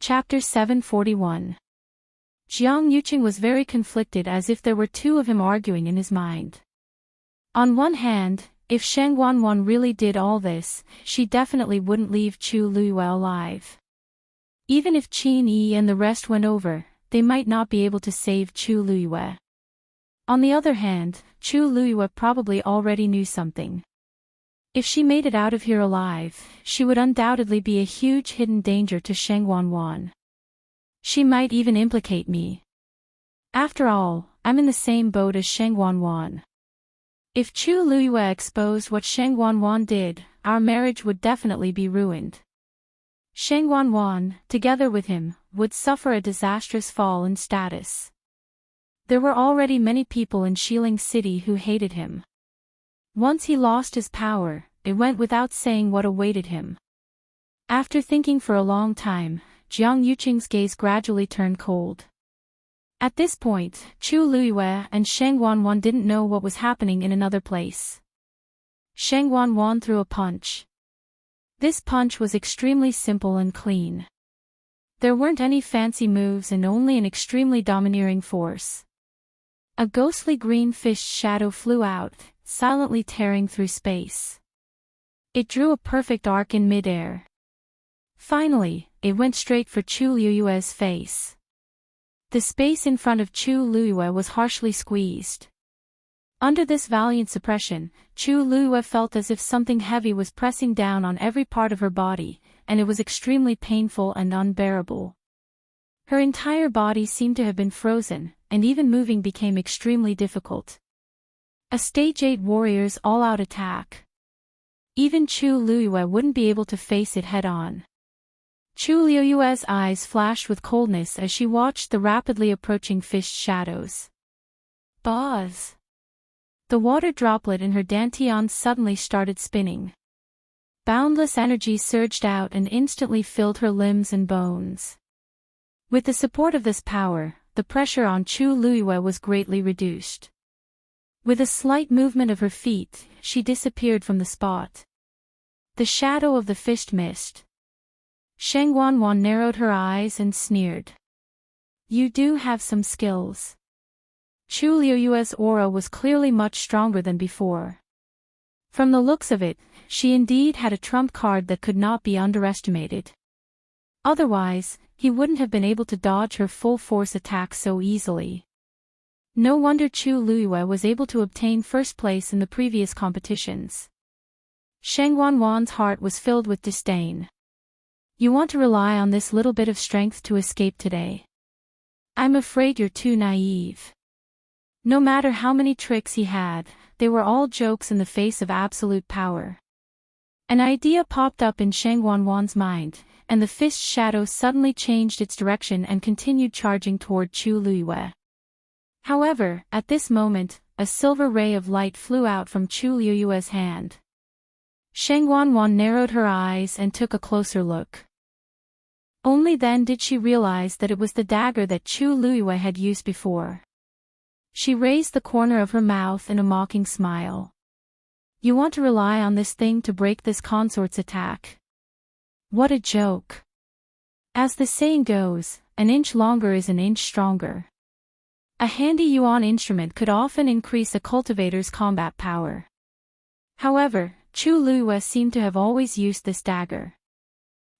Chapter 741. Jiang Yuqing was very conflicted, as if there were two of him arguing in his mind. On one hand, if Shang Wanwan really did all this, she definitely wouldn't leave Chu Luiyue alive. Even if Qin Yi and the rest went over, they might not be able to save Chu Luiyue. On the other hand, Chu Luiyue probably already knew something. If she made it out of here alive, she would undoubtedly be a huge hidden danger to Shang Wanwan. She might even implicate me. After all, I'm in the same boat as Shang Wanwan. If Chu Luiyue exposed what Shang Wanwan did, our marriage would definitely be ruined. Shang Wanwan, together with him, would suffer a disastrous fall in status. There were already many people in Xiling City who hated him. Once he lost his power, it went without saying what awaited him. After thinking for a long time, Jiang Yuqing's gaze gradually turned cold. At this point, Chu Luiyue and Shang Wanwan didn't know what was happening in another place. Shang Wanwan threw a punch. This punch was extremely simple and clean. There weren't any fancy moves and only an extremely domineering force. A ghostly green fish shadow flew out, silently tearing through space. It drew a perfect arc in midair. Finally, it went straight for Chu Luiyue's face. The space in front of Chu Luiyue was harshly squeezed. Under this valiant suppression, Chu Luiyue felt as if something heavy was pressing down on every part of her body, and it was extremely painful and unbearable. Her entire body seemed to have been frozen, and even moving became extremely difficult. A Stage 8 warrior's all-out attack. Even Chu Luiyue wouldn't be able to face it head-on. Chu Luiyue's eyes flashed with coldness as she watched the rapidly approaching fish shadows. Buzz! The water droplet in her dantian suddenly started spinning. Boundless energy surged out and instantly filled her limbs and bones. With the support of this power, the pressure on Chu Luiyue was greatly reduced. With a slight movement of her feet, she disappeared from the spot. The shadow of the fish missed. Shang Wanwan narrowed her eyes and sneered. You do have some skills. Chu Luiyue's aura was clearly much stronger than before. From the looks of it, she indeed had a trump card that could not be underestimated. Otherwise, he wouldn't have been able to dodge her full-force attack so easily. No wonder Chu Luiyue was able to obtain first place in the previous competitions. Shang Wanwan's heart was filled with disdain. You want to rely on this little bit of strength to escape today? I'm afraid you're too naive. No matter how many tricks he had, they were all jokes in the face of absolute power. An idea popped up in Shang Wanwan's mind, and the fish shadow suddenly changed its direction and continued charging toward Chu Luiyue. However, at this moment, a silver ray of light flew out from Chu Luiyue's hand. Shang Wanwan narrowed her eyes and took a closer look. Only then did she realize that it was the dagger that Chu Luiyue had used before. She raised the corner of her mouth in a mocking smile. You want to rely on this thing to break this consort's attack? What a joke. As the saying goes, an inch longer is an inch stronger. A handy yuan instrument could often increase a cultivator's combat power. However, Chu Luiyue seemed to have always used this dagger.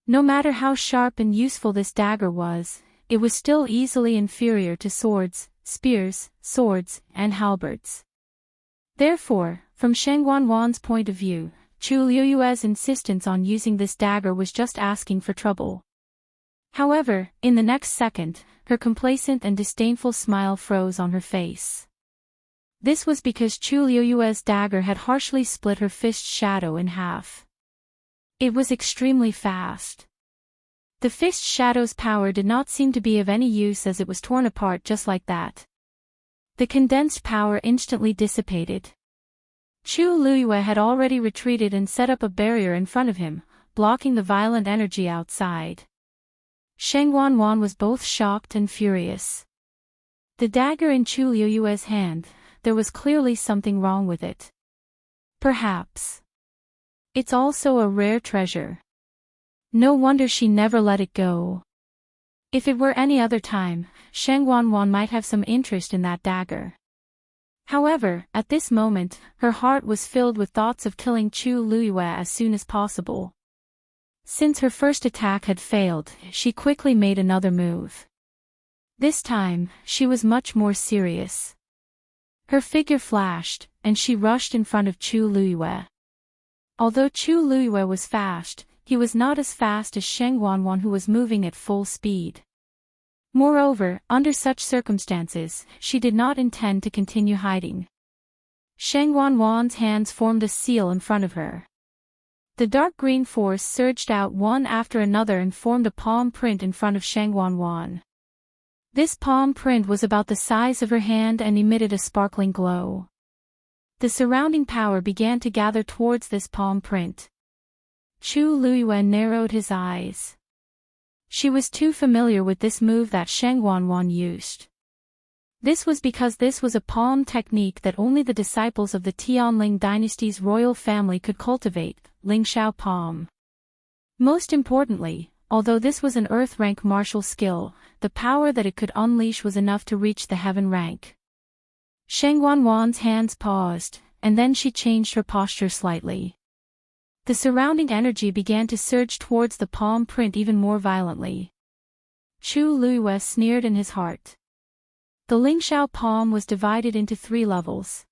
No matter how sharp and useful this dagger was, it was still easily inferior to swords, spears, swords, and halberds. Therefore, from Shang Wanwan's point of view, Chu Luiyue's insistence on using this dagger was just asking for trouble. However, in the next second, her complacent and disdainful smile froze on her face. This was because Chu Luiyue's dagger had harshly split her fist shadow in half. It was extremely fast. The fist shadow's power did not seem to be of any use as it was torn apart just like that. The condensed power instantly dissipated. Chu Luiyue had already retreated and set up a barrier in front of him, blocking the violent energy outside. Shang Wanwan was both shocked and furious. The dagger in Chu Luiyue's hand, there was clearly something wrong with it. Perhaps. It's also a rare treasure. No wonder she never let it go. If it were any other time, Shang Wanwan might have some interest in that dagger. However, at this moment, her heart was filled with thoughts of killing Chu Luiyue as soon as possible. Since her first attack had failed, she quickly made another move. This time, she was much more serious. Her figure flashed, and she rushed in front of Chu Luiyue. Although Chu Luiyue was fast, he was not as fast as Shang Wanwan, who was moving at full speed. Moreover, under such circumstances, she did not intend to continue hiding. Shang Wanwan's hands formed a seal in front of her. The dark green force surged out one after another and formed a palm print in front of Shang Wanwan. This palm print was about the size of her hand and emitted a sparkling glow. The surrounding power began to gather towards this palm print. Chu Luiyue narrowed his eyes. She was too familiar with this move that Shang Wanwan used. This was because this was a palm technique that only the disciples of the Tianling dynasty's royal family could cultivate, Lingxiao palm. Most importantly, although this was an earth rank martial skill, the power that it could unleash was enough to reach the heaven rank. Shang Wanwan's hands paused, and then she changed her posture slightly. The surrounding energy began to surge towards the palm print even more violently. Chu Luiyue sneered in his heart. The Lingxiao palm was divided into 3 levels.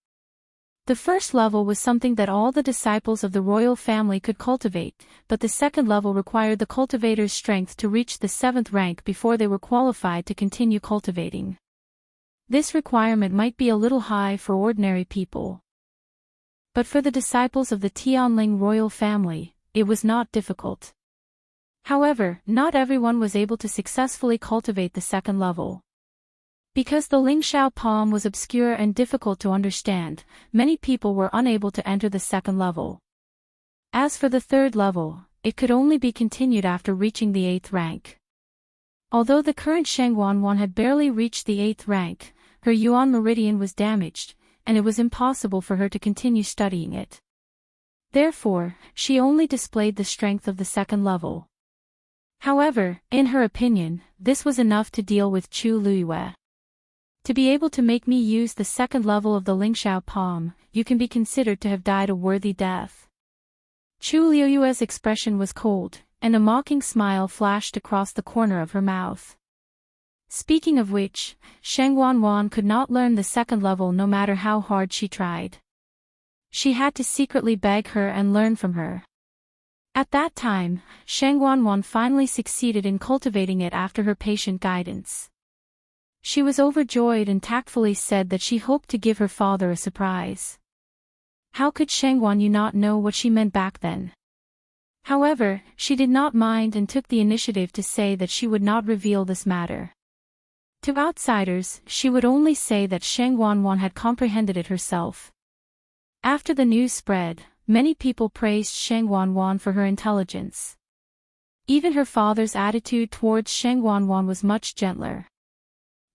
The first level was something that all the disciples of the royal family could cultivate, but the second level required the cultivator's strength to reach the 7th rank before they were qualified to continue cultivating. This requirement might be a little high for ordinary people. But for the disciples of the Tianling royal family, it was not difficult. However, not everyone was able to successfully cultivate the second level. Because the Lingxiao palm was obscure and difficult to understand, many people were unable to enter the second level. As for the third level, it could only be continued after reaching the 8th rank. Although the current Shang Wanwan had barely reached the 8th rank, her Yuan meridian was damaged, and it was impossible for her to continue studying it. Therefore, she only displayed the strength of the second level. However, in her opinion, this was enough to deal with Chu Luiyue. To be able to make me use the second level of the Lingxiao palm, you can be considered to have died a worthy death. Chu Luiyue's expression was cold, and a mocking smile flashed across the corner of her mouth. Speaking of which, Shang Wanwan could not learn the second level no matter how hard she tried. She had to secretly beg her and learn from her. At that time, Shang Wanwan finally succeeded in cultivating it after her patient guidance. She was overjoyed and tactfully said that she hoped to give her father a surprise. How could Shang Wanyu not know what she meant back then? However, she did not mind and took the initiative to say that she would not reveal this matter. To outsiders, she would only say that Shang Wanwan had comprehended it herself. After the news spread, many people praised Shang Wanwan for her intelligence. Even her father's attitude towards Shang Wanwan was much gentler.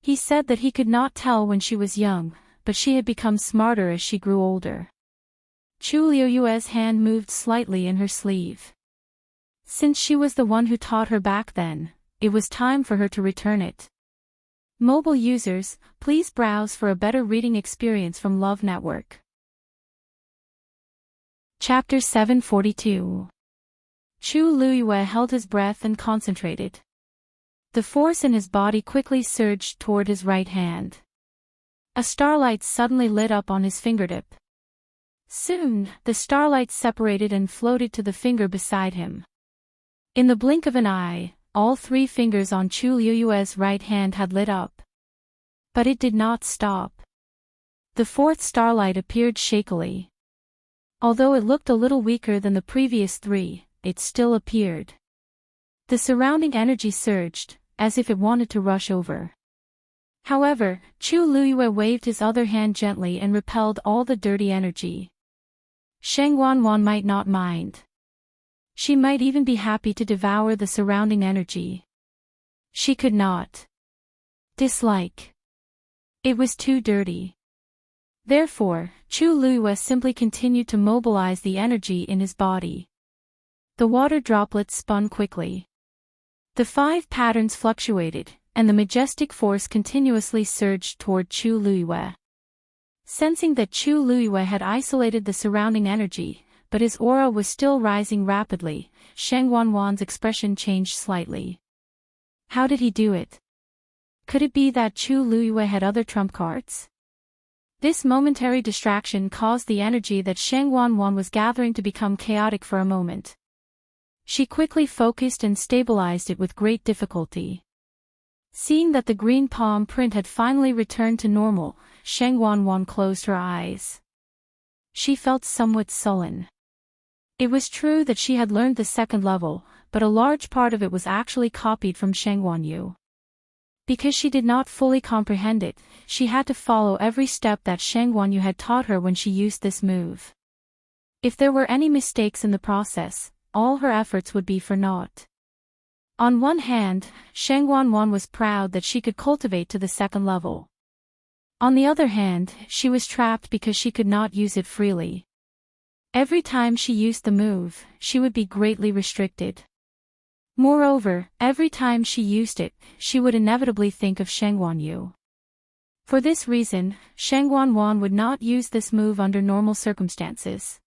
He said that he could not tell when she was young, but she had become smarter as she grew older. Chu Luiyue's hand moved slightly in her sleeve. Since she was the one who taught her back then, it was time for her to return it. Mobile users, please browse for a better reading experience from Love Network. Chapter 742. Chu Luiyue held his breath and concentrated. The force in his body quickly surged toward his right hand. A starlight suddenly lit up on his fingertip. Soon, the starlight separated and floated to the finger beside him. In the blink of an eye, all 3 fingers on Chu Luiyue's right hand had lit up. But it did not stop. The 4th starlight appeared shakily. Although it looked a little weaker than the previous 3, it still appeared. The surrounding energy surged, as if it wanted to rush over. However, Chu Luiyue waved his other hand gently and repelled all the dirty energy. Shang Wanwan might not mind. She might even be happy to devour the surrounding energy. She could not dislike. It was too dirty. Therefore, Chu Luiyue simply continued to mobilize the energy in his body. The water droplets spun quickly. The 5 patterns fluctuated, and the majestic force continuously surged toward Chu Luiyue. Sensing that Chu Luiyue had isolated the surrounding energy, but his aura was still rising rapidly, Shang Wanwan's expression changed slightly. How did he do it? Could it be that Chu Luiyue had other trump cards? This momentary distraction caused the energy that Shang Wanwan was gathering to become chaotic for a moment. She quickly focused and stabilized it with great difficulty. Seeing that the green palm print had finally returned to normal, Shang Wanwan closed her eyes. She felt somewhat sullen. It was true that she had learned the second level, but a large part of it was actually copied from Shang Wanyu. Because she did not fully comprehend it, she had to follow every step that Shang Wanyu had taught her when she used this move. If there were any mistakes in the process, all her efforts would be for naught. On one hand, Shang Wanwan was proud that she could cultivate to the second level. On the other hand, she was trapped because she could not use it freely. Every time she used the move, she would be greatly restricted. Moreover, every time she used it, she would inevitably think of Shang Wanyu. For this reason, Shang Wanwan would not use this move under normal circumstances.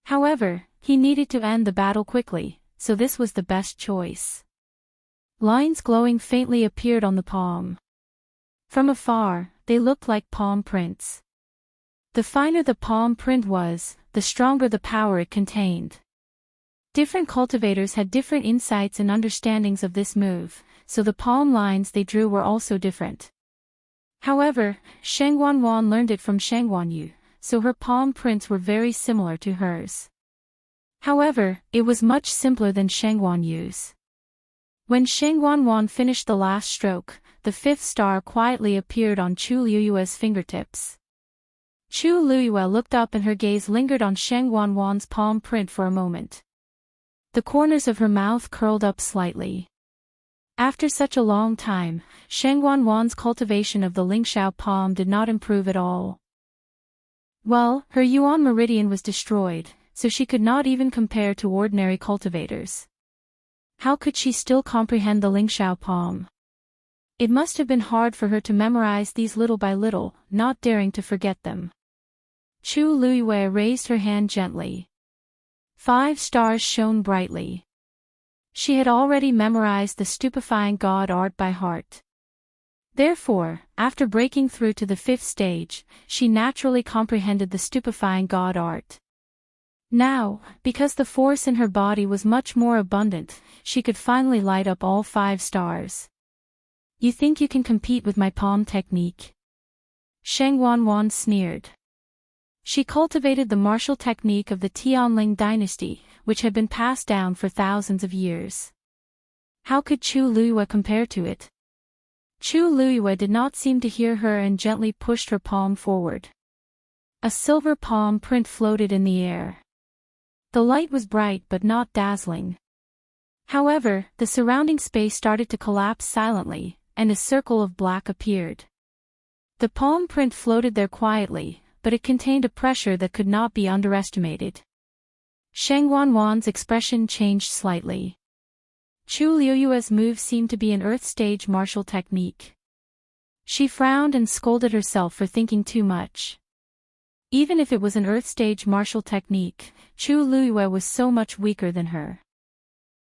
However, he needed to end the battle quickly, so this was the best choice. Lines glowing faintly appeared on the palm. From afar, they looked like palm prints. The finer the palm print was, the stronger the power it contained. Different cultivators had different insights and understandings of this move, so the palm lines they drew were also different. However, Shang Wanwan learned it from Shang Wanyu, so her palm prints were very similar to hers. However, it was much simpler than Shang Wanyu's. When Shang Wanwan finished the last stroke, the 5th star quietly appeared on Chu Luiyue's fingertips. Chu Luiyue looked up and her gaze lingered on Shang Wanwan's palm print for a moment. The corners of her mouth curled up slightly. After such a long time, Shang Wanwan's cultivation of the Lingxiao palm did not improve at all. Well, her Yuan meridian was destroyed, so she could not even compare to ordinary cultivators. How could she still comprehend the Lingxiao palm? It must have been hard for her to memorize these little by little, not daring to forget them. Chu Luiyue raised her hand gently. 5 stars shone brightly. She had already memorized the stupefying god art by heart. Therefore, after breaking through to the 5th stage, she naturally comprehended the stupefying god art. Now, because the force in her body was much more abundant, she could finally light up all 5 stars. You think you can compete with my palm technique? Shang Wanwan sneered. She cultivated the martial technique of the Tianling dynasty, which had been passed down for thousands of years. How could Chu Luiyue compare to it? Chu Luiyue did not seem to hear her and gently pushed her palm forward. A silver palm print floated in the air. The light was bright but not dazzling. However, the surrounding space started to collapse silently, and a circle of black appeared. The palm print floated there quietly, but it contained a pressure that could not be underestimated. Shang Wanwan's expression changed slightly. Chu Luiyue's move seemed to be an earth-stage martial technique. She frowned and scolded herself for thinking too much. Even if it was an earth-stage martial technique, Chu Luiyue was so much weaker than her.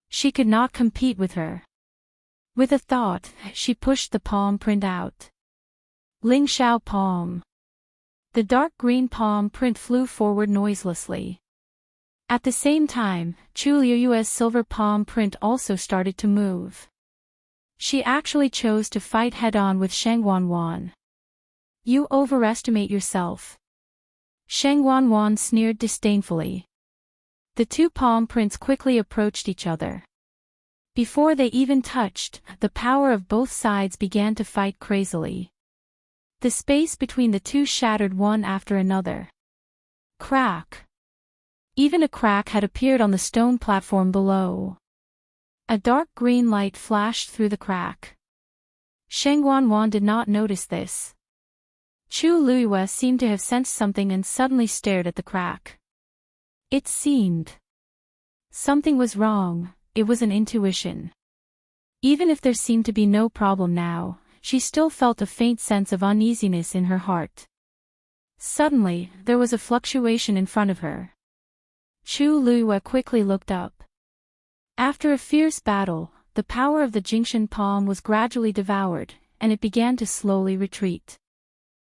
She could not compete with her. With a thought, she pushed the palm print out. Lingxiao palm. The dark green palm print flew forward noiselessly. At the same time, Chu Luiyue's silver palm print also started to move. She actually chose to fight head-on with Shang Wanwan. You overestimate yourself. Shang Wanwan sneered disdainfully. The 2 palm prints quickly approached each other. Before they even touched, the power of both sides began to fight crazily. The space between the 2 shattered one after another. Crack. Even a crack had appeared on the stone platform below. A dark green light flashed through the crack. Shang Wanwan did not notice this. Chu Luiyue seemed to have sensed something and suddenly stared at the crack. It seemed something was wrong. It was an intuition. Even if there seemed to be no problem now, she still felt a faint sense of uneasiness in her heart. Suddenly, there was a fluctuation in front of her. Chu Luiyue quickly looked up. After a fierce battle, the power of the Jingshan palm was gradually devoured, and it began to slowly retreat.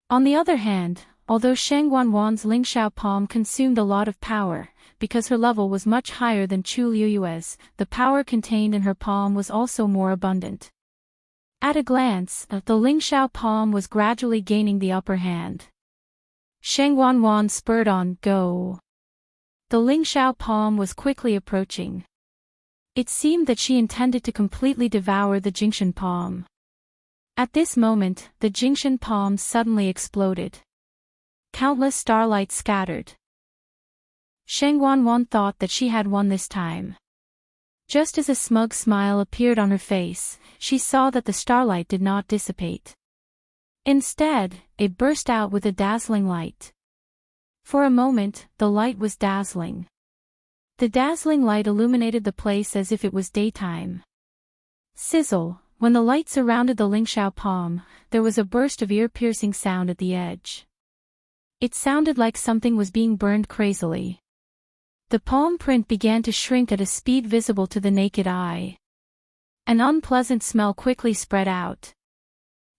On the other hand, although Shang Wanwan's Lingxiao palm consumed a lot of power, because her level was much higher than Chu Luiyue's, the power contained in her palm was also more abundant. At a glance, the Lingxiao palm was gradually gaining the upper hand. Shang Wanwan spurred on, "Go!" The Lingxiao palm was quickly approaching. It seemed that she intended to completely devour the Jingshan palm. At this moment, the Jingshan palm suddenly exploded. Countless starlight scattered. Shang Wanwan thought that she had won this time. Just as a smug smile appeared on her face, she saw that the starlight did not dissipate. Instead, it burst out with a dazzling light. For a moment, the light was dazzling. The dazzling light illuminated the place as if it was daytime. Sizzle, when the light surrounded the Lingxiao palm, there was a burst of ear-piercing sound at the edge. It sounded like something was being burned crazily. The palm print began to shrink at a speed visible to the naked eye. An unpleasant smell quickly spread out.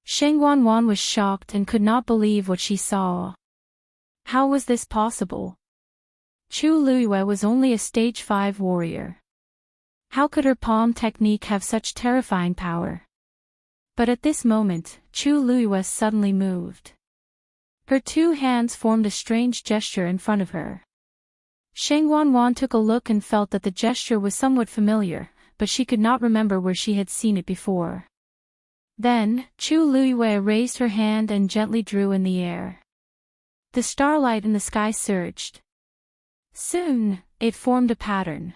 Shang Wanwan was shocked and could not believe what she saw. How was this possible? Chu Luiyue was only a stage 5 warrior. How could her palm technique have such terrifying power? But at this moment, Chu Luiyue suddenly moved. Her two hands formed a strange gesture in front of her. Shang Wanwan took a look and felt that the gesture was somewhat familiar, but she could not remember where she had seen it before. Then, Chu Luiyue raised her hand and gently drew in the air. The starlight in the sky surged. Soon, it formed a pattern.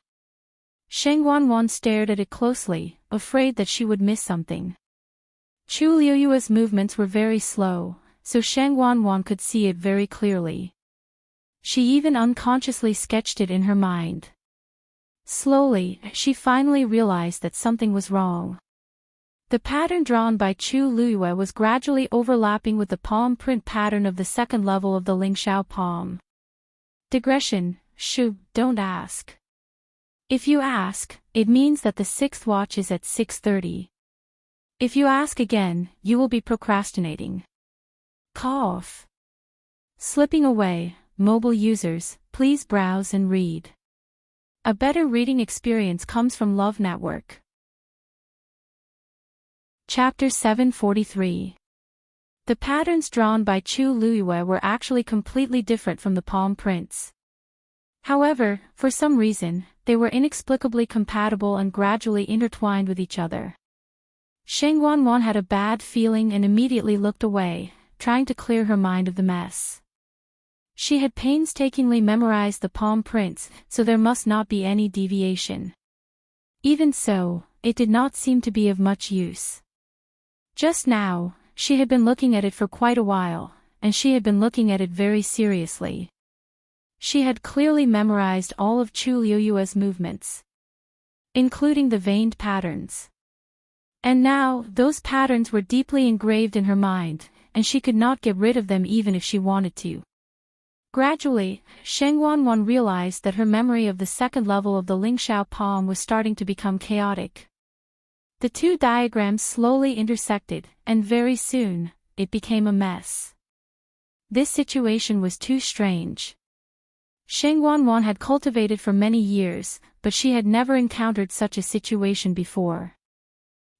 Shang Wanwan stared at it closely, afraid that she would miss something. Chu Luiyue's movements were very slow, so Shang Wanwan could see it very clearly. She even unconsciously sketched it in her mind. Slowly, she finally realized that something was wrong. The pattern drawn by Chu Luiyue was gradually overlapping with the palm print pattern of the second level of the Lingxiao palm. Digression, don't ask. If you ask, it means that the 6th watch is at 6:30. If you ask again, you will be procrastinating. Cough. Slipping away, mobile users, please browse and read. A better reading experience comes from Love Network. Chapter 743. The patterns drawn by Chu Luiyue were actually completely different from the palm prints. However, for some reason, they were inexplicably compatible and gradually intertwined with each other. Shang Wanwan had a bad feeling and immediately looked away, trying to clear her mind of the mess. She had painstakingly memorized the palm prints, so there must not be any deviation. Even so, it did not seem to be of much use. Just now, she had been looking at it for quite a while, and she had been looking at it very seriously. She had clearly memorized all of Chu Luiyue's movements, including the veined patterns. And now, those patterns were deeply engraved in her mind, and she could not get rid of them even if she wanted to. Gradually, Shang Wanwan realized that her memory of the second level of the Lingxiao palm was starting to become chaotic. The two diagrams slowly intersected, and very soon, it became a mess. This situation was too strange. Shang Wanwan had cultivated for many years, but she had never encountered such a situation before.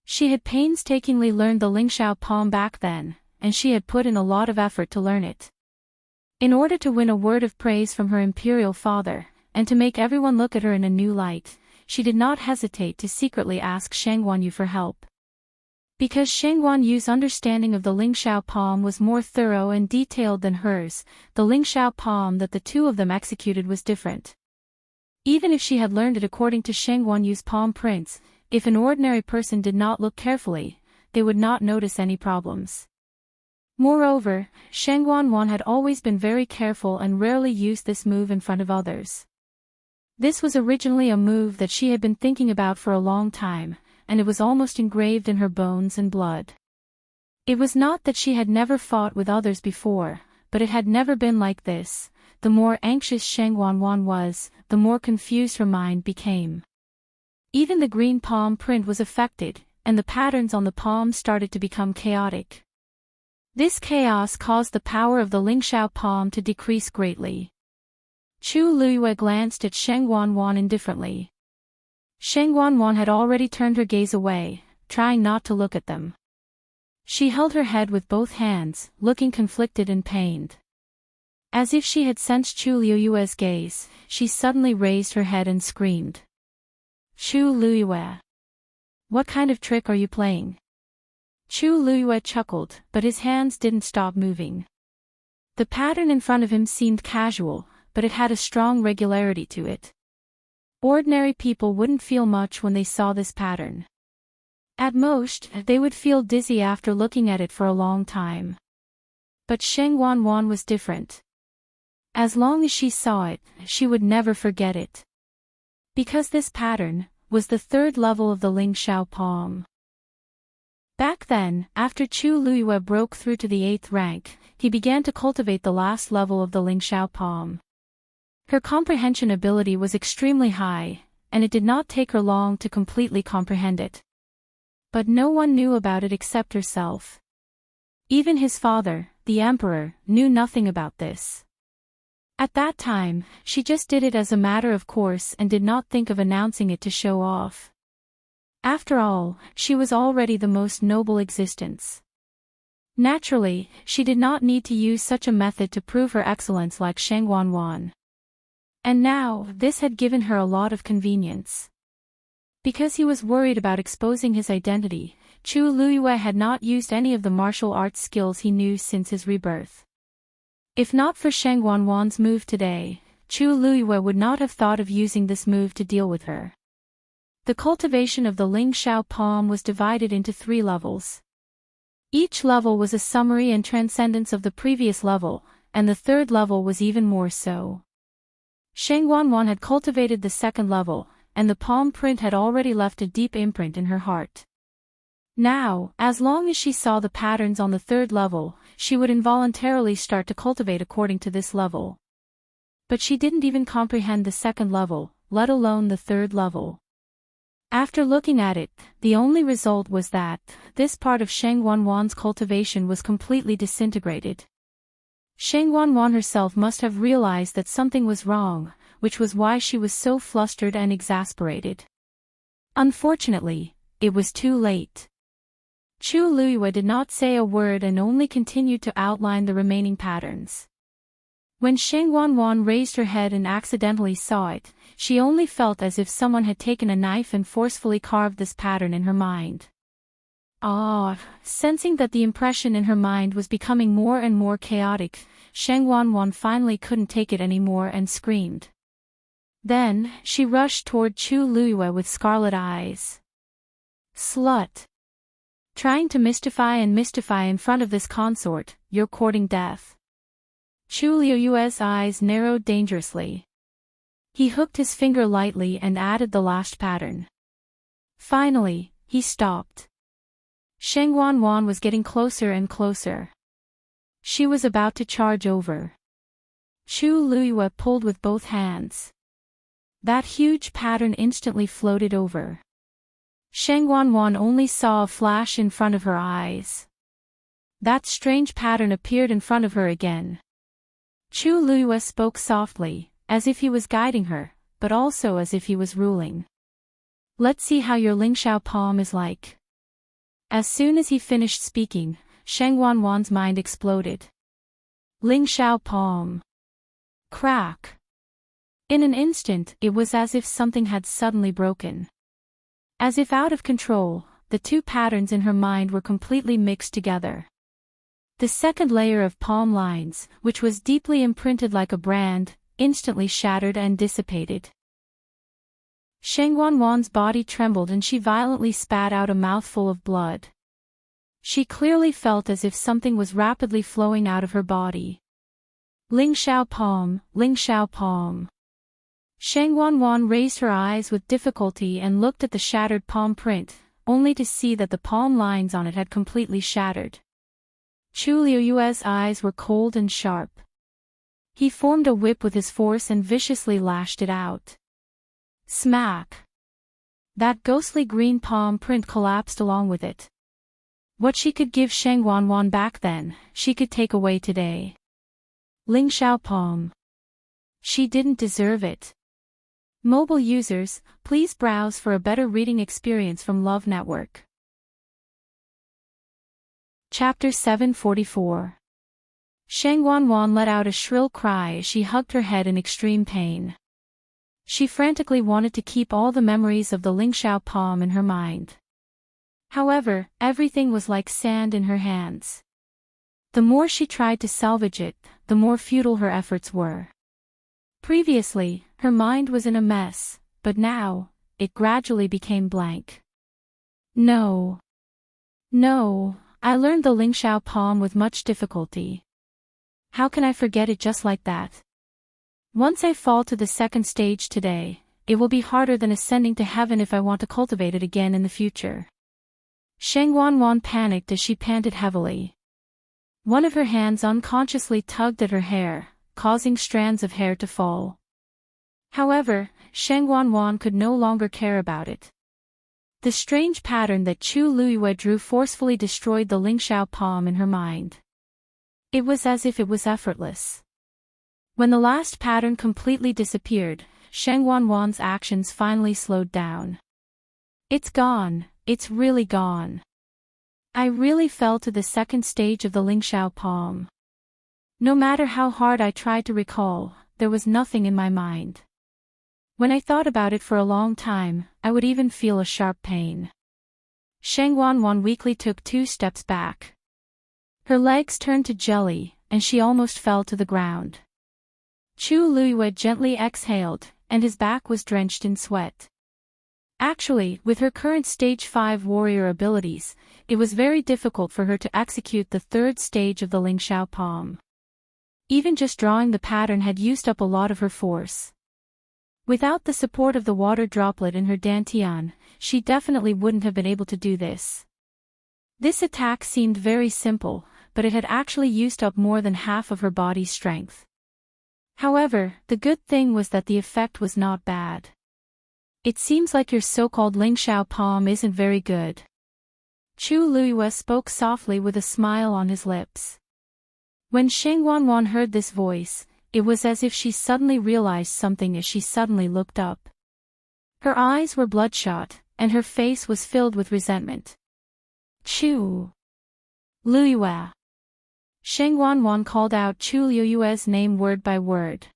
She had painstakingly learned the Lingxiao palm back then, and she had put in a lot of effort to learn it. In order to win a word of praise from her Imperial father, and to make everyone look at her in a new light, she did not hesitate to secretly ask Shang Wanyu for help. Because Shang Wanyu's understanding of the Lingxiao palm was more thorough and detailed than hers, the Lingxiao palm that the two of them executed was different. Even if she had learned it according to Shang Wanyu's palm prints, if an ordinary person did not look carefully, they would not notice any problems. Moreover, Shang Wanwan had always been very careful and rarely used this move in front of others. This was originally a move that she had been thinking about for a long time, and it was almost engraved in her bones and blood. It was not that she had never fought with others before, but it had never been like this. The more anxious Shang Wanwan was, the more confused her mind became. Even the green palm print was affected, and the patterns on the palm started to become chaotic. This chaos caused the power of the Lingxiao palm to decrease greatly. Chu Luyue glanced at Shang Wanwan indifferently. Shang Wanwan had already turned her gaze away, trying not to look at them. She held her head with both hands, looking conflicted and pained. As if she had sensed Chu Luyue's gaze, she suddenly raised her head and screamed. Chu Luyue! What kind of trick are you playing? Chu Luyue chuckled, but his hands didn't stop moving. The pattern in front of him seemed casual, but it had a strong regularity to it. Ordinary people wouldn't feel much when they saw this pattern. At most, they would feel dizzy after looking at it for a long time. But Shang Wanwan was different. As long as she saw it, she would never forget it. Because this pattern was the third level of the Lingxiao palm. Back then, after Chu Luyue broke through to the 8th rank, he began to cultivate the last level of the Lingxiao palm. Her comprehension ability was extremely high, and it did not take her long to completely comprehend it. But no one knew about it except herself. Even his father, the emperor, knew nothing about this. At that time, she just did it as a matter of course and did not think of announcing it to show off. After all, she was already the most noble existence. Naturally, she did not need to use such a method to prove her excellence like Shang Wanwan. And now, this had given her a lot of convenience. Because he was worried about exposing his identity, Chu Luyue had not used any of the martial arts skills he knew since his rebirth. If not for Shang Wanwan's move today, Chu Luyue would not have thought of using this move to deal with her. The cultivation of the Lingxiao palm was divided into 3 levels. Each level was a summary and transcendence of the previous level, and the 3rd level was even more so. Shang Wanwan had cultivated the 2nd level, and the palm print had already left a deep imprint in her heart. Now, as long as she saw the patterns on the 3rd level, she would involuntarily start to cultivate according to this level. But she didn't even comprehend the 2nd level, let alone the 3rd level. After looking at it, the only result was that this part of Shang Wanwan's cultivation was completely disintegrated. Shang Wanwan herself must have realized that something was wrong, which was why she was so flustered and exasperated. Unfortunately, it was too late. Chu Luyue did not say a word and only continued to outline the remaining patterns. When Shang Wanwan raised her head and accidentally saw it, she only felt as if someone had taken a knife and forcefully carved this pattern in her mind. Sensing that the impression in her mind was becoming more and more chaotic, Shang Wanwan finally couldn't take it anymore and screamed. Then, she rushed toward Chu Luyue with scarlet eyes. Slut! Trying to mystify in front of this consort, you're courting death. Chu Luyue's eyes narrowed dangerously. He hooked his finger lightly and added the last pattern. Finally, he stopped. Shang Wanwan was getting closer and closer. She was about to charge over. Chu Luyue pulled with both hands. That huge pattern instantly floated over. Shang Wanwan only saw a flash in front of her eyes. That strange pattern appeared in front of her again. Chu Luyue spoke softly, as if he was guiding her, but also as if he was ruling. Let's see how your Lingxiao palm is like. As soon as he finished speaking, Shang Wanwan's mind exploded. Lingxiao palm. Crack. In an instant, it was as if something had suddenly broken. As if out of control, the 2 patterns in her mind were completely mixed together. The 2nd layer of palm lines, which was deeply imprinted like a brand, instantly shattered and dissipated. Shang Wanwan's body trembled and she violently spat out a mouthful of blood. She clearly felt as if something was rapidly flowing out of her body. Lingxiao palm, Lingxiao palm. Shang Wanwan raised her eyes with difficulty and looked at the shattered palm print, only to see that the palm lines on it had completely shattered. Chu Liuyue's eyes were cold and sharp. He formed a whip with his force and viciously lashed it out. Smack! That ghostly green palm print collapsed along with it. What she could give Shang Wanwan back then, she could take away today. Ling Xiao palm. She didn't deserve it. Mobile users, please browse for a better reading experience from Love Network. Chapter 744. Shang Wanwan let out a shrill cry as she hugged her head in extreme pain. She frantically wanted to keep all the memories of the Ling Xiao palm in her mind. However, everything was like sand in her hands. The more she tried to salvage it, the more futile her efforts were. Previously, her mind was in a mess, but now, it gradually became blank. No. I learned the Ling Xiao palm with much difficulty. How can I forget it just like that? Once I fall to the second stage today, it will be harder than ascending to heaven if I want to cultivate it again in the future. Shang Wanwan panicked as she panted heavily. One of her hands unconsciously tugged at her hair, causing strands of hair to fall. However, Shang Wanwan could no longer care about it. The strange pattern that Chu Luyue drew forcefully destroyed the Ling Xiao palm in her mind. It was as if it was effortless. When the last pattern completely disappeared, Shang Wanwan's actions finally slowed down. It's gone, it's really gone. I really fell to the second stage of the Ling Xiao palm. No matter how hard I tried to recall, there was nothing in my mind. When I thought about it for a long time, I would even feel a sharp pain. Shang Wanwan weakly took 2 steps back. Her legs turned to jelly, and she almost fell to the ground. Chu Luyue gently exhaled, and his back was drenched in sweat. Actually, with her current stage 5 warrior abilities, it was very difficult for her to execute the third stage of the Ling Xiao palm. Even just drawing the pattern had used up a lot of her force. Without the support of the water droplet in her dantian, she definitely wouldn't have been able to do this. This attack seemed very simple, but it had actually used up more than half of her body's strength. However, the good thing was that the effect was not bad. It seems like your so-called Ling Xiao palm isn't very good. Chu Luyue spoke softly with a smile on his lips. When Shang Wanwan heard this voice, it was as if she suddenly realized something as she suddenly looked up. Her eyes were bloodshot, and her face was filled with resentment. Chu Luyue. Shang Wanwan called out Chu Liyue's name word by word.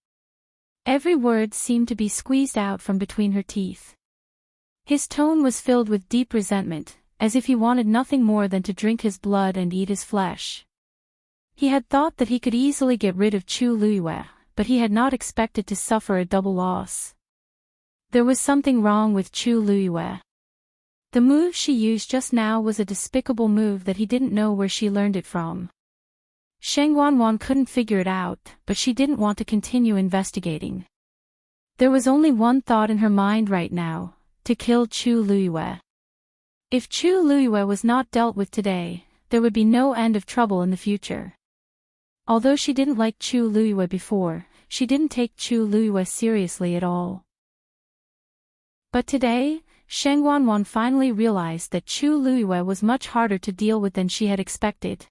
Every word seemed to be squeezed out from between her teeth. His tone was filled with deep resentment, as if he wanted nothing more than to drink his blood and eat his flesh. He had thought that he could easily get rid of Chu Luyue, but he had not expected to suffer a double loss. There was something wrong with Chu Luyue. The move she used just now was a despicable move that he didn't know where she learned it from. Shang Wanwan couldn't figure it out, but she didn't want to continue investigating. There was only one thought in her mind right now: to kill Chu Luyue. If Chu Luyue was not dealt with today, there would be no end of trouble in the future. Although she didn't like Chu Luyue before, she didn't take Chu Luyue seriously at all. But today, Shang Wanwan finally realized that Chu Luyue was much harder to deal with than she had expected.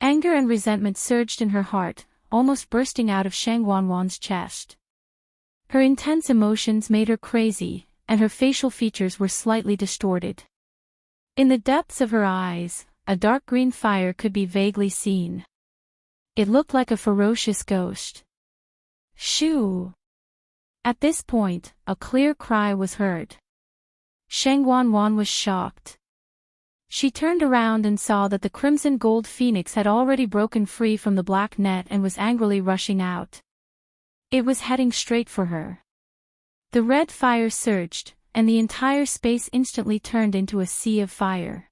Anger and resentment surged in her heart, almost bursting out of Shang Wanwan's chest. Her intense emotions made her crazy, and her facial features were slightly distorted. In the depths of her eyes, a dark green fire could be vaguely seen. It looked like a ferocious ghost. Shoo! At this point, a clear cry was heard. Shang Wanwan was shocked. She turned around and saw that the crimson gold phoenix had already broken free from the black net and was angrily rushing out. It was heading straight for her. The red fire surged, and the entire space instantly turned into a sea of fire.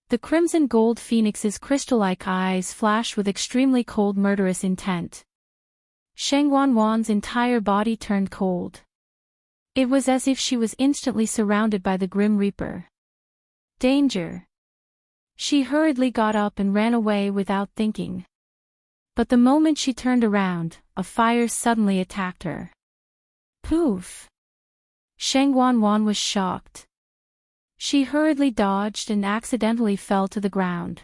The crimson gold phoenix's crystal-like eyes flashed with extremely cold murderous intent. Shang Wanwan's entire body turned cold. It was as if she was instantly surrounded by the Grim Reaper. Danger! She hurriedly got up and ran away without thinking. But the moment she turned around, a fire suddenly attacked her. Poof! Shang Wanwan was shocked. She hurriedly dodged and accidentally fell to the ground.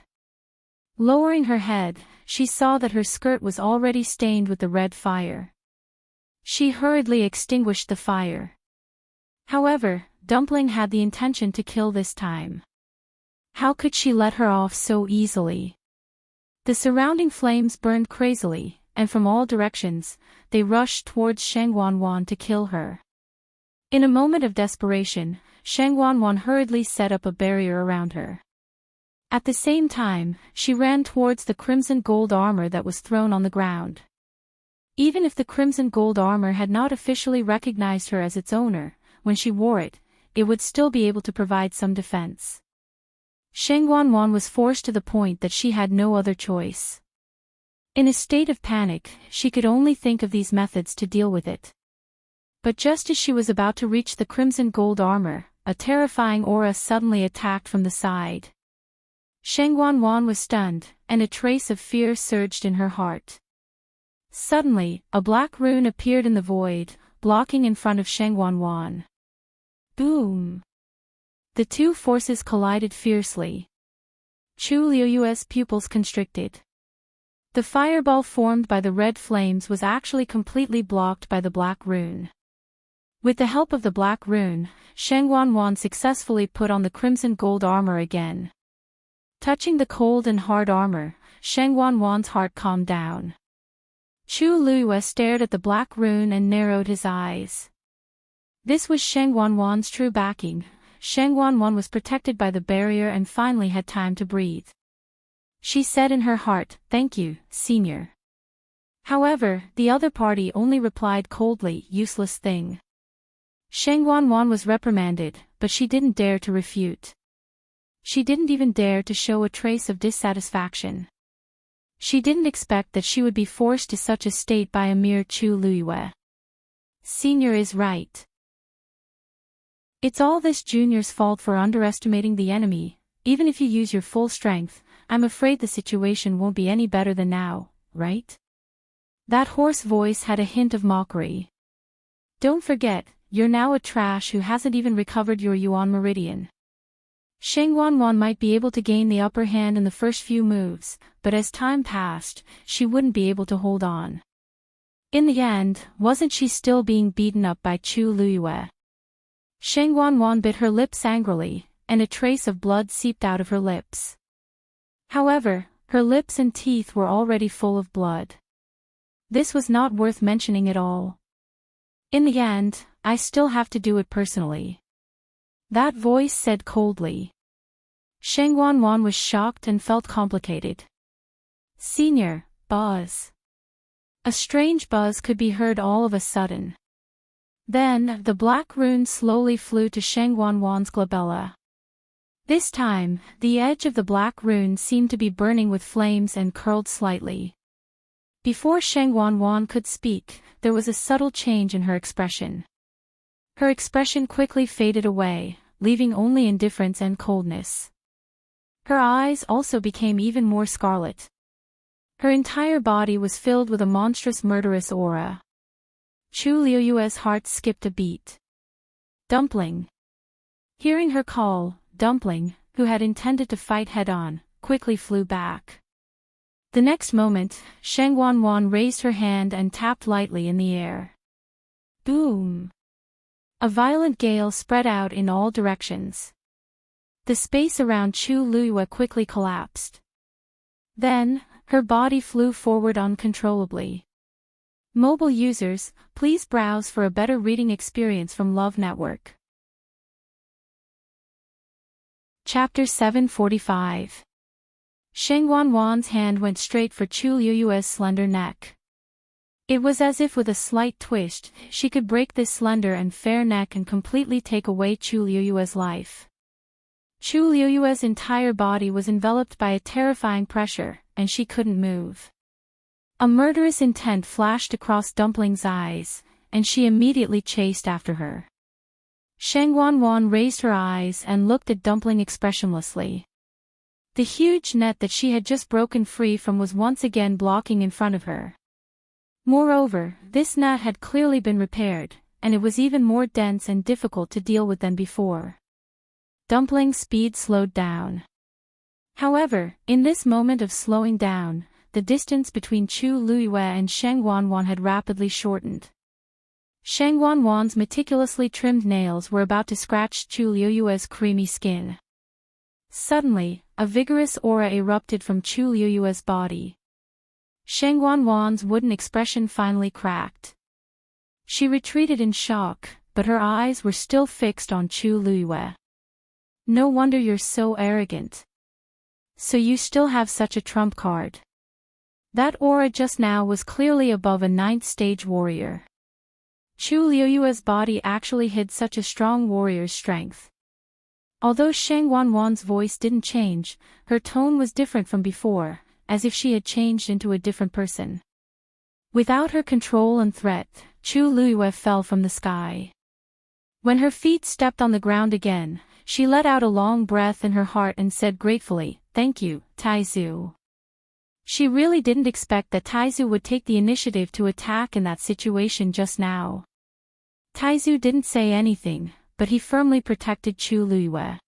Lowering her head, she saw that her skirt was already stained with the red fire. She hurriedly extinguished the fire. However, Dumpling had the intention to kill this time. How could she let her off so easily? The surrounding flames burned crazily, and from all directions, they rushed towards Shang Wanwan to kill her. In a moment of desperation, Shang Wanwan hurriedly set up a barrier around her. At the same time, she ran towards the crimson gold armor that was thrown on the ground. Even if the crimson gold armor had not officially recognized her as its owner, when she wore it, it would still be able to provide some defense. Shang Wanwan was forced to the point that she had no other choice. In a state of panic, she could only think of these methods to deal with it. But just as she was about to reach the crimson gold armor, a terrifying aura suddenly attacked from the side. Shang Wanwan was stunned, and a trace of fear surged in her heart. Suddenly, a black rune appeared in the void, blocking in front of Shang Wanwan. Boom! The two forces collided fiercely. Chu Liu's pupils constricted. The fireball formed by the red flames was actually completely blocked by the black rune. With the help of the black rune, Shang Wanwan successfully put on the crimson gold armor again. Touching the cold and hard armor, Shang Wanwan's heart calmed down. Chu Liu stared at the black rune and narrowed his eyes. This was Shang Wanwan's true backing. Shang Wanwan was protected by the barrier and finally had time to breathe. She said in her heart, "Thank you, Senior." However, the other party only replied coldly, "Useless thing." Shang Wanwan was reprimanded, but she didn't dare to refute. She didn't even dare to show a trace of dissatisfaction. She didn't expect that she would be forced to such a state by a mere Chu Liu. Senior is right. It's all this junior's fault for underestimating the enemy. Even if you use your full strength, I'm afraid the situation won't be any better than now, right? That hoarse voice had a hint of mockery. Don't forget, you're now a trash who hasn't even recovered your Yuan Meridian. Shang Wanwan might be able to gain the upper hand in the first few moves, but as time passed, she wouldn't be able to hold on. In the end, wasn't she still being beaten up by Chu Liu? Shang Wanwan bit her lips angrily, and a trace of blood seeped out of her lips. However, her lips and teeth were already full of blood. This was not worth mentioning at all. In the end, I still have to do it personally. That voice said coldly. Shang Wanwan was shocked and felt complicated. Senior, buzz. A strange buzz could be heard all of a sudden. Then, the black rune slowly flew to Shang Wanwan's glabella. This time, the edge of the black rune seemed to be burning with flames and curled slightly. Before Shang Wanwan could speak, there was a subtle change in her expression. Her expression quickly faded away, leaving only indifference and coldness. Her eyes also became even more scarlet. Her entire body was filled with a monstrous murderous aura. Chu Liu's heart skipped a beat. Dumpling. Hearing her call, Dumpling, who had intended to fight head-on, quickly flew back. The next moment, Shang Wanwan raised her hand and tapped lightly in the air. Boom! A violent gale spread out in all directions. The space around Chu Liu quickly collapsed. Then, her body flew forward uncontrollably. Mobile users, please browse for a better reading experience from Love Network. Chapter 745. Shang Wanwan's hand went straight for Chu Liu's slender neck. It was as if with a slight twist, she could break this slender and fair neck and completely take away Chu Liu's life. Chu Liu's entire body was enveloped by a terrifying pressure, and she couldn't move. A murderous intent flashed across Dumpling's eyes, and she immediately chased after her. Shang Wanwan raised her eyes and looked at Dumpling expressionlessly. The huge net that she had just broken free from was once again blocking in front of her. Moreover, this net had clearly been repaired, and it was even more dense and difficult to deal with than before. Dumpling's speed slowed down. However, in this moment of slowing down, the distance between Chu Luiyue and Shang Wanwan had rapidly shortened. Shang Wanwan's meticulously trimmed nails were about to scratch Chu Luiyue's creamy skin. Suddenly, a vigorous aura erupted from Chu Luiyue's body. Shang Wanwan's wooden expression finally cracked. She retreated in shock, but her eyes were still fixed on Chu Luiyue. No wonder you're so arrogant. So you still have such a trump card. That aura just now was clearly above a 9th stage warrior. Chu Luiyue's body actually hid such a strong warrior's strength. Although Shang Wanwan's voice didn't change, her tone was different from before, as if she had changed into a different person. Without her control and threat, Chu Luiyue fell from the sky. When her feet stepped on the ground again, she let out a long breath in her heart and said gratefully, "Thank you, Taizu." She really didn't expect that Taizu would take the initiative to attack in that situation just now. Taizu didn't say anything, but he firmly protected Chu Luiyue.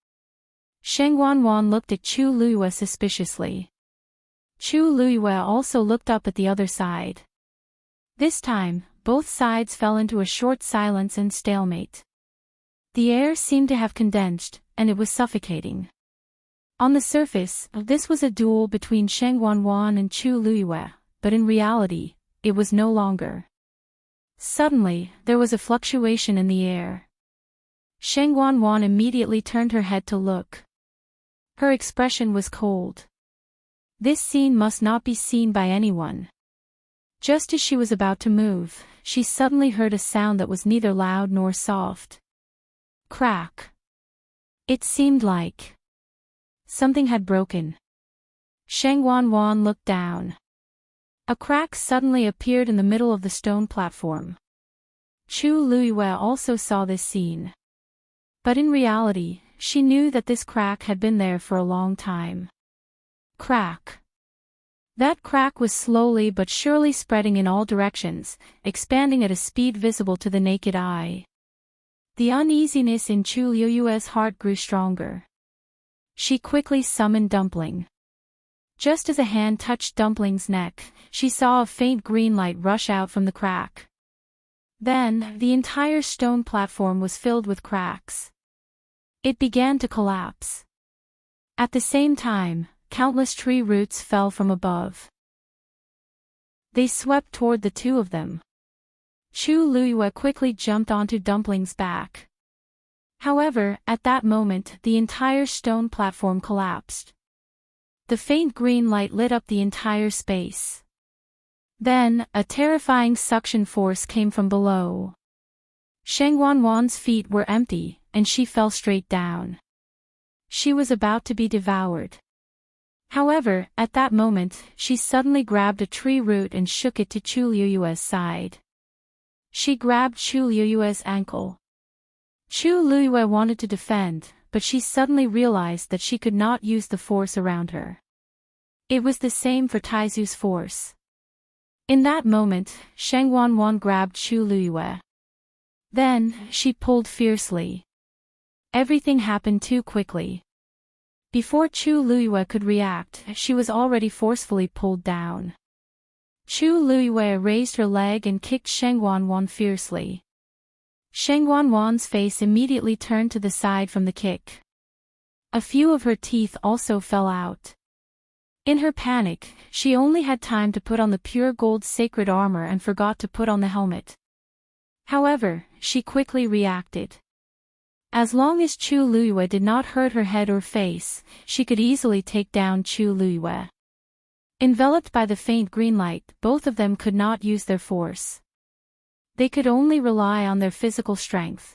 Shang Wanwan looked at Chu Luiyue suspiciously. Chu Luiyue also looked up at the other side. This time, both sides fell into a short silence and stalemate. The air seemed to have condensed, and it was suffocating. On the surface, this was a duel between Shang Wanwan and Chu Luiyue, but in reality, it was no longer. Suddenly, there was a fluctuation in the air. Shang Wanwan immediately turned her head to look. Her expression was cold. This scene must not be seen by anyone. Just as she was about to move, she suddenly heard a sound that was neither loud nor soft. Crack. It seemed like something had broken. Shang Wanwan looked down. A crack suddenly appeared in the middle of the stone platform. Chu Luiyue also saw this scene. But in reality, she knew that this crack had been there for a long time. Crack. That crack was slowly but surely spreading in all directions, expanding at a speed visible to the naked eye. The uneasiness in Chu Luiyue's heart grew stronger. She quickly summoned Dumpling. Just as a hand touched Dumpling's neck, she saw a faint green light rush out from the crack. Then, the entire stone platform was filled with cracks. It began to collapse. At the same time, countless tree roots fell from above. They swept toward the two of them. Chu Luiyue quickly jumped onto Dumpling's back. However, at that moment, the entire stone platform collapsed. The faint green light lit up the entire space. Then, a terrifying suction force came from below. Shang Wanwan's feet were empty, and she fell straight down. She was about to be devoured. However, at that moment, she suddenly grabbed a tree root and shook it to Chu Luiyue's side. She grabbed Chu Luiyue's ankle. Chu Luiyue wanted to defend, but she suddenly realized that she could not use the force around her. It was the same for Taizu's force. In that moment, Shang Wanwan grabbed Chu Luiyue. Then, she pulled fiercely. Everything happened too quickly. Before Chu Luiyue could react, she was already forcefully pulled down. Chu Luiyue raised her leg and kicked Shang Wanwan fiercely. Shang Wanwan's face immediately turned to the side from the kick. A few of her teeth also fell out. In her panic, she only had time to put on the pure gold sacred armor and forgot to put on the helmet. However, she quickly reacted. As long as Chu Luiyue did not hurt her head or face, she could easily take down Chu Luiyue. Enveloped by the faint green light, both of them could not use their force. They could only rely on their physical strength.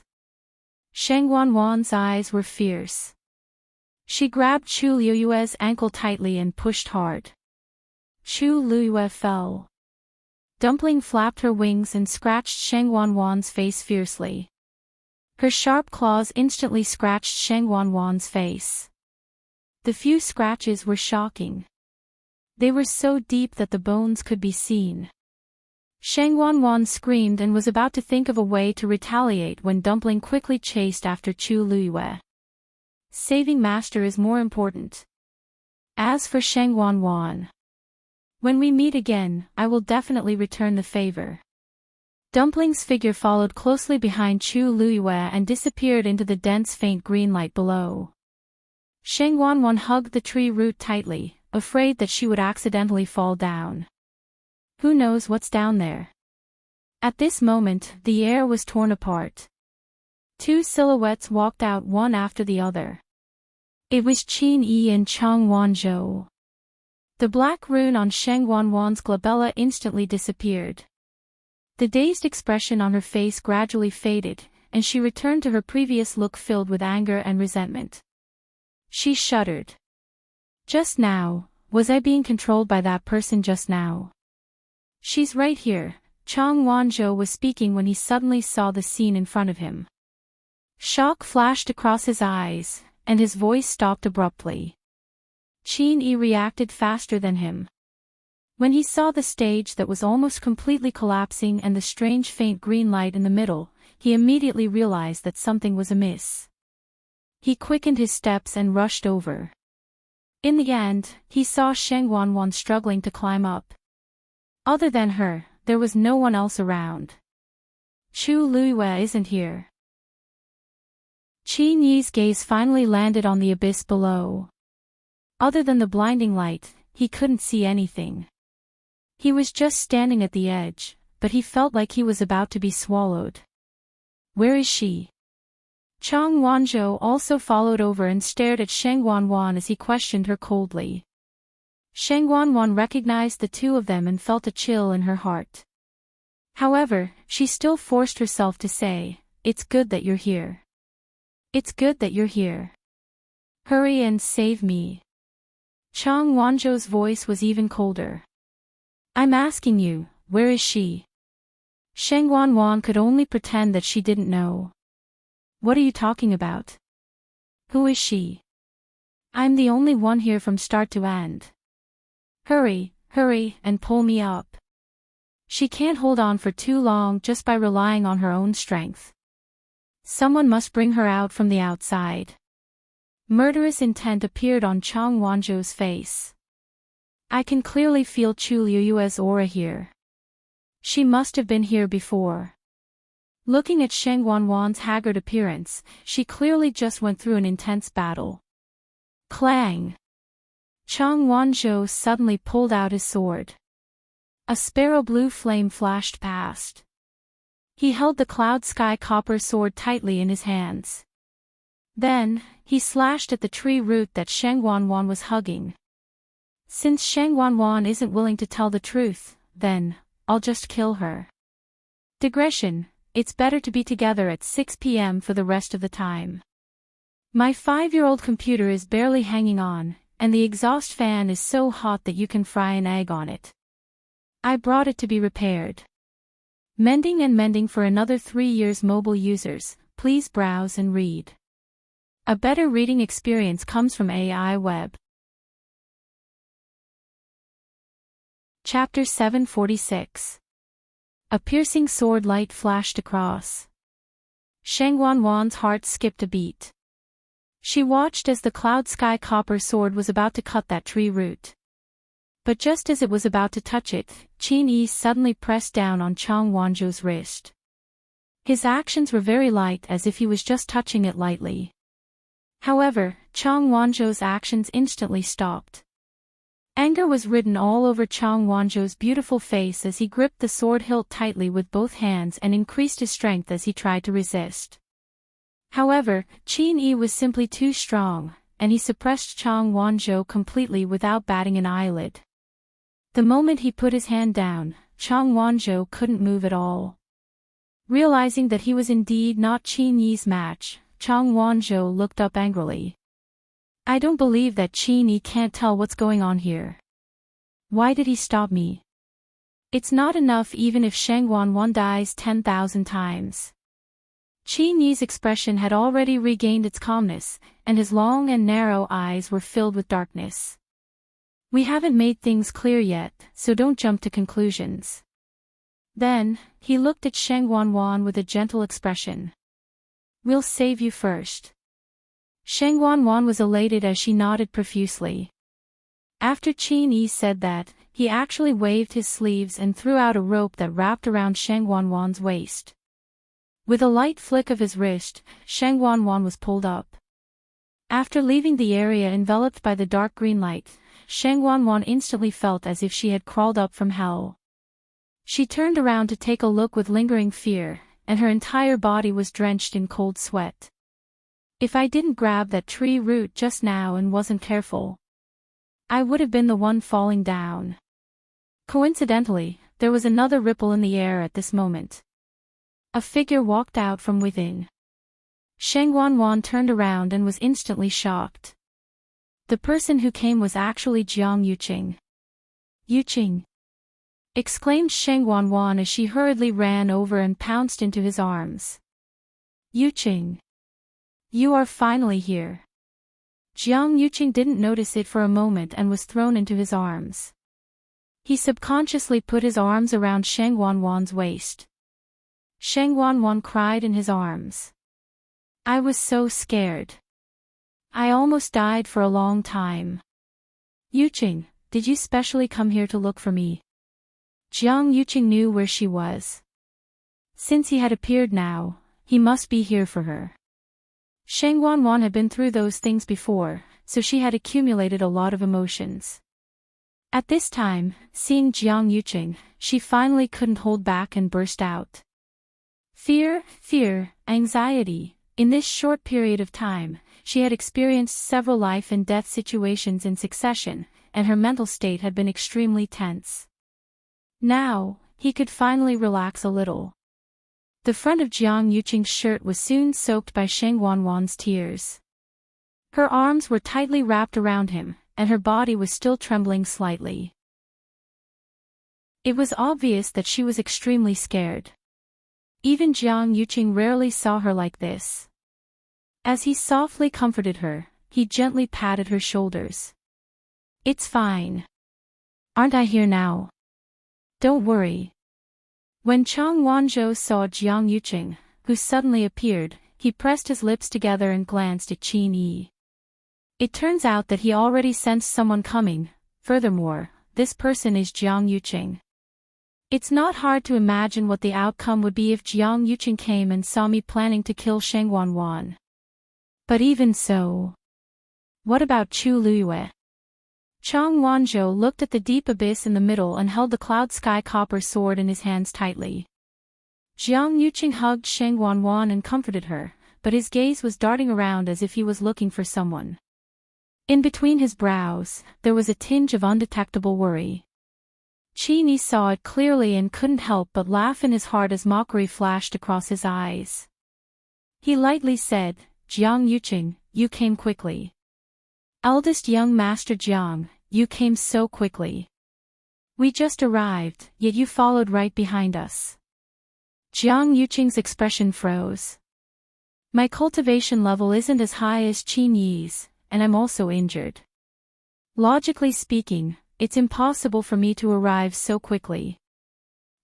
Shang Wanwan's eyes were fierce. She grabbed Chu Luiyue's ankle tightly and pushed hard. Chu Luiyue fell. Dumpling flapped her wings and scratched Shang Wanwan's face fiercely. Her sharp claws instantly scratched Shang Wanwan's face. The few scratches were shocking. They were so deep that the bones could be seen. Shang Wanwan screamed and was about to think of a way to retaliate when Dumpling quickly chased after Chu Luiyue. Saving Master is more important. As for Shang Wanwan, when we meet again, I will definitely return the favor. Dumpling's figure followed closely behind Chu Luiyue and disappeared into the dense faint green light below. Shang Wanwan hugged the tree root tightly, afraid that she would accidentally fall down. Who knows what's down there? At this moment, the air was torn apart. Two silhouettes walked out one after the other. It was Qin Yi and Chang Wanzhou. The black rune on Shang Wanwan's glabella instantly disappeared. The dazed expression on her face gradually faded, and she returned to her previous look filled with anger and resentment. She shuddered. Just now, was I being controlled by that person just now? She's right here, Chang Wanzhou was speaking when he suddenly saw the scene in front of him. Shock flashed across his eyes, and his voice stopped abruptly. Qin Yi reacted faster than him. When he saw the stage that was almost completely collapsing and the strange faint green light in the middle, he immediately realized that something was amiss. He quickened his steps and rushed over. In the end, he saw Shang Wanwan struggling to climb up. Other than her, there was no one else around. Chu Luiyue isn't here. Qin Yi's gaze finally landed on the abyss below. Other than the blinding light, he couldn't see anything. He was just standing at the edge, but he felt like he was about to be swallowed. Where is she? Chang Wanzhou also followed over and stared at Shang Wanwan as he questioned her coldly. Shang Wanwan recognized the two of them and felt a chill in her heart. However, she still forced herself to say, "It's good that you're here. It's good that you're here. Hurry and save me." Chang Wanzhou's voice was even colder. "I'm asking you, where is she?" Shang Wanwan could only pretend that she didn't know. "What are you talking about? Who is she? I'm the only one here from start to end. Hurry, hurry, and pull me up. She can't hold on for too long just by relying on her own strength. Someone must bring her out from the outside." Murderous intent appeared on Chang Wanzhou's face. "I can clearly feel Chu Luiyue's aura here. She must have been here before." Looking at Shang Wanwan's haggard appearance, she clearly just went through an intense battle. Clang! Chang Wanzhou suddenly pulled out his sword. A sparrow blue flame flashed past. He held the cloud sky copper sword tightly in his hands. Then, he slashed at the tree root that Shang Wanwan was hugging. Since Shang Wanwan isn't willing to tell the truth, then, I'll just kill her. Digression, it's better to be together at 6 p.m. for the rest of the time. My 5-year-old computer is barely hanging on, and the exhaust fan is so hot that you can fry an egg on it. I brought it to be repaired. Mending and mending for another 3 years. Mobile users, please browse and read. A better reading experience comes from AI Web. Chapter 746. A piercing sword light flashed across. Shang Wanwan's heart skipped a beat. She watched as the cloud sky copper sword was about to cut that tree root. But just as it was about to touch it, Qin Yi suddenly pressed down on Chang Wanzhou's wrist. His actions were very light, as if he was just touching it lightly. However, Chang Wanzhou's actions instantly stopped. Anger was written all over Chang Wanzhou's beautiful face as he gripped the sword hilt tightly with both hands and increased his strength as he tried to resist. However, Qin Yi was simply too strong, and he suppressed Chang Wanzhou completely without batting an eyelid. The moment he put his hand down, Chang Wanzhou couldn't move at all. Realizing that he was indeed not Qin Yi's match, Chang Wanzhou looked up angrily. "I don't believe that Qin Yi can't tell what's going on here. Why did he stop me? It's not enough even if Shang Wanwan dies 10,000 times." Qin Yi's expression had already regained its calmness, and his long and narrow eyes were filled with darkness. We haven't made things clear yet, so don't jump to conclusions. Then, he looked at Shang Wanwan with a gentle expression. We'll save you first. Shang Wanwan was elated as she nodded profusely. After Qin Yi said that, he actually waved his sleeves and threw out a rope that wrapped around Shang Wanwan's waist. With a light flick of his wrist, Shang Wanwan was pulled up. After leaving the area enveloped by the dark green light, Shang Wanwan instantly felt as if she had crawled up from hell. She turned around to take a look with lingering fear, and her entire body was drenched in cold sweat. If I didn't grab that tree root just now and wasn't careful, I would have been the one falling down. Coincidentally, there was another ripple in the air at this moment. A figure walked out from within. Shang Wanwan turned around and was instantly shocked. The person who came was actually Jiang Yuqing. Yuqing! Exclaimed Shang Wanwan as she hurriedly ran over and pounced into his arms. Yuqing! You are finally here. Jiang Yuqing didn't notice it for a moment and was thrown into his arms. He subconsciously put his arms around Shang Wanwan's waist. Shang Wanwan cried in his arms. I was so scared. I almost died for a long time. Yuqing, did you specially come here to look for me? Jiang Yuqing knew where she was. Since he had appeared now, he must be here for her. Shang Wanwan had been through those things before, so she had accumulated a lot of emotions. At this time, seeing Jiang Yuqing, she finally couldn't hold back and burst out. Fear, anxiety. In this short period of time, she had experienced several life and death situations in succession, and her mental state had been extremely tense. Now, he could finally relax a little. The front of Jiang Yuqing's shirt was soon soaked by Shang Wanwan's tears. Her arms were tightly wrapped around him, and her body was still trembling slightly. It was obvious that she was extremely scared. Even Jiang Yuqing rarely saw her like this. As he softly comforted her, he gently patted her shoulders. It's fine. Aren't I here now? Don't worry. When Chang Wanzhou saw Jiang Yuqing, who suddenly appeared, he pressed his lips together and glanced at Qin Yi. It turns out that he already sensed someone coming. Furthermore, this person is Jiang Yuqing. It's not hard to imagine what the outcome would be if Jiang Yuqing came and saw me planning to kill Shang Wanwan. But even so, what about Chu Luyue? Chang Wanzhou looked at the deep abyss in the middle and held the cloud sky copper sword in his hands tightly. Jiang Yuqing hugged Shang Wanwan and comforted her, but his gaze was darting around as if he was looking for someone. In between his brows, there was a tinge of undetectable worry. Qin Yi saw it clearly and couldn't help but laugh in his heart as mockery flashed across his eyes. He lightly said, Jiang Yuqing, you came quickly. Eldest young Master Jiang, you came so quickly. We just arrived, yet you followed right behind us. Jiang Yuqing's expression froze. My cultivation level isn't as high as Qin Yi's, and I'm also injured. Logically speaking, it's impossible for me to arrive so quickly.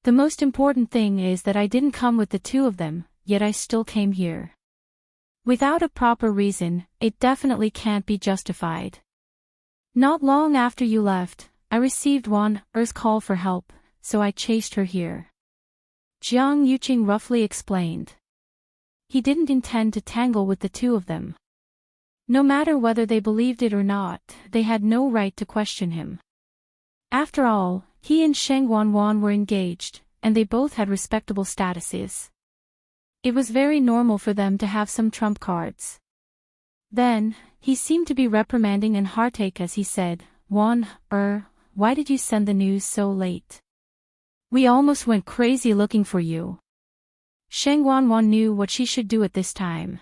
The most important thing is that I didn't come with the two of them, yet I still came here. Without a proper reason, it definitely can't be justified. Not long after you left, I received Earth's call for help, so I chased her here. Jiang Yuqing roughly explained. He didn't intend to tangle with the two of them. No matter whether they believed it or not, they had no right to question him. After all, he and Shang Wanwan were engaged, and they both had respectable statuses. It was very normal for them to have some trump cards. Then, he seemed to be reprimanding and heartache as he said, why did you send the news so late? We almost went crazy looking for you. Shang Wanwan knew what she should do at this time.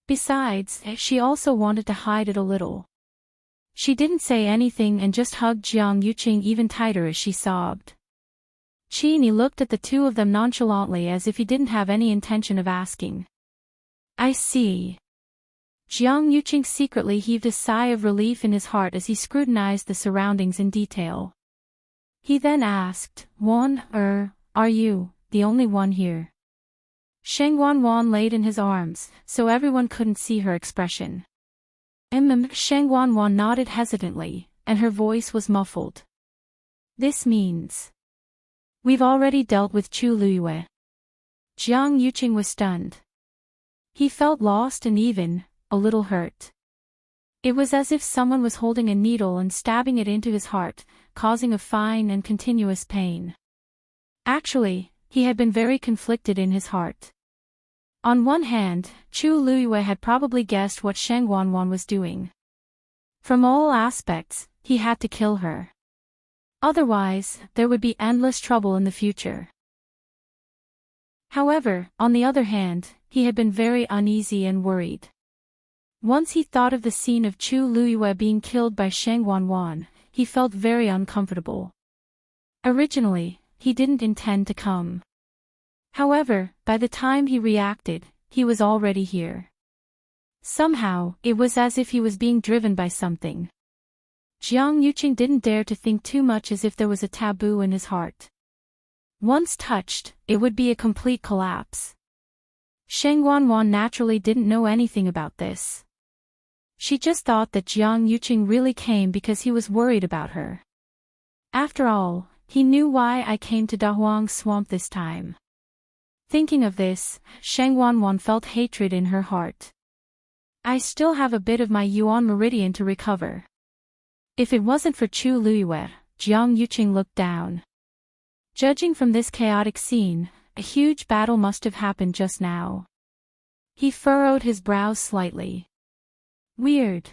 Besides, she also wanted to hide it a little. She didn't say anything and just hugged Jiang Yuqing even tighter as she sobbed. Qin Yi looked at the two of them nonchalantly as if he didn't have any intention of asking. I see. Jiang Yuqing secretly heaved a sigh of relief in his heart as he scrutinized the surroundings in detail. He then asked, are you the only one here? Sheng Wanwan laid in his arms, so everyone couldn't see her expression. Sheng Wanwan nodded hesitantly, and her voice was muffled. This means we've already dealt with Chu Luiyue. Jiang Yuqing was stunned. He felt lost and even a little hurt. It was as if someone was holding a needle and stabbing it into his heart, causing a fine and continuous pain. Actually, he had been very conflicted in his heart. On one hand, Chu Luiyue had probably guessed what Sheng Wanwan was doing. From all aspects, he had to kill her. Otherwise, there would be endless trouble in the future. However, on the other hand, he had been very uneasy and worried. Once he thought of the scene of Chu Luiyue being killed by Sheng Wanwan, he felt very uncomfortable. Originally, he didn't intend to come. However, by the time he reacted, he was already here. Somehow, it was as if he was being driven by something. Jiang Yuqing didn't dare to think too much as if there was a taboo in his heart. Once touched, it would be a complete collapse. Sheng Wanwan naturally didn't know anything about this. She just thought that Jiang Yuqing really came because he was worried about her. After all, he knew why I came to Dahuang Swamp this time. Thinking of this, Sheng Wanwan felt hatred in her heart. I still have a bit of my Yuan meridian to recover. If it wasn't for Chu Luiyue, Jiang Yuqing looked down. Judging from this chaotic scene, a huge battle must have happened just now. He furrowed his brows slightly. Weird.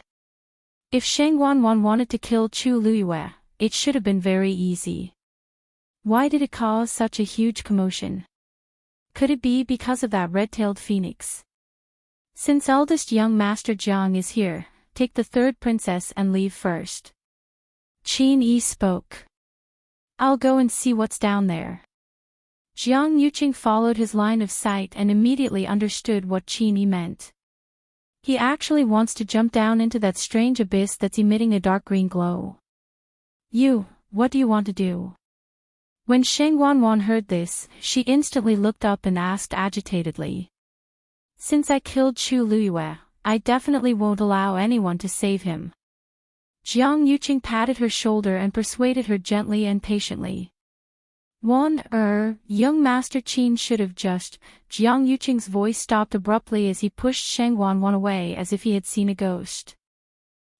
If Sheng Wanwan wanted to kill Chu Luiyue, it should have been very easy. Why did it cause such a huge commotion? Could it be because of that red-tailed phoenix? Since eldest young Master Jiang is here, take the third princess and leave first. Qin Yi spoke. I'll go and see what's down there. Jiang Yuqing followed his line of sight and immediately understood what Qin Yi meant. He actually wants to jump down into that strange abyss that's emitting a dark green glow. What do you want to do? When Sheng Wanwan heard this, she instantly looked up and asked agitatedly. Since I killed Chu Luiyue, I definitely won't allow anyone to save him. Jiang Yuqing patted her shoulder and persuaded her gently and patiently. Young Master Qin should have just. Jiang Yuqing's voice stopped abruptly as he pushed Sheng Wanwan away as if he had seen a ghost.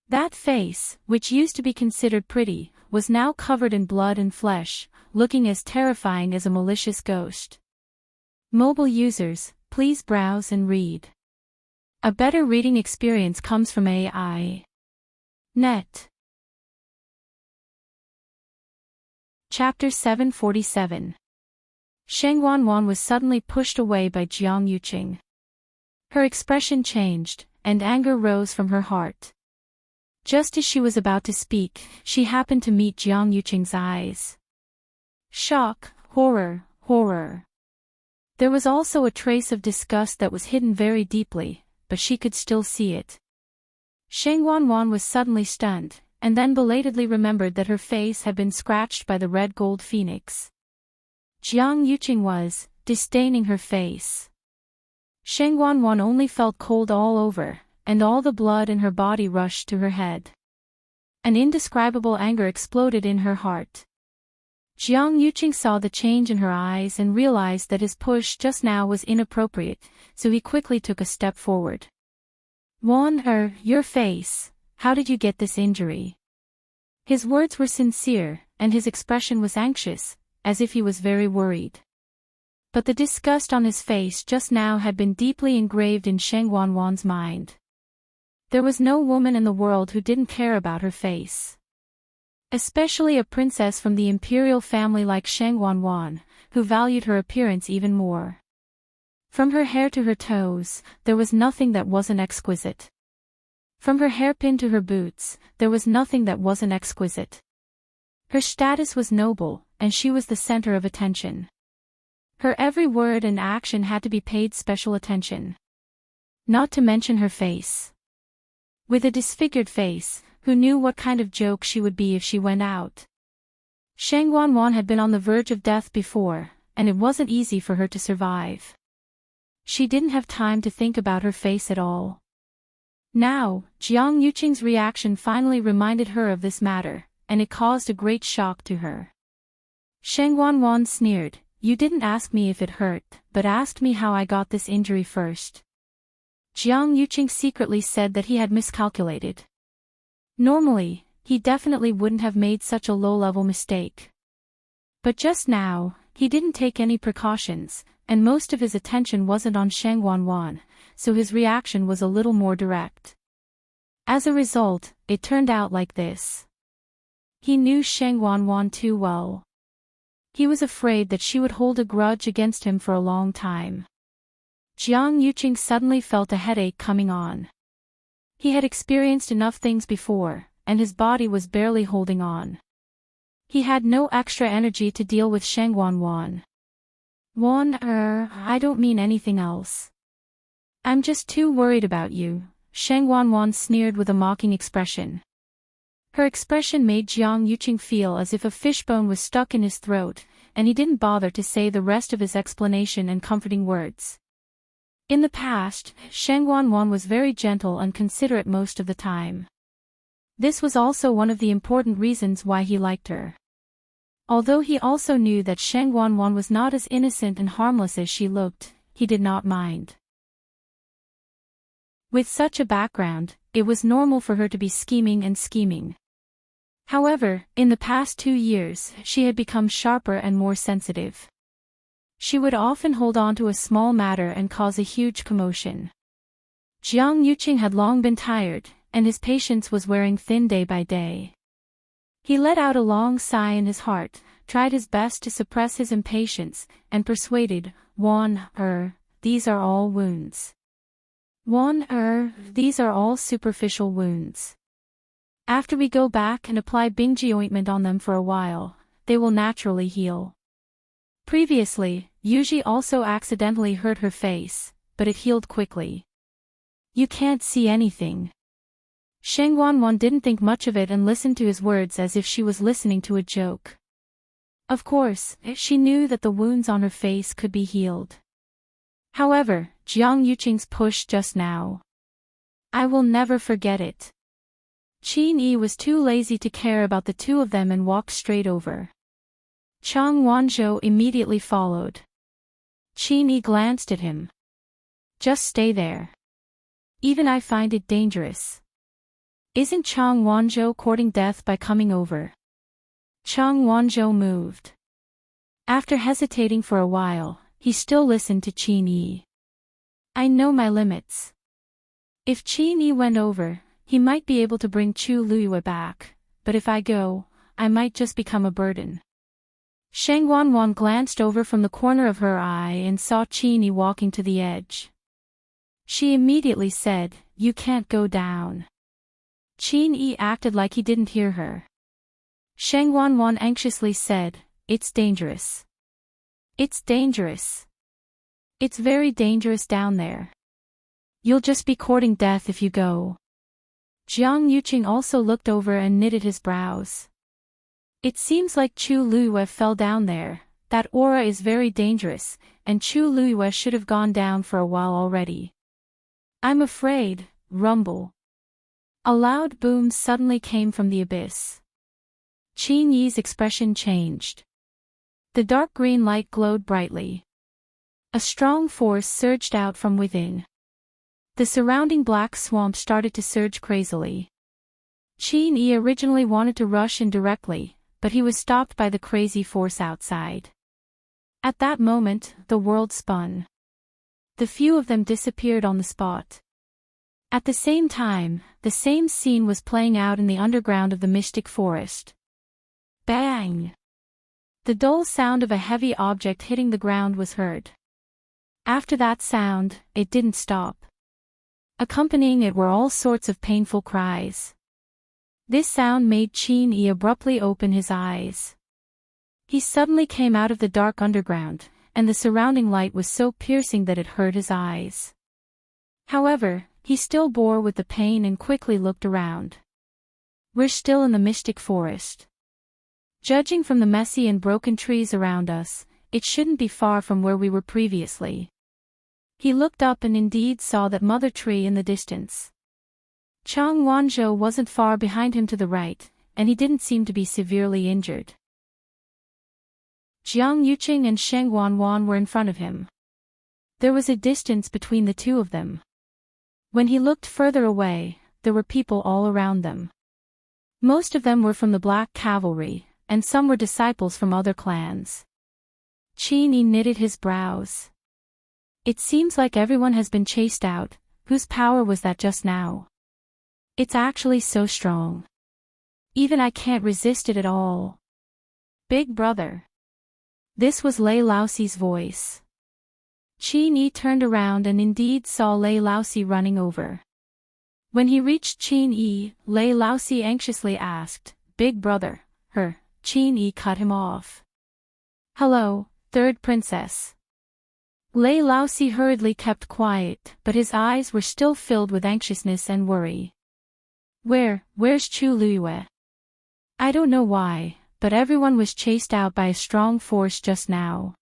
That face, which used to be considered pretty, was now covered in blood and flesh, looking as terrifying as a malicious ghost. Mobile users, please browse and read. A better reading experience comes from AI. Net. Chapter 747. Sheng Wanwan was suddenly pushed away by Jiang Yuqing. Her expression changed, and anger rose from her heart. Just as she was about to speak, she happened to meet Jiang Yuqing's eyes. Shock, horror. There was also a trace of disgust that was hidden very deeply, but she could still see it. Sheng Wanwan was suddenly stunned, and then belatedly remembered that her face had been scratched by the red gold phoenix. Jiang Yuqing was disdaining her face. Sheng Wanwan only felt cold all over, and all the blood in her body rushed to her head. An indescribable anger exploded in her heart. Jiang Yuqing saw the change in her eyes and realized that his push just now was inappropriate, so he quickly took a step forward. Your face, how did you get this injury? His words were sincere, and his expression was anxious, as if he was very worried. But the disgust on his face just now had been deeply engraved in Sheng Wanwan's mind. There was no woman in the world who didn't care about her face. Especially a princess from the Imperial family like Sheng Wanwan, who valued her appearance even more. From her hair to her toes, there was nothing that wasn't exquisite. From her hairpin to her boots, there was nothing that wasn't exquisite. Her status was noble, and she was the center of attention. Her every word and action had to be paid special attention. Not to mention her face. With a disfigured face, who knew what kind of joke she would be if she went out? Shang Wanwan had been on the verge of death before, and it wasn't easy for her to survive. She didn't have time to think about her face at all. Now, Jiang Yuqing's reaction finally reminded her of this matter, and it caused a great shock to her. Shang Wanwan sneered, "You didn't ask me if it hurt, but asked me how I got this injury first." Jiang Yuqing secretly said that he had miscalculated. Normally, he definitely wouldn't have made such a low-level mistake. But just now, he didn't take any precautions, and most of his attention wasn't on Shang Wanwan, so his reaction was a little more direct. As a result, it turned out like this. He knew Shang Wanwan too well. He was afraid that she would hold a grudge against him for a long time. Jiang Yuqing suddenly felt a headache coming on. He had experienced enough things before, and his body was barely holding on. He had no extra energy to deal with Shang Wanwan. I don't mean anything else. I'm just too worried about you," Shang Wanwan sneered with a mocking expression. Her expression made Jiang Yuqing feel as if a fishbone was stuck in his throat, and he didn't bother to say the rest of his explanation and comforting words. In the past, Shang Wanwan was very gentle and considerate most of the time. This was also one of the important reasons why he liked her. Although he also knew that Shang Wanwan was not as innocent and harmless as she looked, he did not mind. With such a background, it was normal for her to be scheming. However, in the past 2 years, she had become sharper and more sensitive. She would often hold on to a small matter and cause a huge commotion. Jiang Yuqing had long been tired, and his patience was wearing thin day by day. He let out a long sigh in his heart, tried his best to suppress his impatience, and persuaded, "These are all wounds. These are all superficial wounds. After we go back and apply Bingji ointment on them for a while, they will naturally heal." Previously, Yuji also accidentally hurt her face, but it healed quickly. "You can't see anything." Shang Wanwan didn't think much of it and listened to his words as if she was listening to a joke. Of course, she knew that the wounds on her face could be healed. However, Jiang Yuqing's push just now. "I will never forget it." Qin Yi was too lazy to care about the two of them and walked straight over. Chang Wanzhou immediately followed. Qin Yi glanced at him. "Just stay there. Even I find it dangerous." "Isn't Chang Wanzhou courting death by coming over?" Chang Wanzhou moved. After hesitating for a while, he still listened to Qin Yi. "I know my limits. If Qin Yi went over, he might be able to bring Chu Luyue back, but if I go, I might just become a burden." Shang Wanwan glanced over from the corner of her eye and saw Qin Yi walking to the edge. She immediately said, "You can't go down." Qin Yi acted like he didn't hear her. Shang Wanwan anxiously said, "It's dangerous. It's dangerous. It's very dangerous down there. You'll just be courting death if you go." Jiang Yuqing also looked over and knitted his brows. "It seems like Chu Luyue fell down there. That aura is very dangerous, and Chu Luyue should have gone down for a while already. I'm afraid." Rumble. A loud boom suddenly came from the abyss. Qin Yi's expression changed. The dark green light glowed brightly. A strong force surged out from within. The surrounding black swamp started to surge crazily. Qin Yi originally wanted to rush in directly, but he was stopped by the crazy force outside. At that moment, the world spun. The few of them disappeared on the spot. At the same time, the same scene was playing out in the underground of the mystic forest. Bang! The dull sound of a heavy object hitting the ground was heard. After that sound, it didn't stop. Accompanying it were all sorts of painful cries. This sound made Qin Yi abruptly open his eyes. He suddenly came out of the dark underground, and the surrounding light was so piercing that it hurt his eyes. However, he still bore with the pain and quickly looked around. We're still in the mystic forest. Judging from the messy and broken trees around us, it shouldn't be far from where we were previously. He looked up and indeed saw that mother tree in the distance. Chang Wanzhou wasn't far behind him to the right, and he didn't seem to be severely injured. Jiang Yuqing and Sheng Wanwan were in front of him. There was a distance between the two of them. When he looked further away, there were people all around them. Most of them were from the Black Cavalry, and some were disciples from other clans. Qin Yi knitted his brows. It seems like everyone has been chased out. Whose power was that just now? It's actually so strong. Even I can't resist it at all. Big brother. This was Lei Laoxi's voice. Qin Yi turned around and indeed saw Lei Laoxi running over. When he reached Qin Yi, Lei Laoxi anxiously asked, "Big brother, her." Qin Yi cut him off. "Hello, third princess." Lei Laoxi hurriedly kept quiet, but his eyes were still filled with anxiousness and worry. Where's Chu Luiyue? I don't know why, but everyone was chased out by a strong force just now.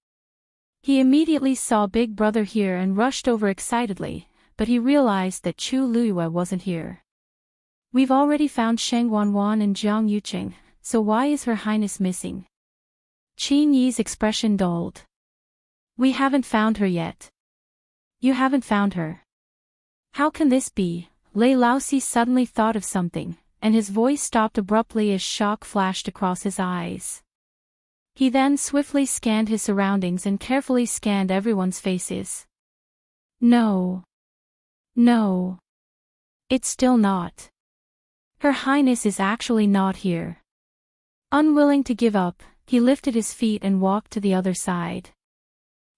He immediately saw Big Brother here and rushed over excitedly, but he realized that Chu Luiyue wasn't here. We've already found Sheng Wanwan and Jiang Yuqing, so why is Her Highness missing? Qin Yi's expression dulled. We haven't found her yet. You haven't found her. How can this be? Lei Laoxi suddenly thought of something, and his voice stopped abruptly as shock flashed across his eyes. He then swiftly scanned his surroundings and carefully scanned everyone's faces. No. It's still not. Her Highness is actually not here. Unwilling to give up, he lifted his feet and walked to the other side.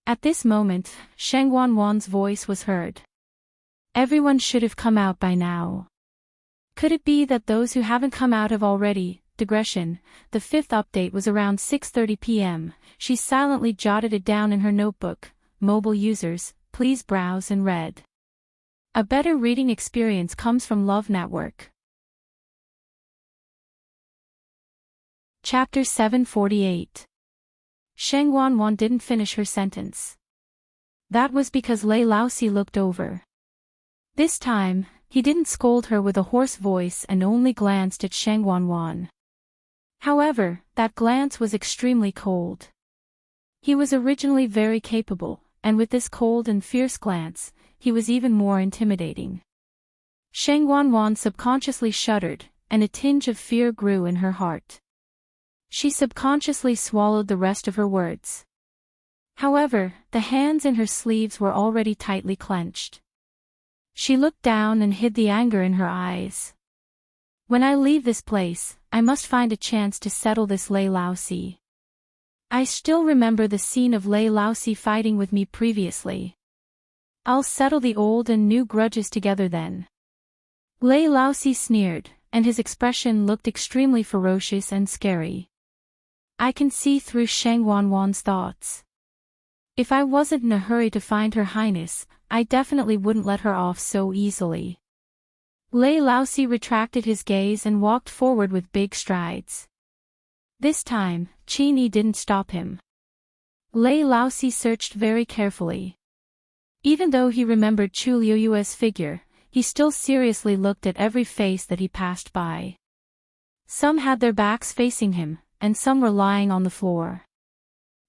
At this moment, Sheng Wanwan's voice was heard. Everyone should have come out by now. Could it be that those who haven't come out have already? Digression. The fifth update was around 6:30 p.m. She silently jotted it down in her notebook. Mobile users, please browse and read. A better reading experience comes from Love Network. Chapter 748. Sheng Wanwan didn't finish her sentence. That was because Lei Laoxi looked over. This time, he didn't scold her with a hoarse voice and only glanced at Sheng Wanwan. However, that glance was extremely cold. He was originally very capable, and with this cold and fierce glance, he was even more intimidating. Sheng Wanwan subconsciously shuddered, and a tinge of fear grew in her heart. She subconsciously swallowed the rest of her words. However, the hands in her sleeves were already tightly clenched. She looked down and hid the anger in her eyes. When I leave this place, I must find a chance to settle this Lei Laoxi. I still remember the scene of Lei Laoxi fighting with me previously. I'll settle the old and new grudges together then. Lei Laoxi sneered, and his expression looked extremely ferocious and scary. I can see through Sheng Wanwan's thoughts. If I wasn't in a hurry to find Her Highness, I definitely wouldn't let her off so easily. Lei Laoxi retracted his gaze and walked forward with big strides. This time, Qin Yi didn't stop him. Lei Laoxi searched very carefully. Even though he remembered Chu Liuyue's figure, he still seriously looked at every face that he passed by. Some had their backs facing him, and some were lying on the floor.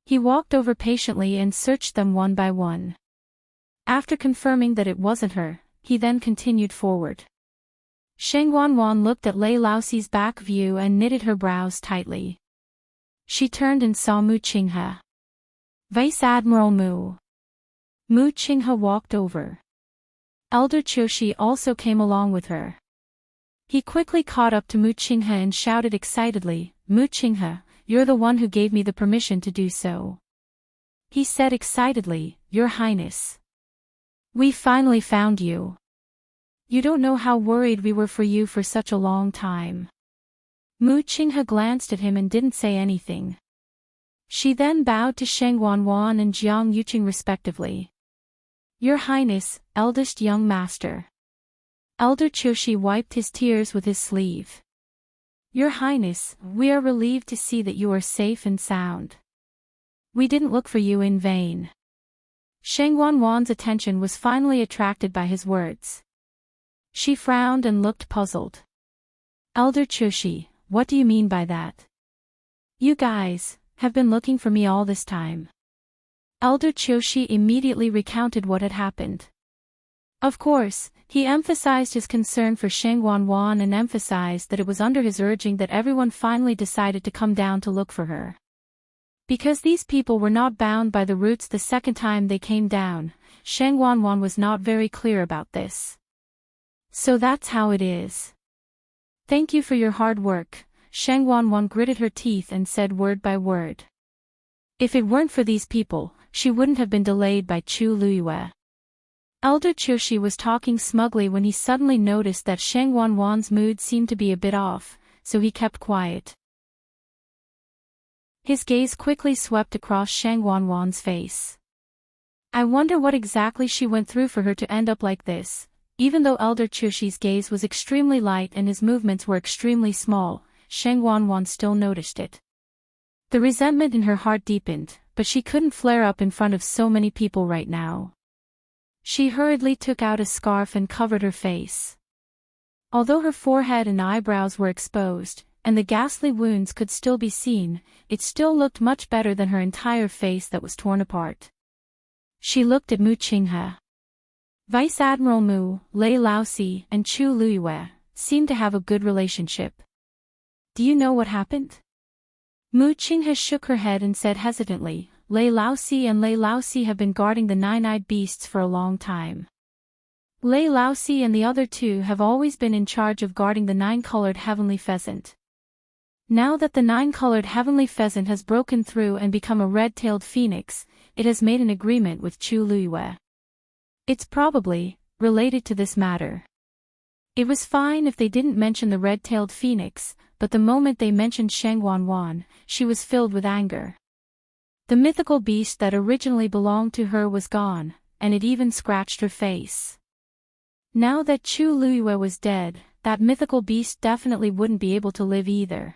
He walked over patiently and searched them one by one. After confirming that it wasn't her, he then continued forward. Sheng Wanwan looked at Lei Laoxi's back view and knitted her brows tightly. She turned and saw Mu Qinghe. Vice Admiral Mu. Mu Qinghe walked over. Elder Qiushi also came along with her. He quickly caught up to Mu Qinghe and shouted excitedly, Mu Qinghe, you're the one who gave me the permission to do so. He said excitedly, Your Highness. We finally found you. You don't know how worried we were for you for such a long time. Mu Qinghe glanced at him and didn't say anything. She then bowed to Sheng Wanwan and Jiang Yuqing respectively. Your Highness, eldest young master. Elder Chushi wiped his tears with his sleeve. Your Highness, we are relieved to see that you are safe and sound. We didn't look for you in vain. Shang Wanwan's attention was finally attracted by his words. She frowned and looked puzzled. Elder Chushi, what do you mean by that? You guys have been looking for me all this time. Elder Chushi immediately recounted what had happened. Of course, he emphasized his concern for Shang Wanwan and emphasized that it was under his urging that everyone finally decided to come down to look for her. Because these people were not bound by the roots the second time they came down, Shang Wanwan was not very clear about this. So that's how it is. Thank you for your hard work, Shang Wanwan gritted her teeth and said word by word. If it weren't for these people, she wouldn't have been delayed by Chu Luyue. Elder Chushi was talking smugly when he suddenly noticed that Shang Wanwan's mood seemed to be a bit off, so he kept quiet. His gaze quickly swept across Shang Wanwan's face. I wonder what exactly she went through for her to end up like this. Even though Elder Chushi's gaze was extremely light and his movements were extremely small, Shang Wanwan still noticed it. The resentment in her heart deepened, but she couldn't flare up in front of so many people right now. She hurriedly took out a scarf and covered her face. Although her forehead and eyebrows were exposed, and the ghastly wounds could still be seen, it still looked much better than her entire face that was torn apart. She looked at Mu Qinghe. Vice Admiral Mu, Lei Laosi, and Chu Luyue seemed to have a good relationship. Do you know what happened? Mu Qinghe shook her head and said hesitantly, Lei Laosi and Lei Laosi have been guarding the nine-eyed beasts for a long time. Lei Laosi and the other two have always been in charge of guarding the nine-colored heavenly pheasant. Now that the nine-colored heavenly pheasant has broken through and become a red-tailed phoenix, it has made an agreement with Chu Luyue. It's probably related to this matter. It was fine if they didn't mention the red-tailed phoenix, but the moment they mentioned Shang Wanwan, she was filled with anger. The mythical beast that originally belonged to her was gone, and it even scratched her face. Now that Chu Luyue was dead, that mythical beast definitely wouldn't be able to live either.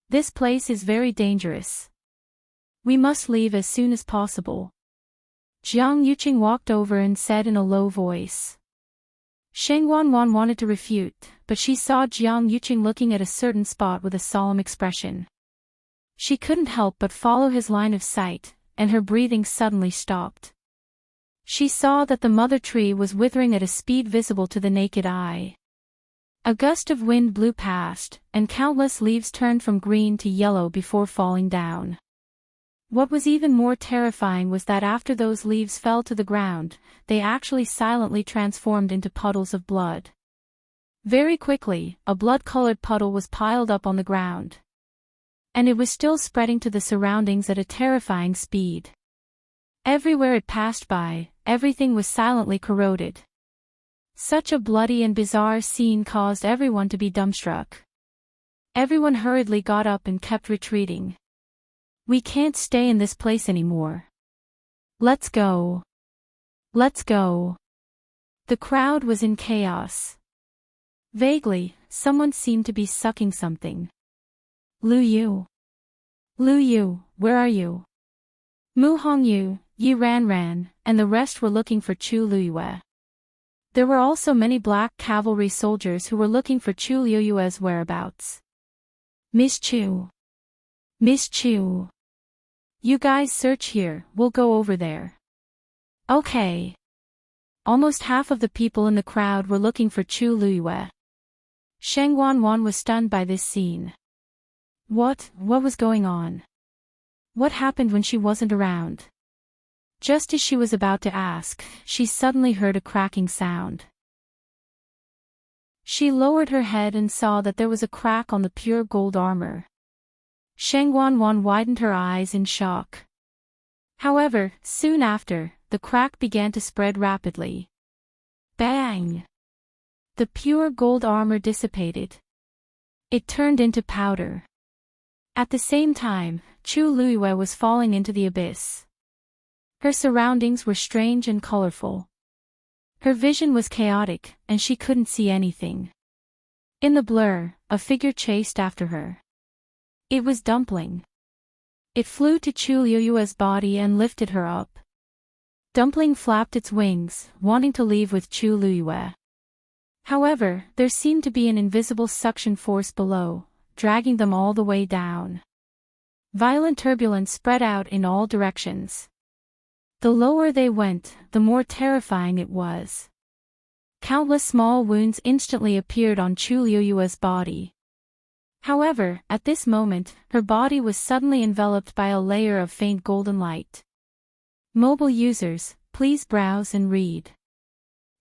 This place is very dangerous. We must leave as soon as possible. Jiang Yuqing walked over and said in a low voice. Shang Wanwan wanted to refute, but she saw Jiang Yuqing looking at a certain spot with a solemn expression. She couldn't help but follow his line of sight, and her breathing suddenly stopped. She saw that the mother tree was withering at a speed visible to the naked eye. A gust of wind blew past, and countless leaves turned from green to yellow before falling down. What was even more terrifying was that after those leaves fell to the ground, they actually silently transformed into puddles of blood. Very quickly, a blood-colored puddle was piled up on the ground. And it was still spreading to the surroundings at a terrifying speed. Everywhere it passed by, everything was silently corroded. Such a bloody and bizarre scene caused everyone to be dumbstruck. Everyone hurriedly got up and kept retreating. We can't stay in this place anymore. Let's go. Let's go. The crowd was in chaos. Vaguely, someone seemed to be sucking something. Lu Yu. Lu Yu, where are you? Mu Hongyu, Yi Ran, and the rest were looking for Chu Luyue. There were also many black cavalry soldiers who were looking for Chu Luyue's whereabouts. Miss Chu. Miss Chu. You guys search here, we'll go over there. Okay. Almost half of the people in the crowd were looking for Chu Luyue. Shang Wanwan was stunned by this scene. What was going on? What happened when she wasn't around? Just as she was about to ask, she suddenly heard a cracking sound. She lowered her head and saw that there was a crack on the pure gold armor. Shang Wanwan widened her eyes in shock. However, soon after, the crack began to spread rapidly. Bang! The pure gold armor dissipated. It turned into powder. At the same time, Chu Luyue was falling into the abyss. Her surroundings were strange and colorful. Her vision was chaotic, and she couldn't see anything. In the blur, a figure chased after her. It was Dumpling. It flew to Chu Liuyue's body and lifted her up. Dumpling flapped its wings, wanting to leave with Chu Liyue. However, there seemed to be an invisible suction force below, dragging them all the way down. Violent turbulence spread out in all directions. The lower they went, the more terrifying it was. Countless small wounds instantly appeared on Chu Liyue's body. However, at this moment, her body was suddenly enveloped by a layer of faint golden light. Mobile users, please browse and read.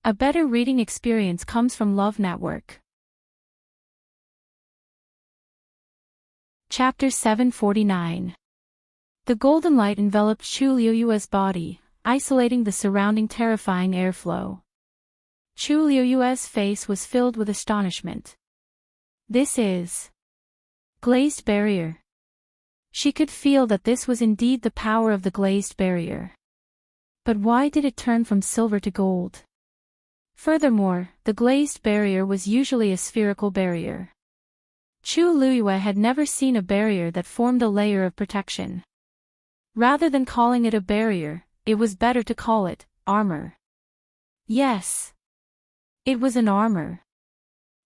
A better reading experience comes from Love Network. Chapter 749. The golden light enveloped Chu Liyue's body, isolating the surrounding terrifying airflow. Chu Liyue's face was filled with astonishment. This is glazed barrier. She could feel that this was indeed the power of the glazed barrier. But why did it turn from silver to gold? Furthermore, the glazed barrier was usually a spherical barrier. Chu Liyue had never seen a barrier that formed a layer of protection. Rather than calling it a barrier, it was better to call it armor. Yes. It was an armor.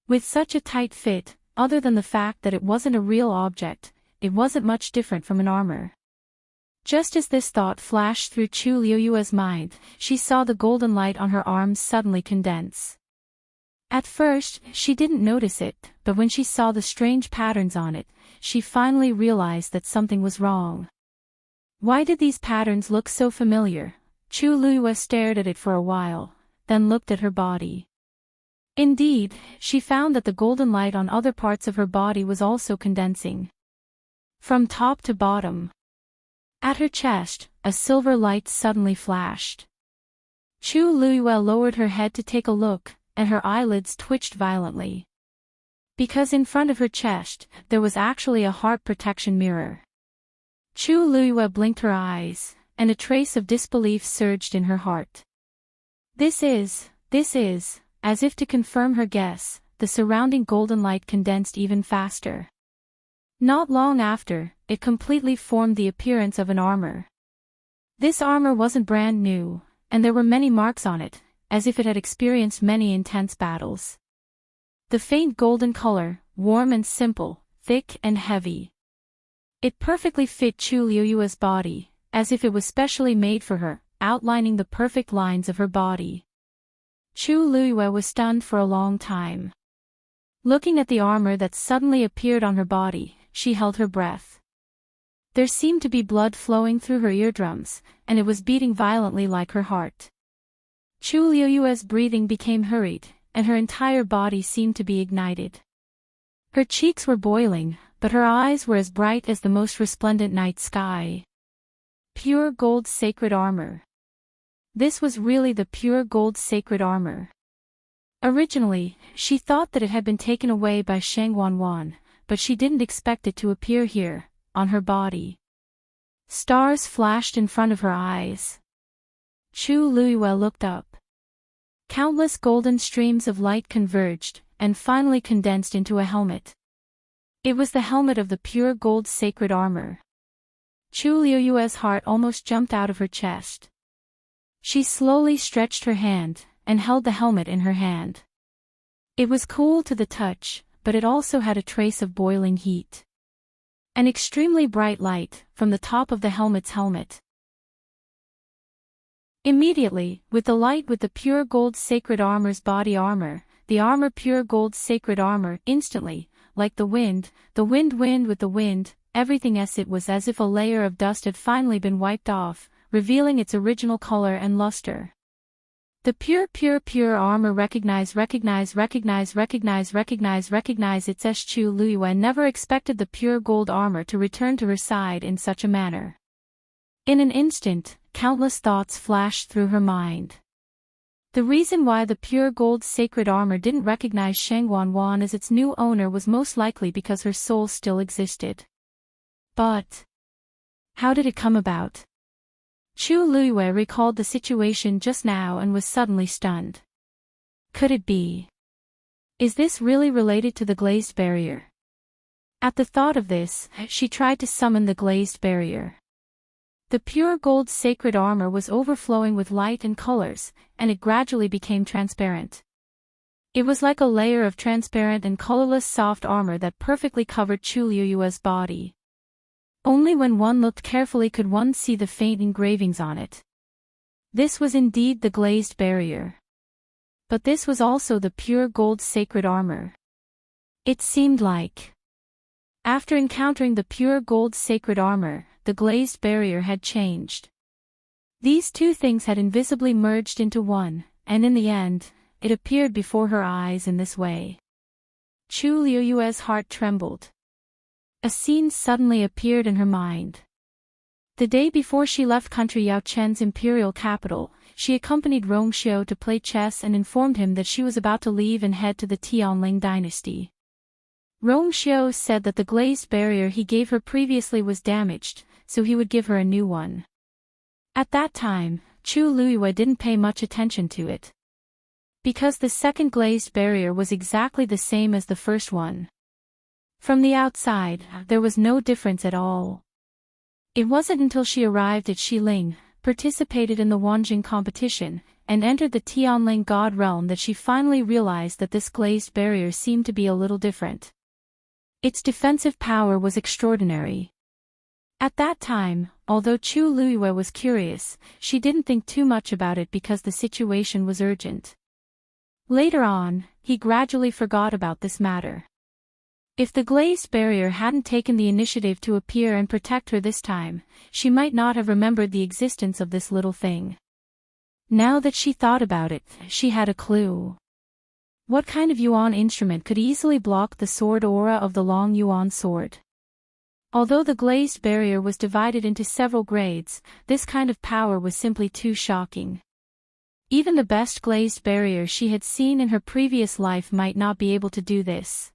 With such a tight fit, other than the fact that it wasn't a real object, it wasn't much different from an armor. Just as this thought flashed through Chu Liyue's mind, she saw the golden light on her arms suddenly condense. At first, she didn't notice it, but when she saw the strange patterns on it, she finally realized that something was wrong. Why did these patterns look so familiar? Chu Liyue stared at it for a while, then looked at her body. Indeed, she found that the golden light on other parts of her body was also condensing. From top to bottom. At her chest, a silver light suddenly flashed. Chu Liyue lowered her head to take a look, and her eyelids twitched violently. Because in front of her chest, there was actually a heart protection mirror. Chu Liyue blinked her eyes, and a trace of disbelief surged in her heart. This is, as if to confirm her guess, the surrounding golden light condensed even faster. Not long after, it completely formed the appearance of an armor. This armor wasn't brand new, and there were many marks on it, as if it had experienced many intense battles. The faint golden color, warm and simple, thick and heavy. It perfectly fit Chu Liyue's body, as if it was specially made for her, outlining the perfect lines of her body. Chu Liyue was stunned for a long time. Looking at the armor that suddenly appeared on her body, she held her breath. There seemed to be blood flowing through her eardrums, and it was beating violently like her heart. Chu Liyue's breathing became hurried, and her entire body seemed to be ignited. Her cheeks were boiling, but her eyes were as bright as the most resplendent night sky. Pure gold sacred armor. This was really the pure gold sacred armor. Originally, she thought that it had been taken away by Shang Wanwan, but she didn't expect it to appear here, on her body. Stars flashed in front of her eyes. Chu Liyue looked up. Countless golden streams of light converged, and finally condensed into a helmet. It was the helmet of the pure gold sacred armor. Chu Liyue's heart almost jumped out of her chest. She slowly stretched her hand, and held the helmet in her hand. It was cool to the touch, but it also had a trace of boiling heat. An extremely bright light, from the top of the helmet's helmet. Immediately, with the light with the pure gold sacred armor's body armor, the armor pure gold sacred armor, instantly, like the wind with the wind, everything as it was as if a layer of dust had finally been wiped off, revealing its original color and luster. The pure armor recognize its S. Chu Liyue never expected the pure gold armor to return to her side in such a manner. In an instant, countless thoughts flashed through her mind. The reason why the pure gold sacred armor didn't recognize Shang Wanwan as its new owner was most likely because her soul still existed. But how did it come about? Chu Luiyue recalled the situation just now and was suddenly stunned. Could it be? Is this really related to the glazed barrier? At the thought of this, she tried to summon the glazed barrier. The pure gold sacred armor was overflowing with light and colors, and it gradually became transparent. It was like a layer of transparent and colorless soft armor that perfectly covered Chu Luiyue's body. Only when one looked carefully could one see the faint engravings on it. This was indeed the glazed barrier. But this was also the pure gold sacred armor. It seemed like, after encountering the pure gold sacred armor, the glazed barrier had changed. These two things had invisibly merged into one, and in the end, it appeared before her eyes in this way. Chu Luiyue's heart trembled. A scene suddenly appeared in her mind. The day before she left country Yao Chen's imperial capital, she accompanied Rongxiu to play chess and informed him that she was about to leave and head to the Tianling dynasty. Rongxiu said that the glazed barrier he gave her previously was damaged, so he would give her a new one. At that time, Chu Luiyue didn't pay much attention to it. Because the second glazed barrier was exactly the same as the first one. From the outside, there was no difference at all. It wasn't until she arrived at Xiling, participated in the Wanjing competition, and entered the Tianling god realm that she finally realized that this glazed barrier seemed to be a little different. Its defensive power was extraordinary. At that time, although Chu Luiyue was curious, she didn't think too much about it because the situation was urgent. Later on, he gradually forgot about this matter. If the glazed barrier hadn't taken the initiative to appear and protect her this time, she might not have remembered the existence of this little thing. Now that she thought about it, she had a clue. What kind of yuan instrument could easily block the sword aura of the long yuan sword? Although the glazed barrier was divided into several grades, this kind of power was simply too shocking. Even the best glazed barrier she had seen in her previous life might not be able to do this.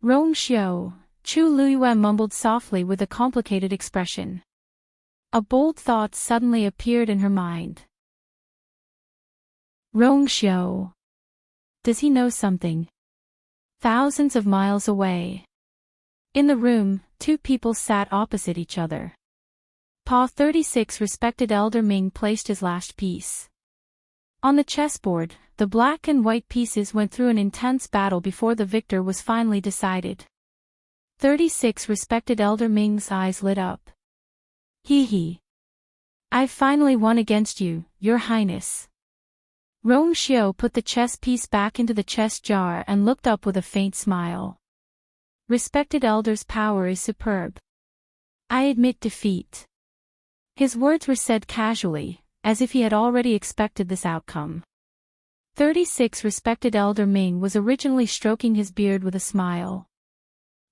Rongxiu, Chu Luiyue mumbled softly with a complicated expression. A bold thought suddenly appeared in her mind. Rongxiu. Does he know something? Thousands of miles away. In the room, two people sat opposite each other. Pa 36 respected Elder Ming placed his last piece. On the chessboard, the black and white pieces went through an intense battle before the victor was finally decided. 36 respected Elder Ming's eyes lit up. Hee hee. I've finally won against you, Your Highness. Rongxiu put the chess piece back into the chess jar and looked up with a faint smile. Respected Elder's power is superb. I admit defeat. His words were said casually, as if he had already expected this outcome. 36 respected Elder Ming was originally stroking his beard with a smile.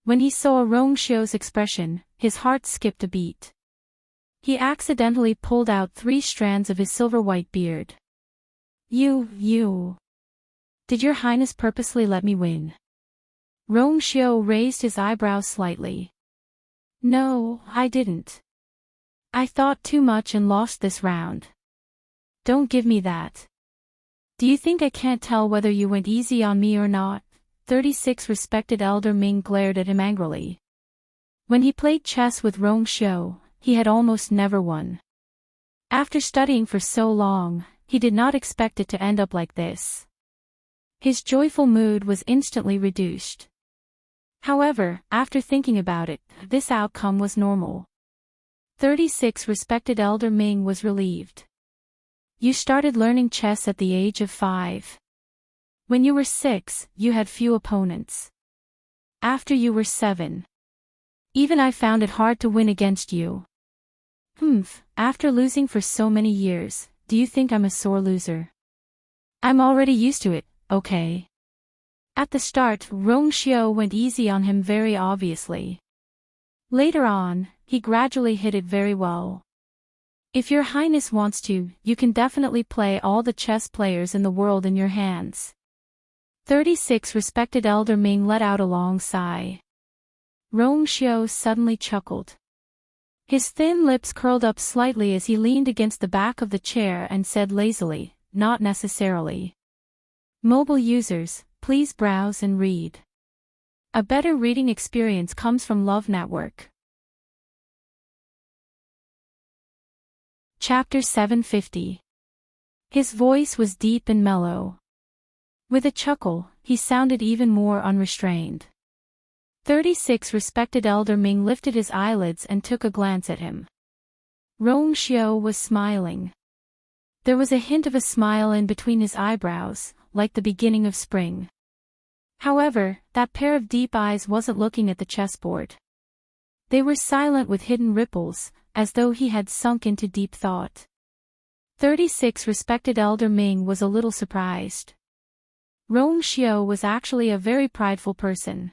When he saw Rongxiu's expression, his heart skipped a beat. He accidentally pulled out 3 strands of his silver-white beard. You. Did Your Highness purposely let me win? Rongxiu raised his eyebrows slightly. No, I didn't. I thought too much and lost this round. Don't give me that. Do you think I can't tell whether you went easy on me or not? 36 respected Elder Ming glared at him angrily. When he played chess with Rongxiu, he had almost never won. After studying for so long, he did not expect it to end up like this. His joyful mood was instantly reduced. However, after thinking about it, this outcome was normal. 36 respected Elder Ming was relieved. You started learning chess at the age of 5. When you were 6, you had few opponents. After you were 7. Even I found it hard to win against you. After losing for so many years, do you think I'm a sore loser? I'm already used to it, okay? At the start, Rongxiu went easy on him very obviously. Later on, he gradually hit it very well. If Your Highness wants to, you can definitely play all the chess players in the world in your hands. 36 respected Elder Ming let out a long sigh. Rongxiu suddenly chuckled. His thin lips curled up slightly as he leaned against the back of the chair and said lazily, "Not necessarily. Mobile users, please browse and read. A better reading experience comes from Love Network." Chapter 750. His voice was deep and mellow. With a chuckle, he sounded even more unrestrained. 36 respected Elder Ming lifted his eyelids and took a glance at him. Rong Xiao was smiling. There was a hint of a smile in between his eyebrows, like the beginning of spring. However, that pair of deep eyes wasn't looking at the chessboard. They were silent with hidden ripples, as though he had sunk into deep thought. 36 respected Elder Ming was a little surprised. Rong Xiao was actually a very prideful person.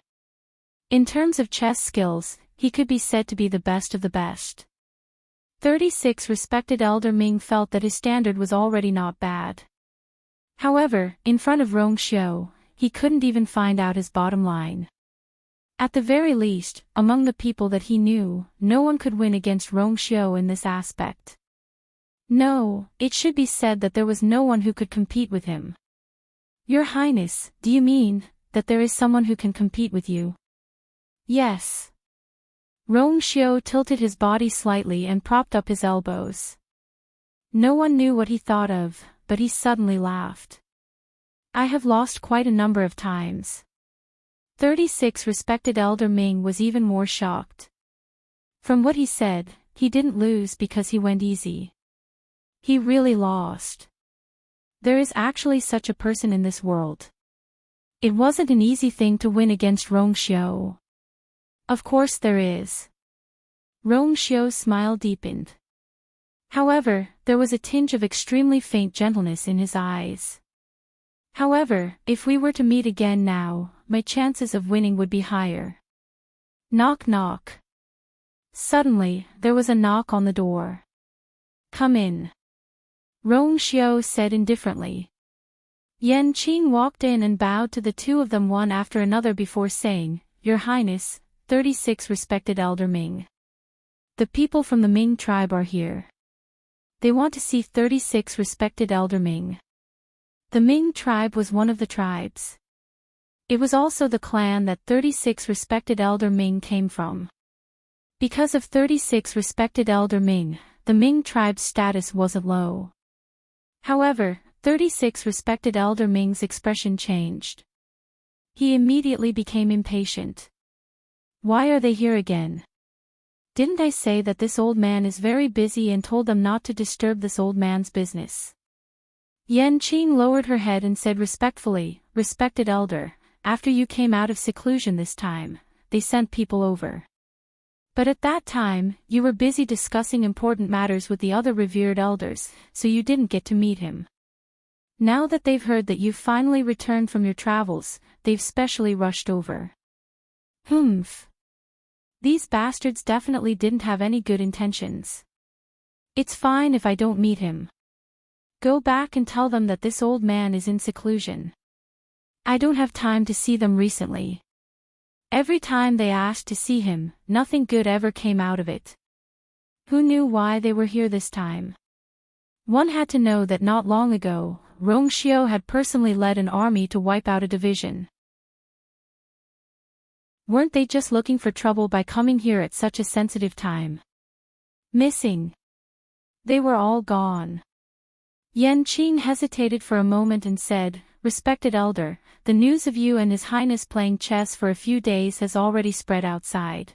In terms of chess skills, he could be said to be the best of the best. 36 respected Elder Ming felt that his standard was already not bad. However, in front of Rong Xiao, he couldn't even find out his bottom line. At the very least, among the people that he knew, no one could win against Rong Xiao in this aspect. No, it should be said that there was no one who could compete with him. "Your Highness, do you mean that there is someone who can compete with you?" "Yes." Rong Xiao tilted his body slightly and propped up his elbows. No one knew what he thought of, but he suddenly laughed. "I have lost quite a number of times." 36 respected Elder Ming was even more shocked. From what he said, he didn't lose because he went easy. He really lost. There is actually such a person in this world. It wasn't an easy thing to win against Rong Xiao. Of course there is. Rong Xiao's smile deepened. However, there was a tinge of extremely faint gentleness in his eyes. "However, if we were to meet again now, my chances of winning would be higher." Knock knock. Suddenly, there was a knock on the door. "Come in," Rong Xiao said indifferently. Yan Qing walked in and bowed to the two of them one after another before saying, "Your Highness, 36 respected Elder Ming. The people from the Ming tribe are here. They want to see 36 respected Elder Ming." The Ming tribe was one of the tribes. It was also the clan that 36 respected Elder Ming came from. Because of 36 respected Elder Ming, the Ming tribe's status wasn't low. However, 36 respected Elder Ming's expression changed. He immediately became impatient. "Why are they here again? Didn't I say that this old man is very busy and told them not to disturb this old man's business?" Yan Qing lowered her head and said respectfully, "Respected elder, after you came out of seclusion this time, they sent people over. But at that time, you were busy discussing important matters with the other revered elders, so you didn't get to meet him. Now that they've heard that you've finally returned from your travels, they've specially rushed over." Humph. These bastards definitely didn't have any good intentions. "It's fine if I don't meet him. Go back and tell them that this old man is in seclusion. I don't have time to see them recently. Every time they asked to see him, nothing good ever came out of it. Who knew why they were here this time?" One had to know that not long ago, Rong Xiao had personally led an army to wipe out a division. Weren't they just looking for trouble by coming here at such a sensitive time? Missing. They were all gone. Yan Qing hesitated for a moment and said, "Respected elder, the news of you and His Highness playing chess for a few days has already spread outside.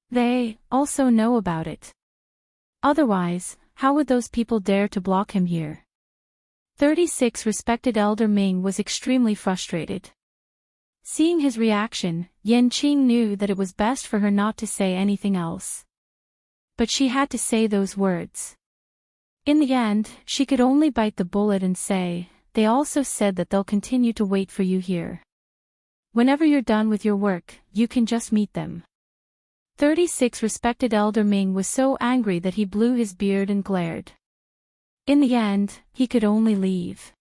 They also know about it. Otherwise, how would those people dare to block him here?" 36 respected Elder Ming was extremely frustrated. Seeing his reaction, Yan Qing knew that it was best for her not to say anything else. But she had to say those words. In the end, she could only bite the bullet and say, "They also said that they'll continue to wait for you here. Whenever you're done with your work, you can just meet them." 36 respected Elder Ming was so angry that he blew his beard and glared. In the end, he could only leave.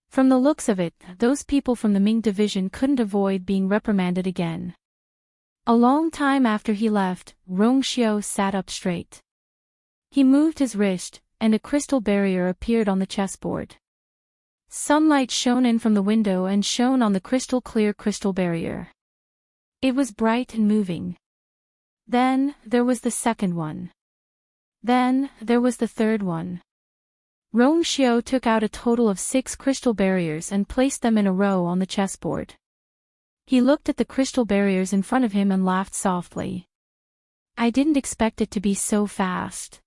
From the looks of it, those people from the Ming division couldn't avoid being reprimanded again. A long time after he left, Rongxiu sat up straight. He moved his wrist, and a crystal barrier appeared on the chessboard. Sunlight shone in from the window and shone on the crystal-clear crystal barrier. It was bright and moving. Then, there was the second one. Then, there was the third one. Rongxiu took out a total of 6 crystal barriers and placed them in a row on the chessboard. He looked at the crystal barriers in front of him and laughed softly. I didn't expect it to be so fast.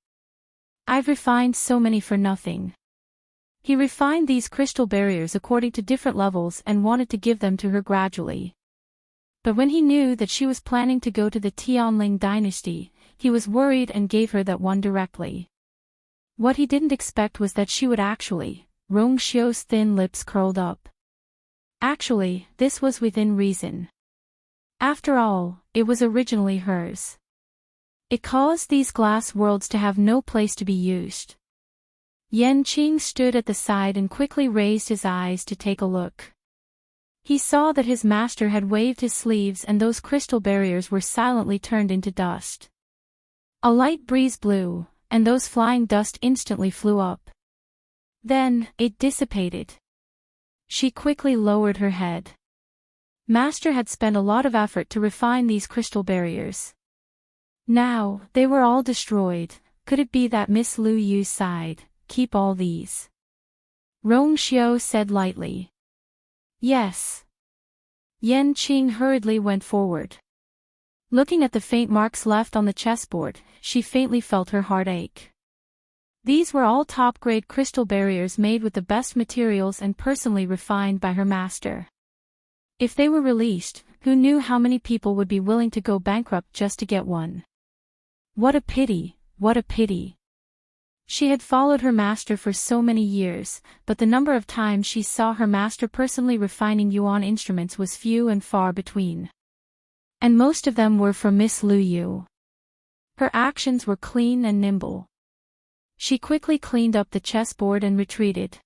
I've refined so many for nothing. He refined these crystal barriers according to different levels and wanted to give them to her gradually. But when he knew that she was planning to go to the Tianling dynasty, he was worried and gave her that one directly. What he didn't expect was that she would actually. Rongxiu's thin lips curled up. Actually, this was within reason. After all, it was originally hers. It caused these glass worlds to have no place to be used. Yanqing stood at the side and quickly raised his eyes to take a look. He saw that his master had waved his sleeves and those crystal barriers were silently turned into dust. A light breeze blew, and those flying dust instantly flew up. Then, it dissipated. She quickly lowered her head. Master had spent a lot of effort to refine these crystal barriers. Now, they were all destroyed. Could it be that Miss Lu Yu sighed, "Keep all these?" Rongxiu said lightly. Yes. Yanqing hurriedly went forward. Looking at the faint marks left on the chessboard, she faintly felt her heart ache. These were all top-grade crystal barriers made with the best materials and personally refined by her master. If they were released, who knew how many people would be willing to go bankrupt just to get one? What a pity, what a pity. She had followed her master for so many years, but the number of times she saw her master personally refining yuan instruments was few and far between. And most of them were for Miss Lu Yu. Her actions were clean and nimble. She quickly cleaned up the chessboard and retreated.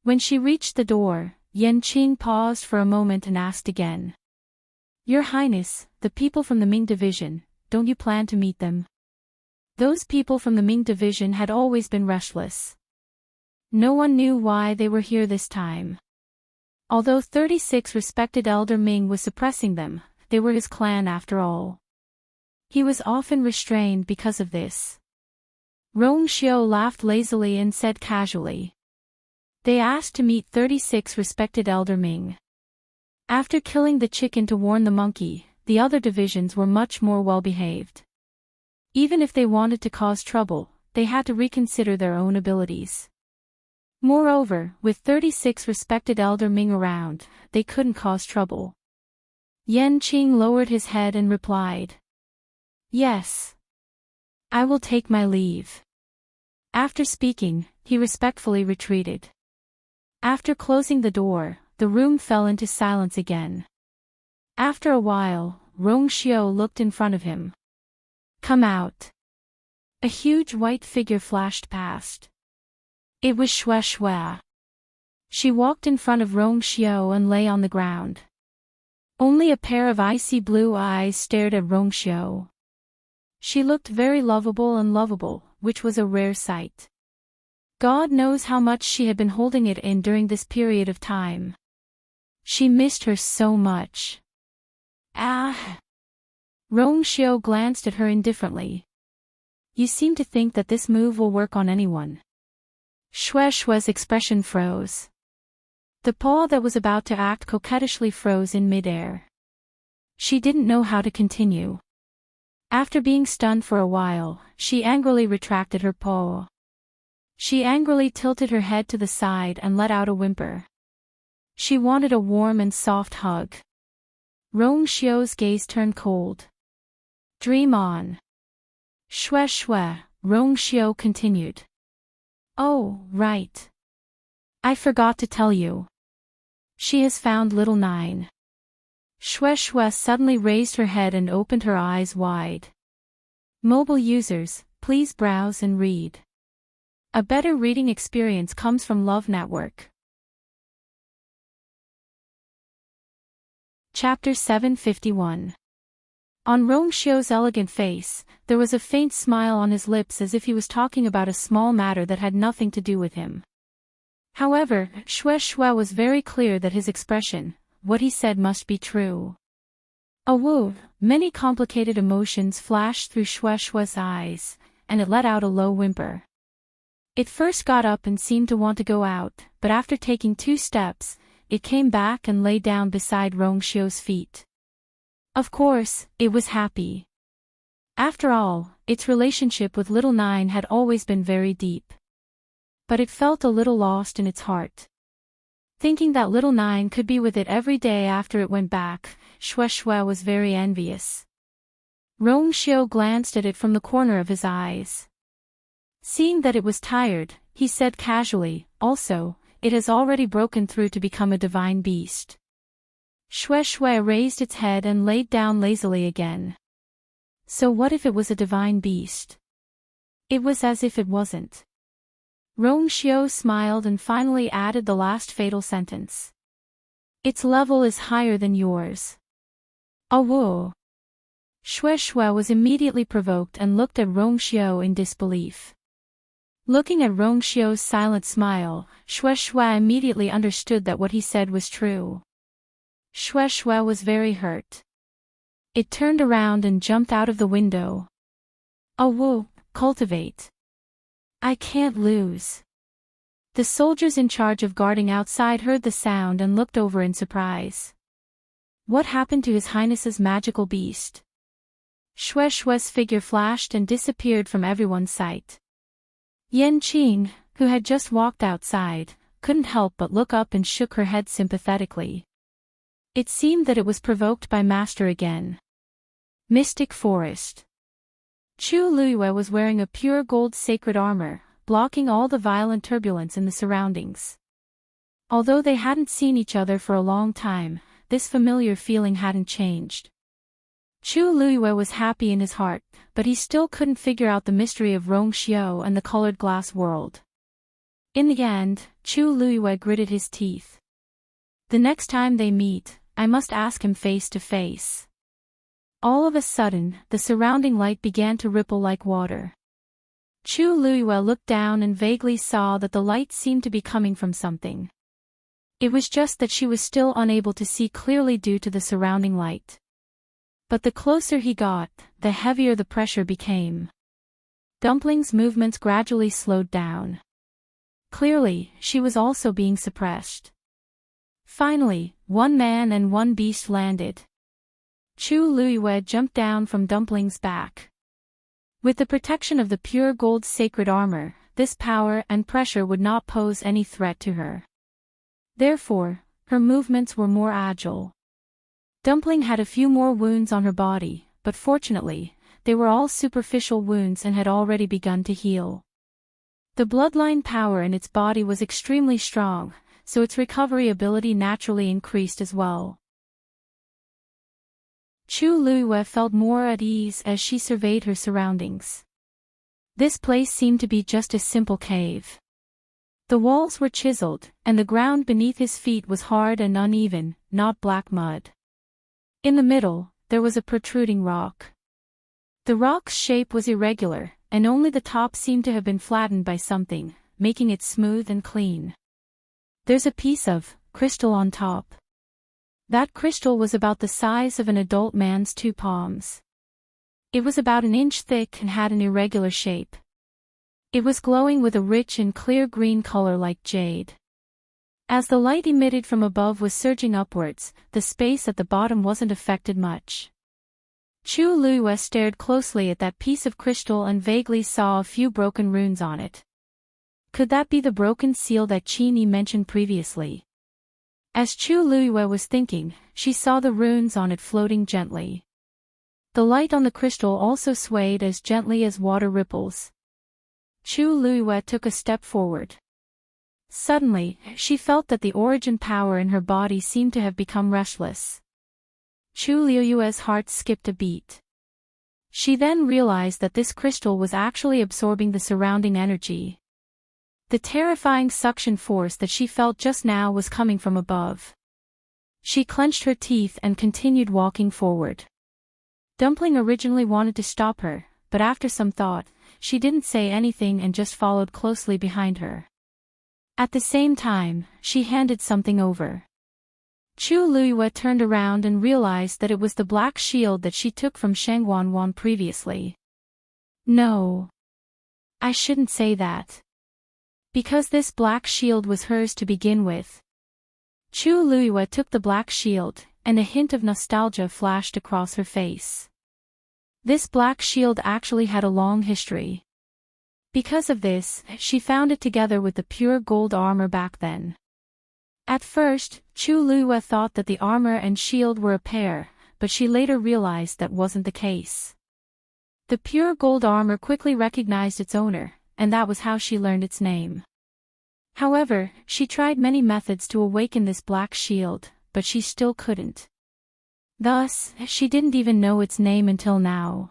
When she reached the door, Yanqing paused for a moment and asked again. Your Highness, the people from the Ming Division, don't you plan to meet them? Those people from the Ming Division had always been restless. No one knew why they were here this time. Although 36 respected elder Ming was suppressing them, they were his clan after all. He was often restrained because of this. Rongxiu laughed lazily and said casually. They asked to meet 36 respected elder Ming. After killing the chicken to warn the monkey, the other divisions were much more well-behaved. Even if they wanted to cause trouble, they had to reconsider their own abilities. Moreover, with 36 respected elder Ming around, they couldn't cause trouble. Yanqing lowered his head and replied. Yes. I will take my leave. After speaking, he respectfully retreated. After closing the door, the room fell into silence again. After a while, Rongxiu looked in front of him. Come out. A huge white figure flashed past. It was Xue Xue. She walked in front of Rongxiu and lay on the ground. Only a pair of icy blue eyes stared at Rongxiu. She looked very lovable, which was a rare sight. God knows how much she had been holding it in during this period of time. She missed her so much. Ah! Rongxiu glanced at her indifferently. You seem to think that this move will work on anyone. Xue Xue's expression froze. The paw that was about to act coquettishly froze in midair. She didn't know how to continue. After being stunned for a while, she angrily retracted her paw. She angrily tilted her head to the side and let out a whimper. She wanted a warm and soft hug. Rongxiu's gaze turned cold. Dream on. Xue Xue, Rongxiu continued. Oh, right. I forgot to tell you. She has found little Nine. Xue Xue suddenly raised her head and opened her eyes wide. Mobile users, please browse and read. A better reading experience comes from Love Network. Chapter 751. On Rongxiu's elegant face, there was a faint smile on his lips as if he was talking about a small matter that had nothing to do with him. However, Shui was very clear that his expression, what he said must be true. Many complicated emotions flashed through Shui's eyes, and it let out a low whimper. It first got up and seemed to want to go out, but after taking 2 steps, it came back and lay down beside Rongxiu's feet. Of course, it was happy. After all, its relationship with Little Nine had always been very deep. But it felt a little lost in its heart. Thinking that Little Nine could be with it every day after it went back, Shui was very envious. Rongxiu glanced at it from the corner of his eyes. Seeing that it was tired, he said casually, also, it has already broken through to become a divine beast. Shui raised its head and laid down lazily again. So what if it was a divine beast? It was as if it wasn't. Rongxiu smiled and finally added the last fatal sentence. Its level is higher than yours. Shui was immediately provoked and looked at Rongxiu in disbelief. Looking at Rongxiu's silent smile, Shui immediately understood that what he said was true. Shui was very hurt. It turned around and jumped out of the window. Cultivate. I can't lose. The soldiers in charge of guarding outside heard the sound and looked over in surprise. What happened to His Highness's magical beast? Shui's figure flashed and disappeared from everyone's sight. Yanqing, who had just walked outside, couldn't help but look up and shook her head sympathetically. It seemed that it was provoked by Master again. Mystic Forest. Chu Luiyue was wearing a pure gold sacred armor, blocking all the violent turbulence in the surroundings. Although they hadn't seen each other for a long time, this familiar feeling hadn't changed. Chu Luiyue was happy in his heart, but he still couldn't figure out the mystery of Rongxiu and the colored glass world. In the end, Chu Luiyue gritted his teeth. The next time they meet, I must ask him face to face. All of a sudden, the surrounding light began to ripple like water. Chu Luiyue looked down and vaguely saw that the light seemed to be coming from something. It was just that she was still unable to see clearly due to the surrounding light. But the closer he got, the heavier the pressure became. Dumpling's movements gradually slowed down. Clearly, she was also being suppressed. Finally, 1 man and 1 beast landed. Chu Luiyue jumped down from Dumpling's back. With the protection of the pure gold sacred armor, this power and pressure would not pose any threat to her. Therefore, her movements were more agile. Dumpling had a few more wounds on her body, but fortunately, they were all superficial wounds and had already begun to heal. The bloodline power in its body was extremely strong, so its recovery ability naturally increased as well. Chu Luiyue felt more at ease as she surveyed her surroundings. This place seemed to be just a simple cave. The walls were chiseled, and the ground beneath his feet was hard and uneven, not black mud. In the middle, there was a protruding rock. The rock's shape was irregular, and only the top seemed to have been flattened by something, making it smooth and clean. There's a piece of crystal on top. That crystal was about the size of an adult man's 2 palms. It was about 1 inch thick and had an irregular shape. It was glowing with a rich and clear green color like jade. As the light emitted from above was surging upwards, the space at the bottom wasn't affected much. Chu Luiyue stared closely at that piece of crystal and vaguely saw a few broken runes on it. Could that be the broken seal that Qini mentioned previously? As Chu Luiyue was thinking, she saw the runes on it floating gently. The light on the crystal also swayed as gently as water ripples. Chu Luiyue took a step forward. Suddenly, she felt that the origin power in her body seemed to have become restless. Chu Luiyue's heart skipped a beat. She then realized that this crystal was actually absorbing the surrounding energy. The terrifying suction force that she felt just now was coming from above. She clenched her teeth and continued walking forward. Dumpling originally wanted to stop her, but after some thought, she didn't say anything and just followed closely behind her. At the same time, she handed something over. Chu Luiyue turned around and realized that it was the black shield that she took from Shang Wanwan previously. No. I shouldn't say that. Because this black shield was hers to begin with. Chu Luiyue took the black shield, and a hint of nostalgia flashed across her face. This black shield actually had a long history. Because of this, she found it together with the pure gold armor back then. At first, Chu Luiyue thought that the armor and shield were a pair, but she later realized that wasn't the case. The pure gold armor quickly recognized its owner, and that was how she learned its name. However, she tried many methods to awaken this black shield, but she still couldn't. Thus, she didn't even know its name until now.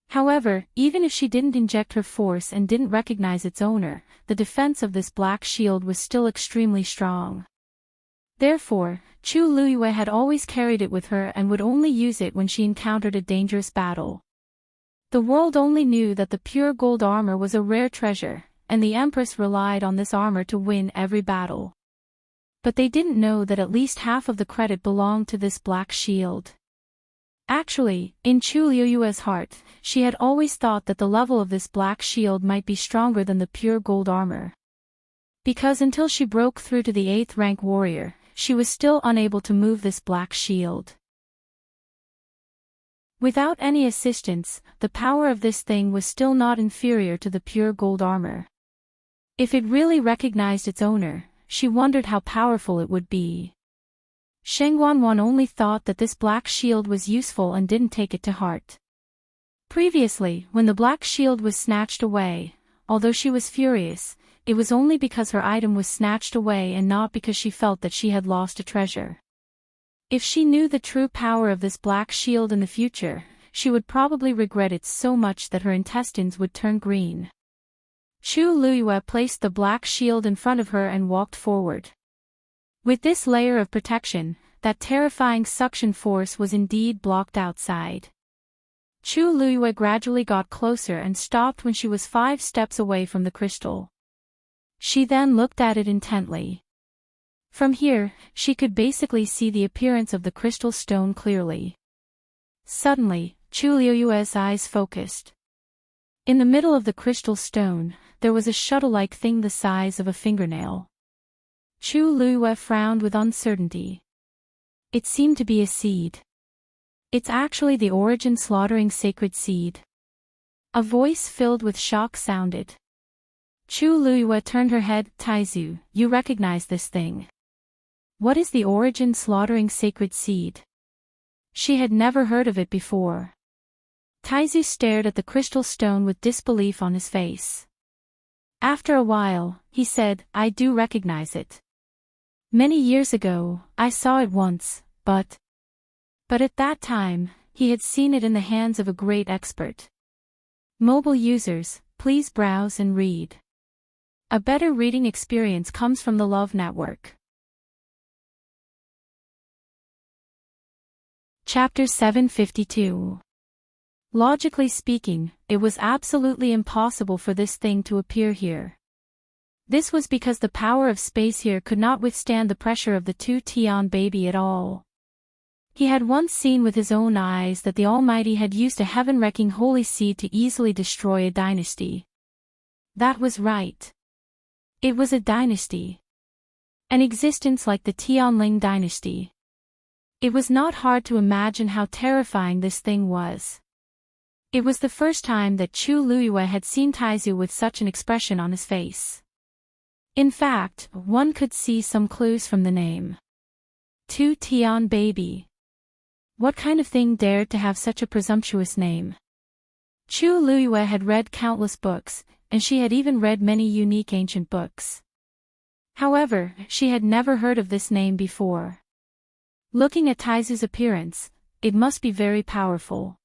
However, even if she didn't inject her force and didn't recognize its owner, the defense of this black shield was still extremely strong. Therefore, Chu Luiyue had always carried it with her and would only use it when she encountered a dangerous battle. The world only knew that the pure gold armor was a rare treasure, and the Empress relied on this armor to win every battle. But they didn't know that at least half of the credit belonged to this black shield. Actually, in Chu Luiyue's heart, she had always thought that the level of this black shield might be stronger than the pure gold armor. Because until she broke through to the 8th rank warrior, she was still unable to move this black shield. Without any assistance, the power of this thing was still not inferior to the pure gold armor. If it really recognized its owner, she wondered how powerful it would be. Shang Wanwan only thought that this black shield was useful and didn't take it to heart. Previously, when the black shield was snatched away, although she was furious, it was only because her item was snatched away and not because she felt that she had lost a treasure. If she knew the true power of this black shield in the future, she would probably regret it so much that her intestines would turn green. Chu Luiyue placed the black shield in front of her and walked forward. With this layer of protection, that terrifying suction force was indeed blocked outside. Chu Luiyue gradually got closer and stopped when she was 5 steps away from the crystal. She then looked at it intently. From here, she could basically see the appearance of the crystal stone clearly. Suddenly, Chu Luiyue's eyes focused. In the middle of the crystal stone, there was a shuttle-like thing the size of a fingernail. Chu Luiyue frowned with uncertainty. It seemed to be a seed. It's actually the origin slaughtering sacred seed. A voice filled with shock sounded. Chu Luiyue turned her head. Taizu, you recognize this thing. What is the origin slaughtering sacred seed? She had never heard of it before. Taizu stared at the crystal stone with disbelief on his face. After a while, he said, I do recognize it. Many years ago, I saw it once, but at that time, he had seen it in the hands of a great expert. Mobile users, please browse and read. A better reading experience comes from the Love Network. Chapter 752. Logically speaking, it was absolutely impossible for this thing to appear here. This was because the power of space here could not withstand the pressure of the 2 Tian baby at all. He had once seen with his own eyes that the Almighty had used a heaven-wrecking holy seed to easily destroy a dynasty. That was right. It was a dynasty. An existence like the Tianling dynasty. It was not hard to imagine how terrifying this thing was. It was the first time that Chu Luiyue had seen Taizu with such an expression on his face. In fact, one could see some clues from the name. 2 Tian baby. What kind of thing dared to have such a presumptuous name? Chu Luiyue had read countless books, and she had even read many unique ancient books. However, she had never heard of this name before. Looking at Taizu's appearance, it must be very powerful.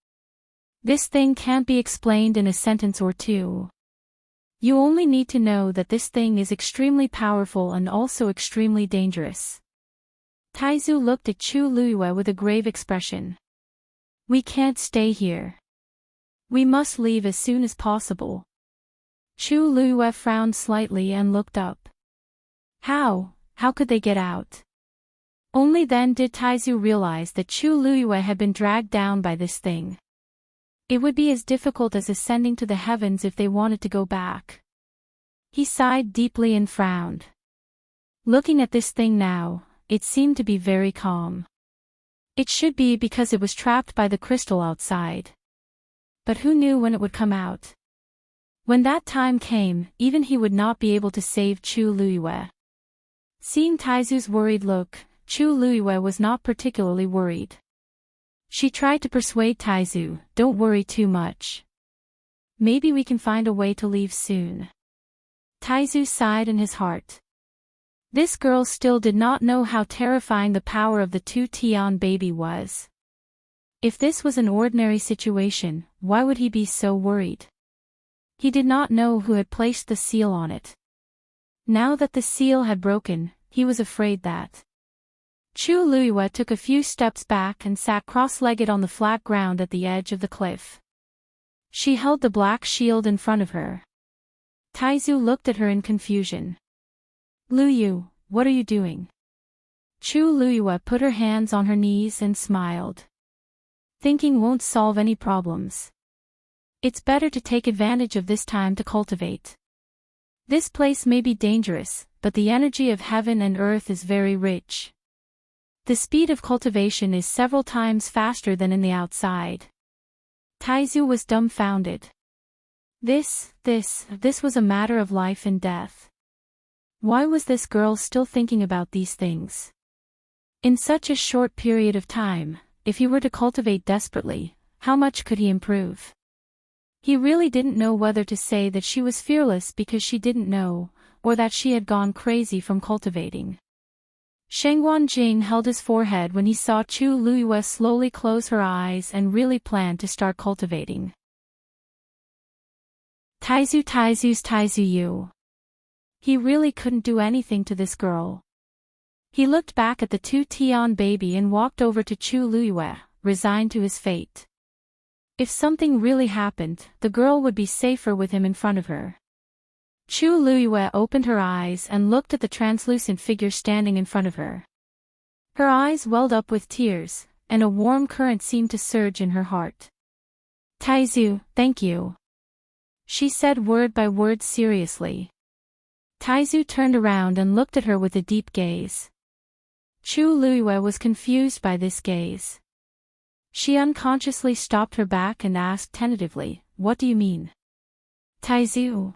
This thing can't be explained in a sentence or two. You only need to know that this thing is extremely powerful and also extremely dangerous. Taizu looked at Chu Luiyue with a grave expression. We can't stay here. We must leave as soon as possible. Chu Luiyue frowned slightly and looked up. How could they get out? Only then did Taizu realize that Chu Luiyue had been dragged down by this thing. It would be as difficult as ascending to the heavens if they wanted to go back. He sighed deeply and frowned. Looking at this thing now, it seemed to be very calm. It should be because it was trapped by the crystal outside. But who knew when it would come out? When that time came, even he would not be able to save Chu Luiyue. Seeing Taizu's worried look, Chu Luiyue was not particularly worried. She tried to persuade Taizu, don't worry too much. Maybe we can find a way to leave soon. Taizu sighed in his heart. This girl still did not know how terrifying the power of the two Tian baby was. If this was an ordinary situation, why would he be so worried? He did not know who had placed the seal on it. Now that the seal had broken, he was afraid that. Chu Luiyue took a few steps back and sat cross-legged on the flat ground at the edge of the cliff. She held the black shield in front of her. Taizu looked at her in confusion. Luyu, what are you doing? Chu Luiyue put her hands on her knees and smiled. Thinking won't solve any problems. It's better to take advantage of this time to cultivate. This place may be dangerous, but the energy of heaven and earth is very rich. The speed of cultivation is several times faster than in the outside. Taizu was dumbfounded. This was a matter of life and death. Why was this girl still thinking about these things? In such a short period of time, if he were to cultivate desperately, how much could he improve? He really didn't know whether to say that she was fearless because she didn't know, or that she had gone crazy from cultivating. Sheng Wanjing held his forehead when he saw Chu Luiyue slowly close her eyes and really plan to start cultivating. Taizu you. He really couldn't do anything to this girl. He looked back at the two Tian baby and walked over to Chu Luiyue, resigned to his fate. If something really happened, the girl would be safer with him in front of her. Chu Luiyue opened her eyes and looked at the translucent figure standing in front of her. Her eyes welled up with tears, and a warm current seemed to surge in her heart. Taizu, thank you. She said word by word seriously. Taizu turned around and looked at her with a deep gaze. Chu Luiyue was confused by this gaze. She unconsciously stopped her back and asked tentatively, what do you mean? Taizu.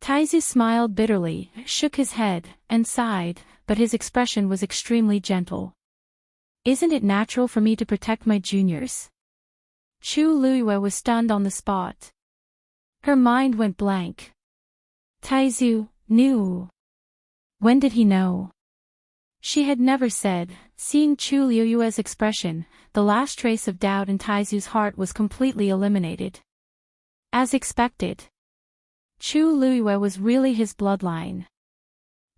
Taizu smiled bitterly, shook his head, and sighed, but his expression was extremely gentle. Isn't it natural for me to protect my juniors? Chu Luiyue was stunned on the spot. Her mind went blank. Taizu knew. When did he know? She had never said. Seeing Chu Luiyue's expression, the last trace of doubt in Taizu's heart was completely eliminated. As expected. Chu Luiyue was really his bloodline.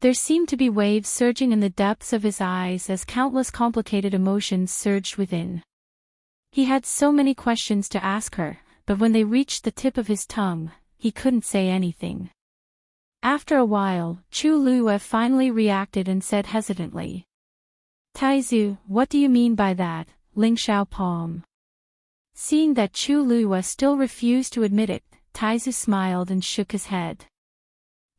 There seemed to be waves surging in the depths of his eyes as countless complicated emotions surged within. He had so many questions to ask her, but when they reached the tip of his tongue, he couldn't say anything. After a while, Chu Luiyue finally reacted and said hesitantly. Taizu, what do you mean by that, Lingxiao Palm? Seeing that Chu Luiyue still refused to admit it, Taizu smiled and shook his head.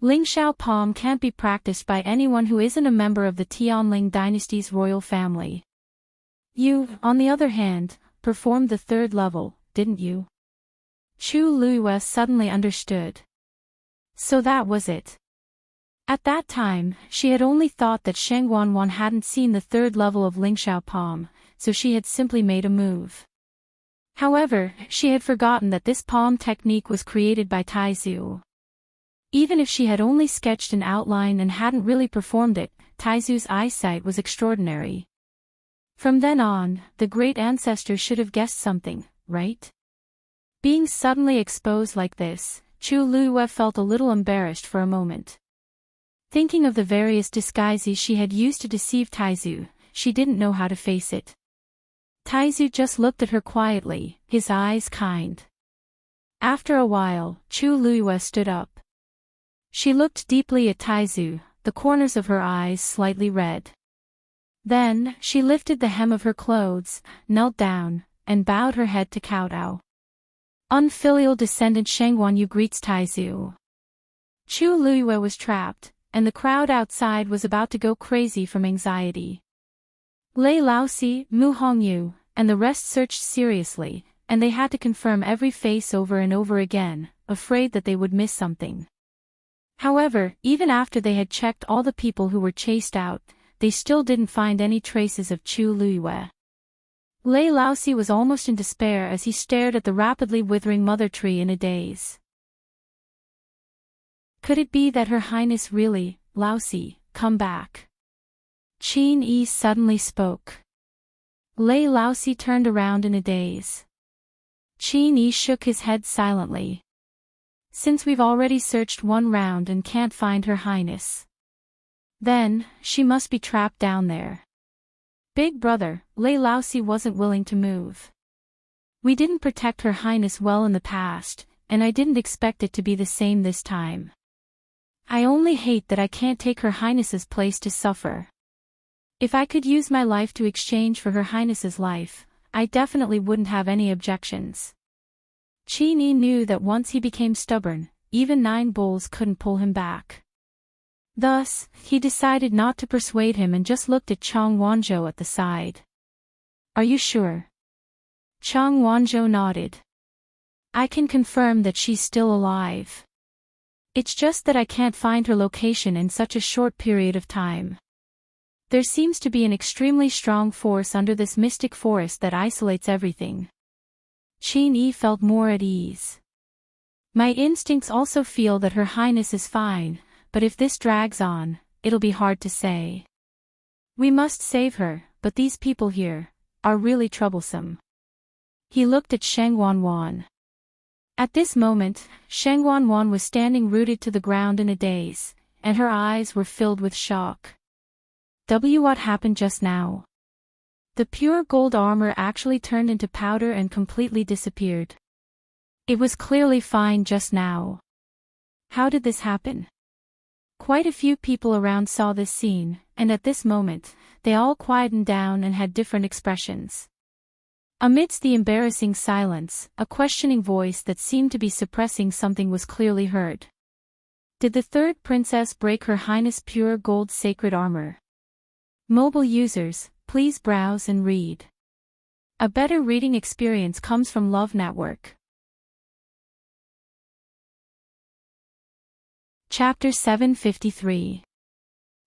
Lingxiao Palm can't be practiced by anyone who isn't a member of the Tianling dynasty's royal family. You, on the other hand, performed the third level, didn't you? Chu Luiyue suddenly understood. So that was it. At that time, she had only thought that Sheng Wanwan hadn't seen the third level of Lingxiao Palm, so she had simply made a move. However, she had forgotten that this palm technique was created by Taizu. Even if she had only sketched an outline and hadn't really performed it, Taizu's eyesight was extraordinary. From then on, the great ancestor should have guessed something, right? Being suddenly exposed like this, Chu Luiyue felt a little embarrassed for a moment. Thinking of the various disguises she had used to deceive Taizu, she didn't know how to face it. Taizu just looked at her quietly, his eyes kind. After a while, Chu Luiyue stood up. She looked deeply at Taizu, the corners of her eyes slightly red. Then, she lifted the hem of her clothes, knelt down, and bowed her head to kowtow. Unfilial descendant Sheng Guanyu greets Taizu. Chu Luiyue was trapped, and the crowd outside was about to go crazy from anxiety. Lei Laosi, Mu Hongyu, and the rest searched seriously, and they had to confirm every face over and over again, afraid that they would miss something. However, even after they had checked all the people who were chased out, they still didn't find any traces of Chu Luiyue. Lei Laosi was almost in despair as he stared at the rapidly withering mother tree in a daze. Could it be that Her Highness really, Laosi, come back? Qin Yi suddenly spoke. Lei Laosi turned around in a daze. Qin Yi shook his head silently. Since we've already searched one round and can't find Her Highness, then, she must be trapped down there. Big brother, Lei Laosi wasn't willing to move. We didn't protect Her Highness well in the past, and I didn't expect it to be the same this time. I only hate that I can't take Her Highness's place to suffer. If I could use my life to exchange for Her Highness's life, I definitely wouldn't have any objections. Qin Yi knew that once he became stubborn, even 9 bulls couldn't pull him back. Thus, he decided not to persuade him and just looked at Chang Wanzhou at the side. Are you sure? Chang Wanzhou nodded. I can confirm that she's still alive. It's just that I can't find her location in such a short period of time. There seems to be an extremely strong force under this mystic forest that isolates everything. Qin Yi felt more at ease. My instincts also feel that Her Highness is fine, but if this drags on, it'll be hard to say. We must save her, but these people here are really troublesome. He looked at Sheng Wanwan. At this moment, Sheng Wanwan was standing rooted to the ground in a daze, and her eyes were filled with shock. What happened just now? The pure gold armor actually turned into powder and completely disappeared. It was clearly fine just now. How did this happen? Quite a few people around saw this scene, and at this moment, they all quietened down and had different expressions. Amidst the embarrassing silence, a questioning voice that seemed to be suppressing something was clearly heard. Did the third princess break Her Highness' pure gold sacred armor? Mobile users, please browse and read. A better reading experience comes from Love Network. Chapter 753.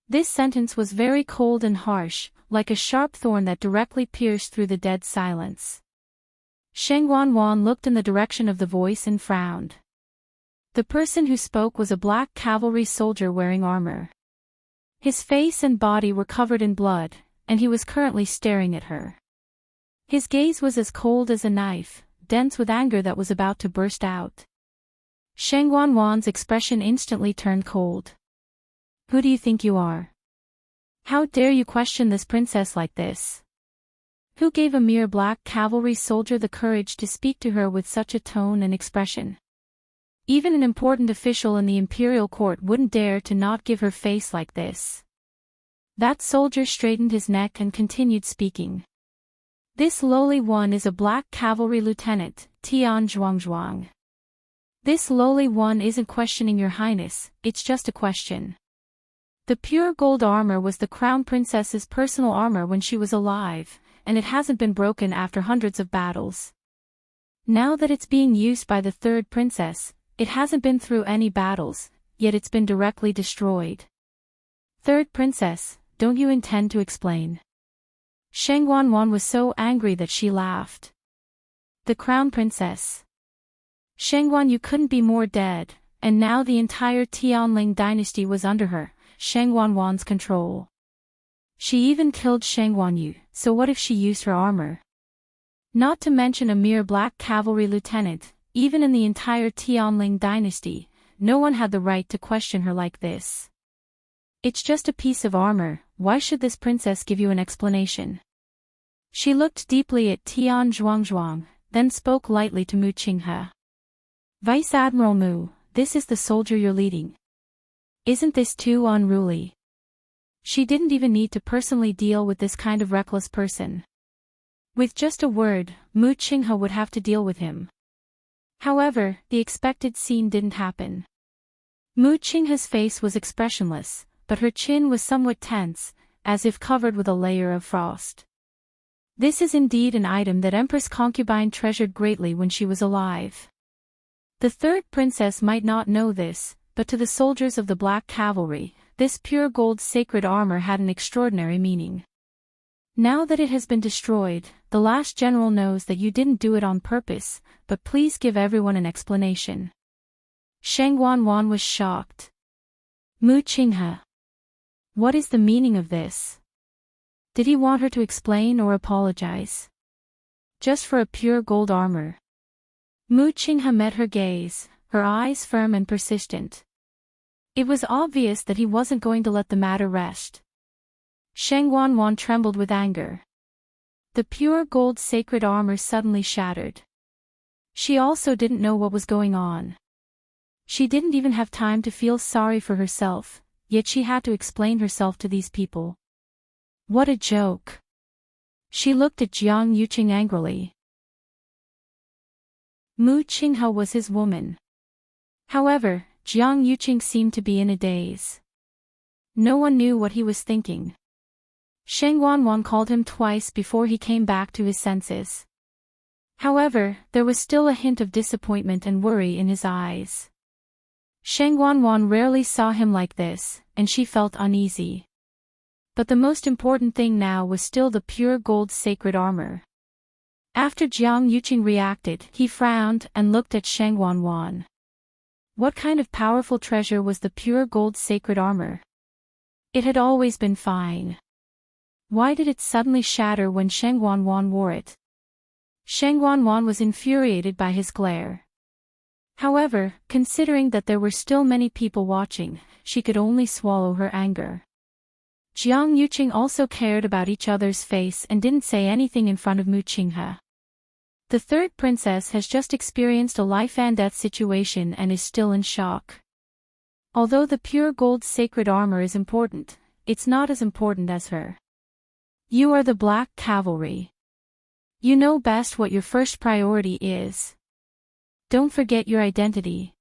This sentence was very cold and harsh, like a sharp thorn that directly pierced through the dead silence. Sheng Wanwan looked in the direction of the voice and frowned. The person who spoke was a black cavalry soldier wearing armor. His face and body were covered in blood, and he was currently staring at her. His gaze was as cold as a knife, dense with anger that was about to burst out. Sheng Wanwan's expression instantly turned cold. Who do you think you are? How dare you question this princess like this? Who gave a mere black cavalry soldier the courage to speak to her with such a tone and expression? Even an important official in the Imperial court wouldn't dare to not give her face like this. That soldier straightened his neck and continued speaking. This lowly one is a black cavalry lieutenant, Tian Zhuangzhuang. This lowly one isn't questioning Your Highness, it's just a question. The pure gold armor was the crown princess's personal armor when she was alive, and it hasn't been broken after hundreds of battles. Now that it's being used by the third princess, it hasn't been through any battles, yet it's been directly destroyed. Third princess, don't you intend to explain? Sheng Wanwan was so angry that she laughed. The crown princess. Sheng Guan, you couldn't be more dead, and now the entire Tianling dynasty was under her, Sheng Wanwan's control. She even killed Sheng Guanyu, so what if she used her armor? Not to mention a mere black cavalry lieutenant, even in the entire Tianling dynasty, no one had the right to question her like this. It's just a piece of armor, why should this princess give you an explanation? She looked deeply at Tian Zhuangzhuang, then spoke lightly to Mu Qinghe. Vice Admiral Mu, this is the soldier you're leading. Isn't this too unruly? She didn't even need to personally deal with this kind of reckless person. With just a word, Mu Qinghe would have to deal with him. However, the expected scene didn't happen. Mu Qinghe's face was expressionless, but her chin was somewhat tense, as if covered with a layer of frost. This is indeed an item that Empress Concubine treasured greatly when she was alive. The third princess might not know this, but to the soldiers of the Black Cavalry, this pure gold sacred armor had an extraordinary meaning. Now that it has been destroyed, the last general knows that you didn't do it on purpose, but please give everyone an explanation. Shang Wanwan was shocked. Mu Qinghe. What is the meaning of this? Did he want her to explain or apologize? Just for a pure gold armor. Mu Qinghe met her gaze, her eyes firm and persistent. It was obvious that he wasn't going to let the matter rest. Shang Wanwan trembled with anger. The pure gold sacred armor suddenly shattered. She also didn't know what was going on. She didn't even have time to feel sorry for herself, yet she had to explain herself to these people. What a joke. She looked at Jiang Yuqing angrily. Mu Qinghe was his woman. However, Jiang Yuqing seemed to be in a daze. No one knew what he was thinking. Shang Wanwan called him twice before he came back to his senses. However, there was still a hint of disappointment and worry in his eyes. Shang Wanwan rarely saw him like this, and she felt uneasy. But the most important thing now was still the pure gold sacred armor. After Jiang Yuqing reacted, he frowned and looked at Shang Wanwan. What kind of powerful treasure was the pure gold sacred armor? It had always been fine. Why did it suddenly shatter when Shang Wanwan wore it? Shang Wanwan was infuriated by his glare. However, considering that there were still many people watching, she could only swallow her anger. Jiang Yuqing also cared about each other's face and didn't say anything in front of Mu Qinghe. The third princess has just experienced a life-and-death situation and is still in shock. Although the pure gold sacred armor is important, it's not as important as her. You are the Black Cavalry. You know best what your first priority is. Don't forget your identity.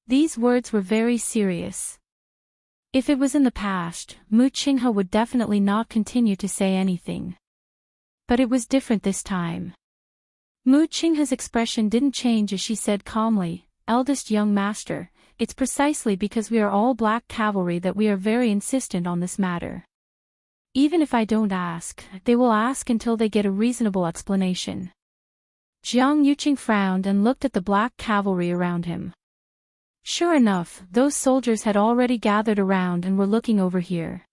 These words were very serious. If it was in the past, Mu Qinghe would definitely not continue to say anything. But it was different this time. Mu Qinghe's expression didn't change as she said calmly, "Eldest young master, it's precisely because we are all Black Cavalry that we are very insistent on this matter. Even if I don't ask, they will ask until they get a reasonable explanation." Jiang Yuqing frowned and looked at the Black Cavalry around him. Sure enough, those soldiers had already gathered around and were looking over here.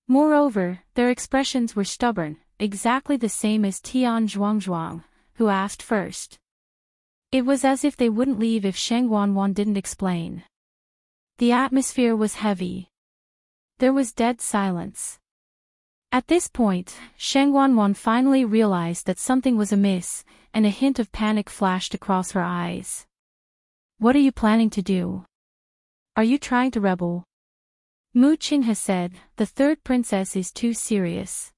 Moreover, their expressions were stubborn, exactly the same as Tian Zhuangzhuang, who asked first. It was as if they wouldn't leave if Shang Wanwan didn't explain. The atmosphere was heavy. There was dead silence. At this point, Shang Wanwan finally realized that something was amiss, and a hint of panic flashed across her eyes. What are you planning to do? Are you trying to rebel? Mu Qinghe said, the third princess is too serious.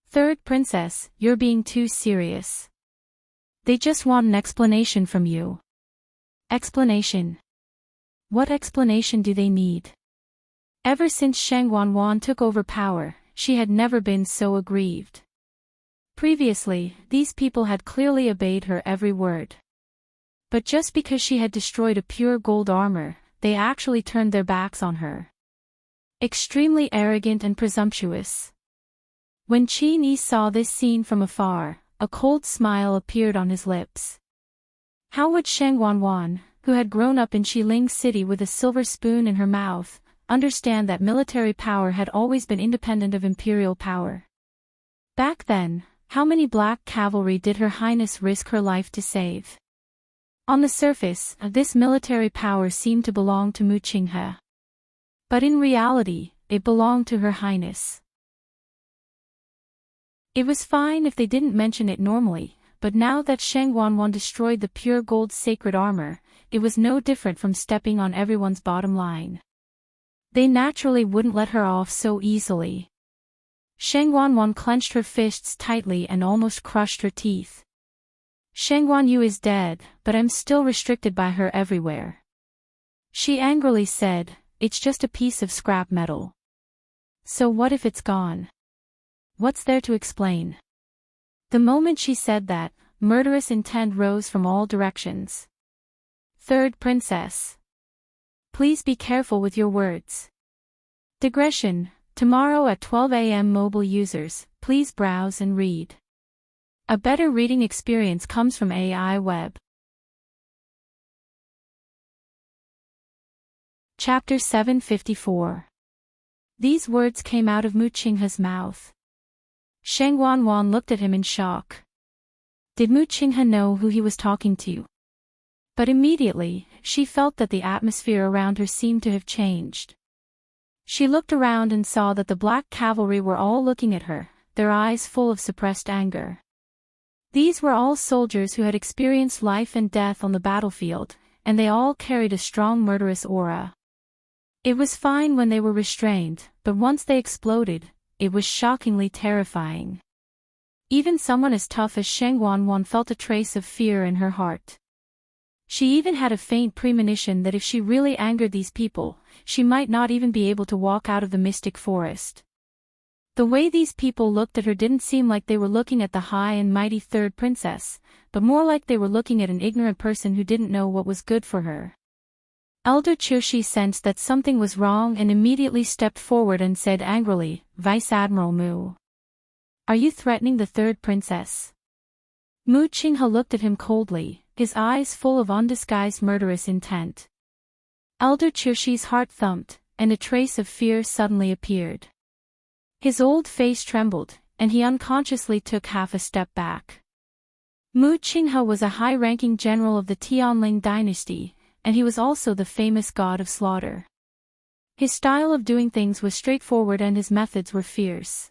Third princess, you're being too serious. They just want an explanation from you. Explanation? What explanation do they need? Ever since Shang Wanwan took over power, she had never been so aggrieved. Previously, these people had clearly obeyed her every word. But just because she had destroyed a pure gold armor, they actually turned their backs on her. Extremely arrogant and presumptuous. When Qin Yi saw this scene from afar, a cold smile appeared on his lips. How would Shang Wanwan, who had grown up in Xiling City with a silver spoon in her mouth, understand that military power had always been independent of imperial power? Back then, how many Black Cavalry did Her Highness risk her life to save? On the surface, this military power seemed to belong to Mu Qinghe. But in reality, it belonged to Her Highness. It was fine if they didn't mention it normally, but now that Shang Wanwan destroyed the pure gold sacred armor, it was no different from stepping on everyone's bottom line. They naturally wouldn't let her off so easily. Shang Wanwan clenched her fists tightly and almost crushed her teeth. Shang Wanyu is dead, but I'm still restricted by her everywhere. She angrily said, it's just a piece of scrap metal. So what if it's gone? What's there to explain? The moment she said that, murderous intent rose from all directions. Third Princess. Please be careful with your words. Digression. Tomorrow at 12 a.m. mobile users, please browse and read. A better reading experience comes from AI Web. Chapter 754. These words came out of Mu Qinghe's mouth. Shang Wanwan looked at him in shock. Did Mu Qinghe know who he was talking to? But immediately, she felt that the atmosphere around her seemed to have changed. She looked around and saw that the black cavalry were all looking at her, their eyes full of suppressed anger. These were all soldiers who had experienced life and death on the battlefield, and they all carried a strong murderous aura. It was fine when they were restrained, but once they exploded, it was shockingly terrifying. Even someone as tough as Shang Wanwan felt a trace of fear in her heart. She even had a faint premonition that if she really angered these people, she might not even be able to walk out of the mystic forest. The way these people looked at her didn't seem like they were looking at the high and mighty third princess, but more like they were looking at an ignorant person who didn't know what was good for her. Elder Chushi sensed that something was wrong and immediately stepped forward and said angrily, Vice Admiral Mu. Are you threatening the third princess? Mu Qinghe looked at him coldly, his eyes full of undisguised murderous intent. Elder Chushi's heart thumped, and a trace of fear suddenly appeared. His old face trembled, and he unconsciously took half a step back. Mu Qinghe was a high-ranking general of the Tianling dynasty, and he was also the famous god of slaughter. His style of doing things was straightforward and his methods were fierce.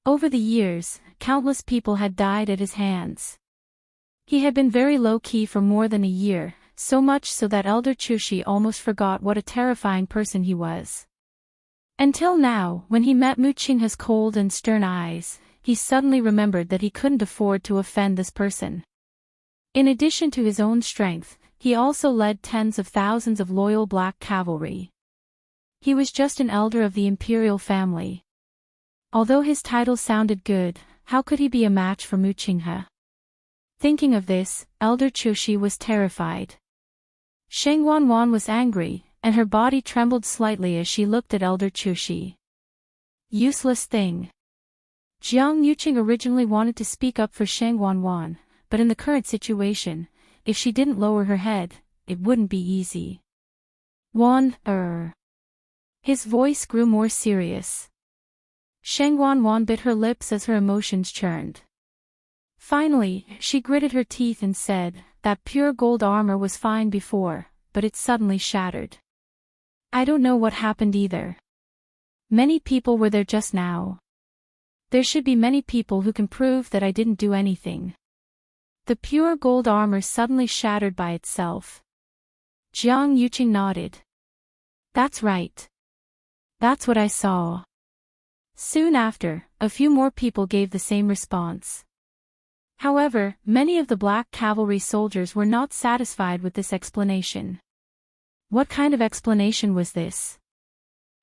Over the years, countless people had died at his hands. He had been very low-key for more than a year, so much so that Elder Chushi almost forgot what a terrifying person he was. Until now, when he met Mu Qinghe's cold and stern eyes, he suddenly remembered that he couldn't afford to offend this person. In addition to his own strength, he also led tens of thousands of loyal black cavalry. He was just an elder of the Imperial family. Although his title sounded good, how could he be a match for Mu Qinghe? Thinking of this, Elder Chushi was terrified. Shang Wanwan was angry, and her body trembled slightly as she looked at Elder Chushi. Useless thing. Jiang Yuqing originally wanted to speak up for Shang Wanwan, but in the current situation, if she didn't lower her head, it wouldn't be easy. His voice grew more serious. Shang Wanwan bit her lips as her emotions churned. Finally, she gritted her teeth and said, that pure gold armor was fine before, but it suddenly shattered. I don't know what happened either. Many people were there just now. There should be many people who can prove that I didn't do anything. The pure gold armor suddenly shattered by itself. Jiang Yuqing nodded. That's right. That's what I saw. Soon after, a few more people gave the same response. However, many of the black cavalry soldiers were not satisfied with this explanation. What kind of explanation was this?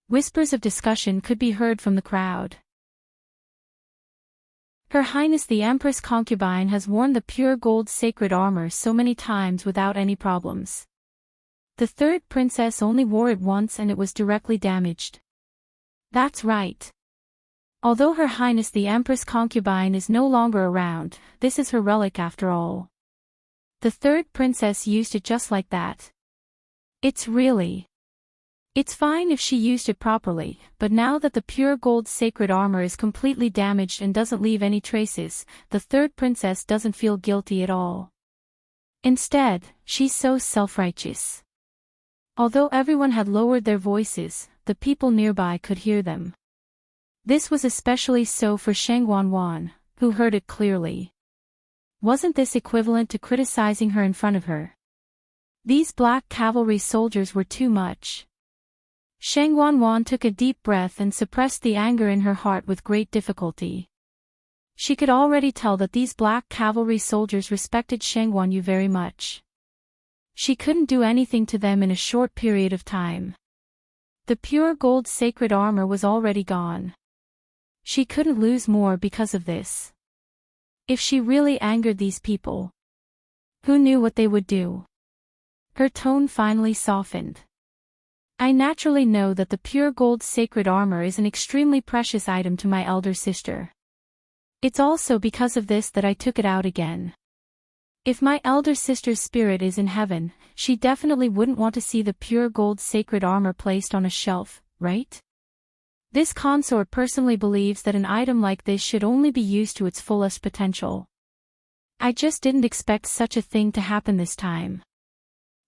Whispers of discussion could be heard from the crowd. Her Highness the Empress concubine has worn the pure gold sacred armor so many times without any problems. The third princess only wore it once and it was directly damaged. That's right. Although Her Highness the Empress concubine is no longer around, this is her relic after all. The third princess used it just like that. It's fine if she used it properly, but now that the pure gold sacred armor is completely damaged and doesn't leave any traces, the third princess doesn't feel guilty at all. Instead, she's so self-righteous. Although everyone had lowered their voices, the people nearby could hear them. This was especially so for Shang Wanwan, who heard it clearly. Wasn't this equivalent to criticizing her in front of her? These black cavalry soldiers were too much. Shang Wanwan took a deep breath and suppressed the anger in her heart with great difficulty. She could already tell that these black cavalry soldiers respected Shang Wanyu very much. She couldn't do anything to them in a short period of time. The pure gold sacred armor was already gone. She couldn't lose more because of this. If she really angered these people, who knew what they would do? Her tone finally softened. I naturally know that the pure gold sacred armor is an extremely precious item to my elder sister. It's also because of this that I took it out again. If my elder sister's spirit is in heaven, she definitely wouldn't want to see the pure gold sacred armor placed on a shelf, right? This consort personally believes that an item like this should only be used to its fullest potential. I just didn't expect such a thing to happen this time.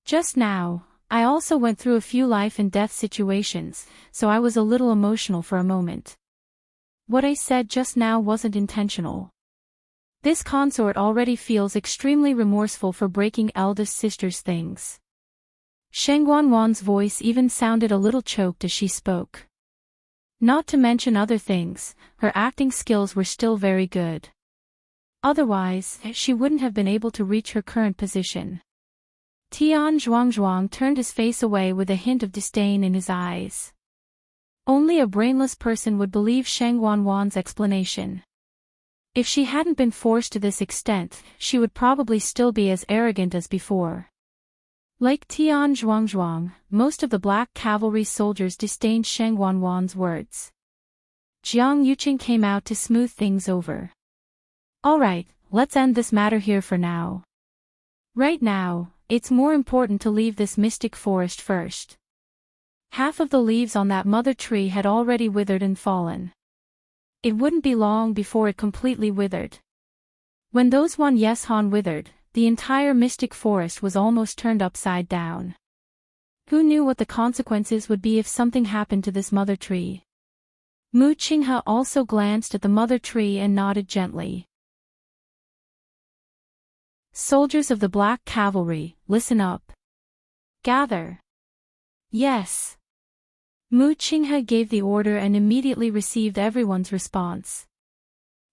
Just now, I also went through a few life and death situations, so I was a little emotional for a moment. What I said just now wasn't intentional. This consort already feels extremely remorseful for breaking eldest sister's things. Shang Wanwan's voice even sounded a little choked as she spoke. Not to mention other things, her acting skills were still very good. Otherwise, she wouldn't have been able to reach her current position. Tian Zhuangzhuang turned his face away with a hint of disdain in his eyes. Only a brainless person would believe Shang Wanwan's explanation. If she hadn't been forced to this extent, she would probably still be as arrogant as before. Like Tian Zhuangzhuang, most of the black cavalry soldiers disdained Shang Wanwan's words. Jiang Yuqing came out to smooth things over. Alright, let's end this matter here for now. Right now, it's more important to leave this mystic forest first. Half of the leaves on that mother tree had already withered and fallen. It wouldn't be long before it completely withered. When those one Yeshan withered, the entire mystic forest was almost turned upside down. Who knew what the consequences would be if something happened to this mother tree? Mu Qinghe also glanced at the mother tree and nodded gently. Soldiers of the Black Cavalry, listen up. Gather. Yes. Mu Qinghe gave the order and immediately received everyone's response.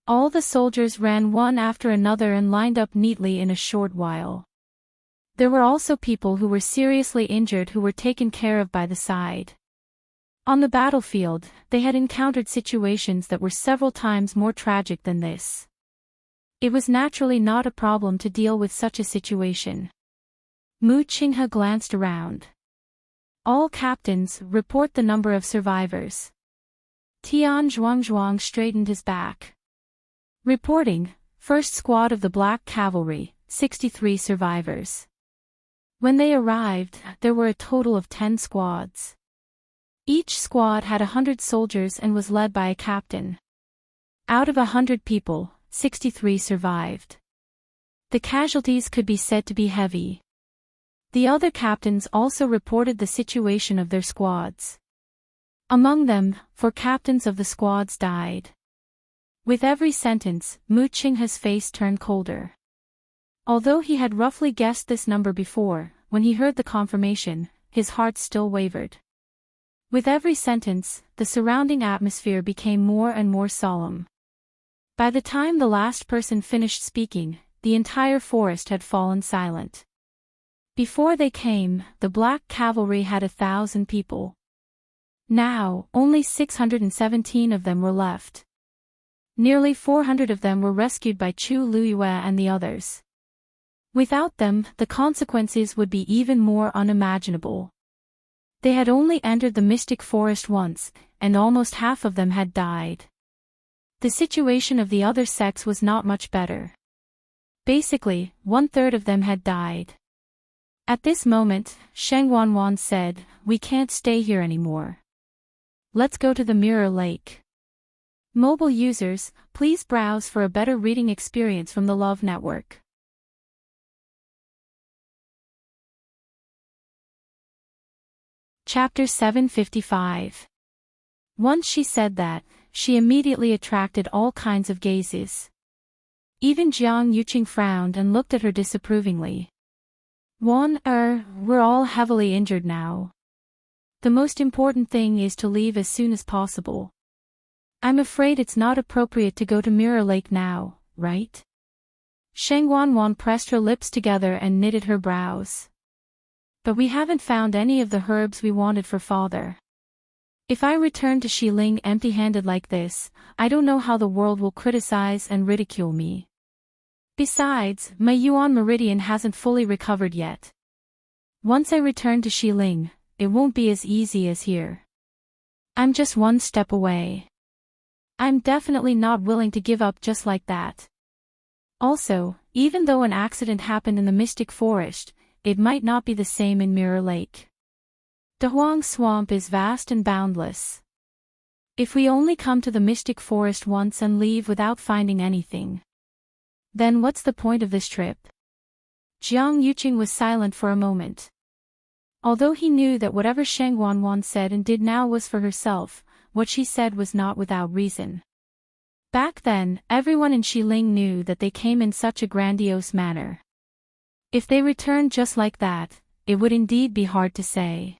All the soldiers ran one after another and lined up neatly in a short while. There were also people who were seriously injured who were taken care of by the side. On the battlefield, they had encountered situations that were several times more tragic than this. It was naturally not a problem to deal with such a situation. Mu Qinghe glanced around. All captains, report the number of survivors. Tian Zhuangzhuang straightened his back. Reporting, first squad of the Black Cavalry, 63 survivors. When they arrived, there were a total of 10 squads. Each squad had 100 soldiers and was led by a captain. Out of 100 people, 63 survived. The casualties could be said to be heavy. The other captains also reported the situation of their squads. Among them, 4 captains of the squads died. With every sentence, Mu Qinghe's face turned colder. Although he had roughly guessed this number before, when he heard the confirmation, his heart still wavered. With every sentence, the surrounding atmosphere became more and more solemn. By the time the last person finished speaking, the entire forest had fallen silent. Before they came, the Black Cavalry had 1,000 people. Now, only 617 of them were left. Nearly 400 of them were rescued by Chu Luyue and the others. Without them, the consequences would be even more unimaginable. They had only entered the mystic forest once, and almost half of them had died. The situation of the other sects was not much better. Basically, 1/3 of them had died. At this moment, Shang Wanwan said, "We can't stay here anymore. Let's go to the Mirror Lake." Mobile users, please browse for a better reading experience from the Love Network. Chapter 755. Once she said that, she immediately attracted all kinds of gazes. Even Jiang Yuqing frowned and looked at her disapprovingly. We're all heavily injured now. The most important thing is to leave as soon as possible. I'm afraid it's not appropriate to go to Mirror Lake now, right? Sheng Wanwan pressed her lips together and knitted her brows. But we haven't found any of the herbs we wanted for father. If I return to Xiling empty-handed like this, I don't know how the world will criticize and ridicule me. Besides, my Yuan meridian hasn't fully recovered yet. Once I return to Xiling, it won't be as easy as here. I'm just one step away. I'm definitely not willing to give up just like that. Also, even though an accident happened in the Mystic Forest, it might not be the same in Mirror Lake. Dahuang Swamp is vast and boundless. If we only come to the Mystic Forest once and leave without finding anything, then what's the point of this trip? Jiang Yuqing was silent for a moment. Although he knew that whatever Sheng Wanwan said and did now was for herself, what she said was not without reason. Back then, everyone in Xiling knew that they came in such a grandiose manner. If they returned just like that, it would indeed be hard to say.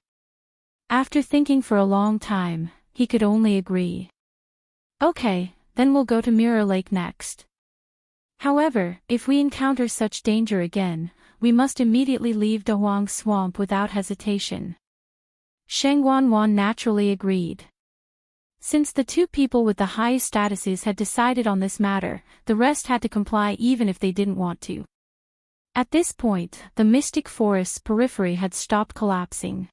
After thinking for a long time, he could only agree. Okay, then we'll go to Mirror Lake next. However, if we encounter such danger again, we must immediately leave Dahuang Swamp without hesitation. Sheng Wanwan naturally agreed. Since the two people with the highest statuses had decided on this matter, the rest had to comply even if they didn't want to. At this point, the Mystic Forest's periphery had stopped collapsing.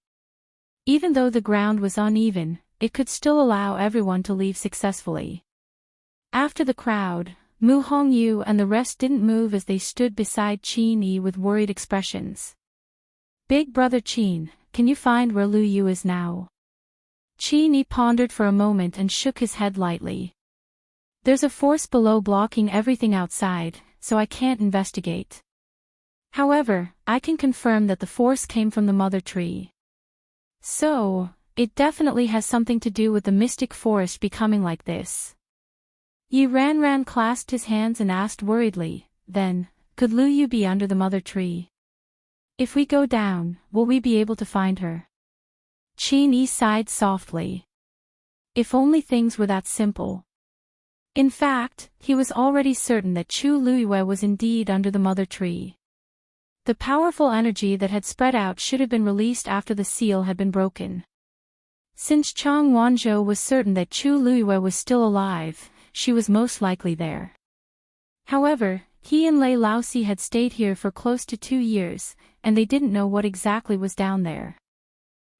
Even though the ground was uneven, it could still allow everyone to leave successfully. After the crowd, Mu Hongyu and the rest didn't move as they stood beside Qin Yi with worried expressions. Big brother Qin, can you find where Lu Yu is now? Qin Yi pondered for a moment and shook his head lightly. There's a force below blocking everything outside, so I can't investigate. However, I can confirm that the force came from the mother tree. So, it definitely has something to do with the Mystic Forest becoming like this. Yi Ranran clasped his hands and asked worriedly, then, could Lu Yu be under the mother tree? If we go down, will we be able to find her? Qin Yi sighed softly. If only things were that simple. In fact, he was already certain that Chu Luiyue was indeed under the mother tree. The powerful energy that had spread out should have been released after the seal had been broken. Since Chang Wanzhou was certain that Chu Luiyue was still alive, she was most likely there. However, he and Lei Laosi had stayed here for close to 2 years, and they didn't know what exactly was down there.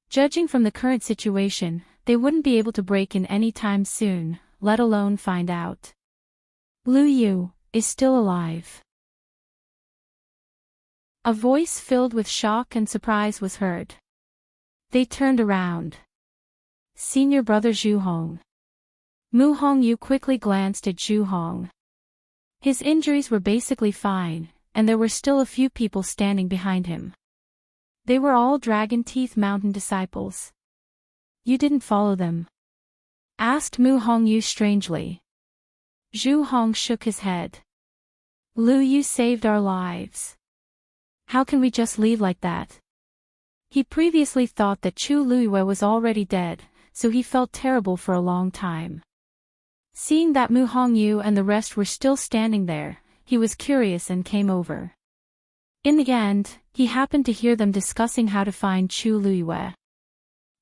Judging from the current situation, they wouldn't be able to break in any time soon, let alone find out. Lu Yu is still alive. A voice filled with shock and surprise was heard. They turned around. Senior brother Zhu Hong. Mu Hongyu quickly glanced at Zhu Hong. His injuries were basically fine, and there were still a few people standing behind him. They were all Dragon Teeth Mountain disciples. You didn't follow them? Asked Mu Hongyu strangely. Zhu Hong shook his head. Lu Yu saved our lives. How can we just leave like that? He previously thought that Chu Luiyue was already dead, so he felt terrible for a long time. Seeing that Mu Hongyu and the rest were still standing there, he was curious and came over. In the end, he happened to hear them discussing how to find Chu Luiyue.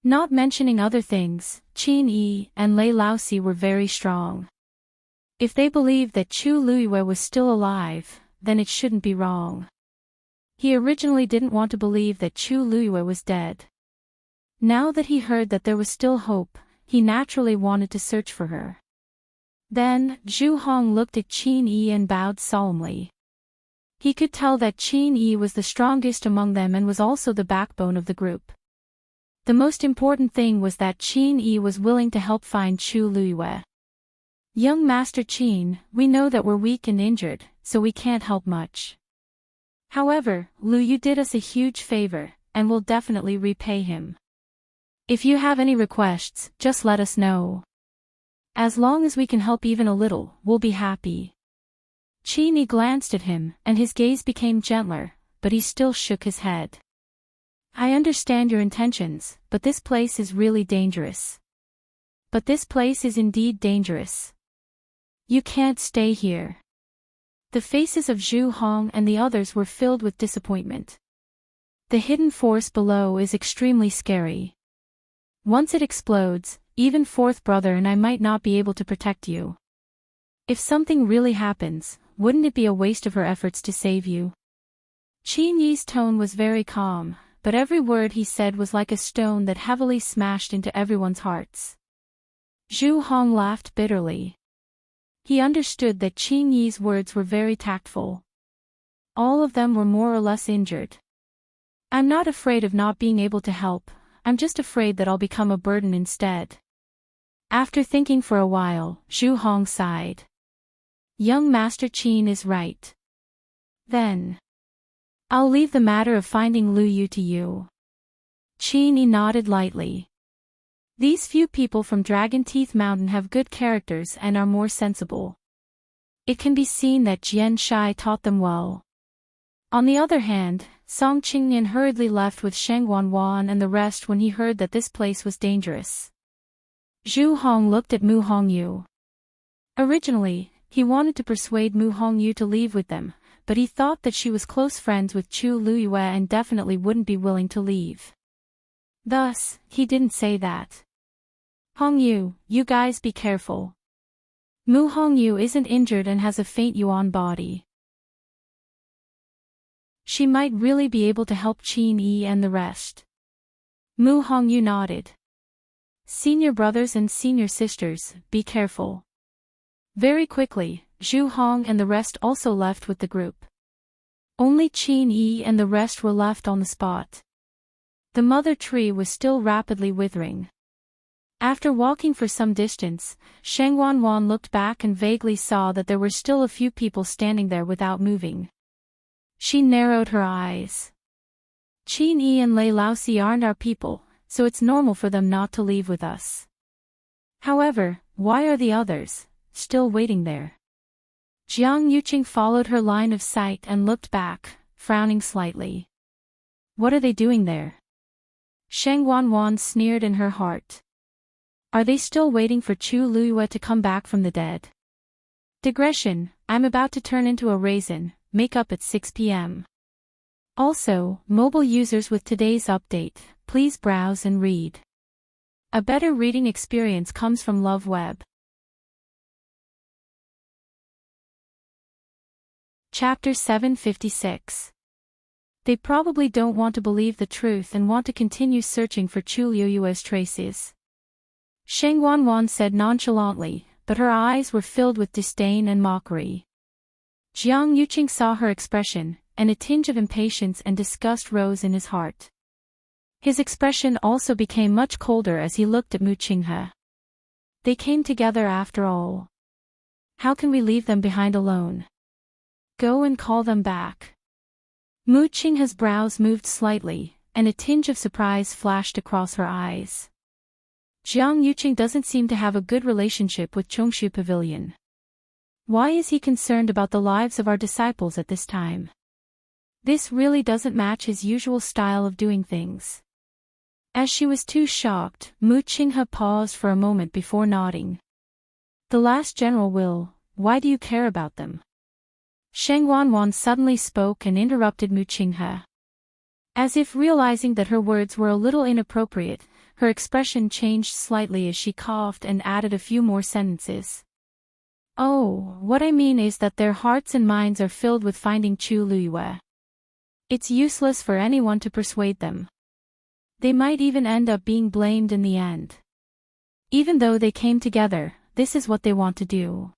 Not mentioning other things, Qin Yi and Lei Laosi were very strong. If they believed that Chu Luiyue was still alive, then it shouldn't be wrong. He originally didn't want to believe that Chu Luiyue was dead. Now that he heard that there was still hope, he naturally wanted to search for her. Then, Zhu Hong looked at Qin Yi and bowed solemnly. He could tell that Qin Yi was the strongest among them and was also the backbone of the group. The most important thing was that Qin Yi was willing to help find Chu Luiyue. Young Master Qin, we know that we're weak and injured, so we can't help much. However, Lu Yu did us a huge favor, and we'll definitely repay him. If you have any requests, just let us know. As long as we can help even a little, we'll be happy. Dreamy glanced at him, and his gaze became gentler, but he still shook his head. I understand your intentions, but this place is really dangerous. But this place is indeed dangerous. You can't stay here. The faces of Zhu Hong and the others were filled with disappointment. The hidden force below is extremely scary. Once it explodes, even fourth brother and I might not be able to protect you. If something really happens, wouldn't it be a waste of her efforts to save you? Qin Yi's tone was very calm, but every word he said was like a stone that heavily smashed into everyone's hearts. Zhu Hong laughed bitterly. He understood that Qin Yi's words were very tactful. All of them were more or less injured. I'm not afraid of not being able to help, I'm just afraid that I'll become a burden instead. After thinking for a while, Zhu Hong sighed. Young Master Qin is right. Then, I'll leave the matter of finding Lu Yu to you. Qin Yi nodded lightly. These few people from Dragon Teeth Mountain have good characters and are more sensible. It can be seen that Jian Shai taught them well. On the other hand, Song Qingnian hurriedly left with Sheng Wanwan and the rest when he heard that this place was dangerous. Zhu Hong looked at Mu Hongyu. Originally, he wanted to persuade Mu Hongyu to leave with them, but he thought that she was close friends with Chu Luyue and definitely wouldn't be willing to leave. Thus, he didn't say that. Hongyu, you guys be careful. Mu Hongyu isn't injured and has a faint yuan body. She might really be able to help Qin Yi and the rest. Mu Hongyu nodded. Senior brothers and senior sisters, be careful. Very quickly, Zhu Hong and the rest also left with the group. Only Qin Yi and the rest were left on the spot. The mother tree was still rapidly withering. After walking for some distance, Sheng Wanwan looked back and vaguely saw that there were still a few people standing there without moving. She narrowed her eyes. Qin Yi and Lei Laosi aren't our people, so it's normal for them not to leave with us. However, why are the others still waiting there? Jiang Yuqing followed her line of sight and looked back, frowning slightly. What are they doing there? Sheng Wanwan sneered in her heart. Are they still waiting for Chu Luyue to come back from the dead? Digression, I'm about to turn into a raisin, make up at 6 p.m. Also, mobile users with today's update, please browse and read. A better reading experience comes from LoveWeb. Chapter 756. They probably don't want to believe the truth and want to continue searching for Chu Luyue's traces. Sheng Wanwan said nonchalantly, but her eyes were filled with disdain and mockery. Jiang Yuqing saw her expression, and a tinge of impatience and disgust rose in his heart. His expression also became much colder as he looked at Mu Qinghe. They came together after all. How can we leave them behind alone? Go and call them back. Mu Qinghe's brows moved slightly, and a tinge of surprise flashed across her eyes. Jiang Yuqing doesn't seem to have a good relationship with Chongshu Pavilion. Why is he concerned about the lives of our disciples at this time? This really doesn't match his usual style of doing things. As she was too shocked, Mu Qinghe paused for a moment before nodding. The last general will, why do you care about them? Sheng Wanwan suddenly spoke and interrupted Mu Qinghe. As if realizing that her words were a little inappropriate, her expression changed slightly as she coughed and added a few more sentences. Oh, what I mean is that their hearts and minds are filled with finding Chu Luyue. It's useless for anyone to persuade them. They might even end up being blamed in the end. Even though they came together, this is what they want to do.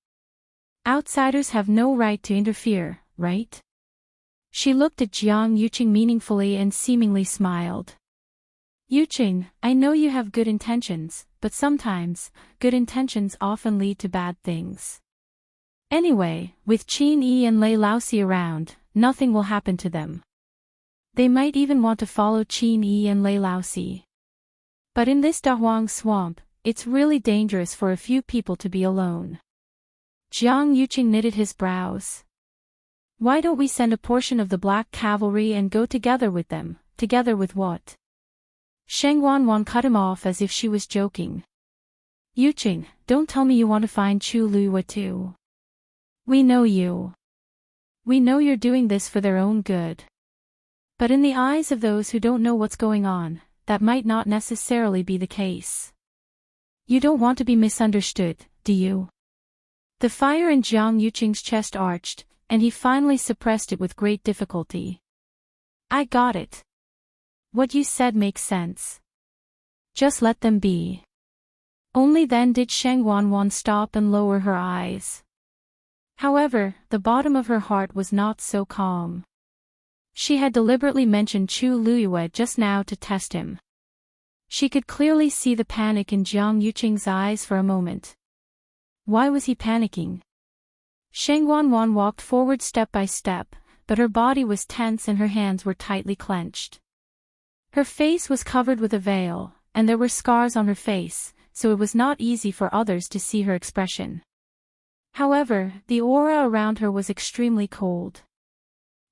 Outsiders have no right to interfere, right? She looked at Jiang Yuqing meaningfully and seemingly smiled. Yuqing, I know you have good intentions, but sometimes, good intentions often lead to bad things. Anyway, with Qin Yi and Lei Laosi around, nothing will happen to them. They might even want to follow Qin Yi and Lei Laosi. But in this Dahuang swamp, it's really dangerous for a few people to be alone. Jiang Yuqing knitted his brows. Why don't we send a portion of the Black Cavalry and go together with them? Together with what? Sheng Wanwan cut him off as if she was joking. Yuqing, don't tell me you want to find Chu Luiyue too. We know you. We know you're doing this for their own good. But in the eyes of those who don't know what's going on, that might not necessarily be the case. You don't want to be misunderstood, do you? The fire in Jiang Yuqing's chest arched, and he finally suppressed it with great difficulty. I got it. What you said makes sense. Just let them be. Only then did Sheng Wanwan stop and lower her eyes. However, the bottom of her heart was not so calm. She had deliberately mentioned Chu Luiyue just now to test him. She could clearly see the panic in Jiang Yuqing's eyes for a moment. Why was he panicking? Sheng Wanwan walked forward step by step, but her body was tense and her hands were tightly clenched. Her face was covered with a veil, and there were scars on her face, so it was not easy for others to see her expression. However, the aura around her was extremely cold.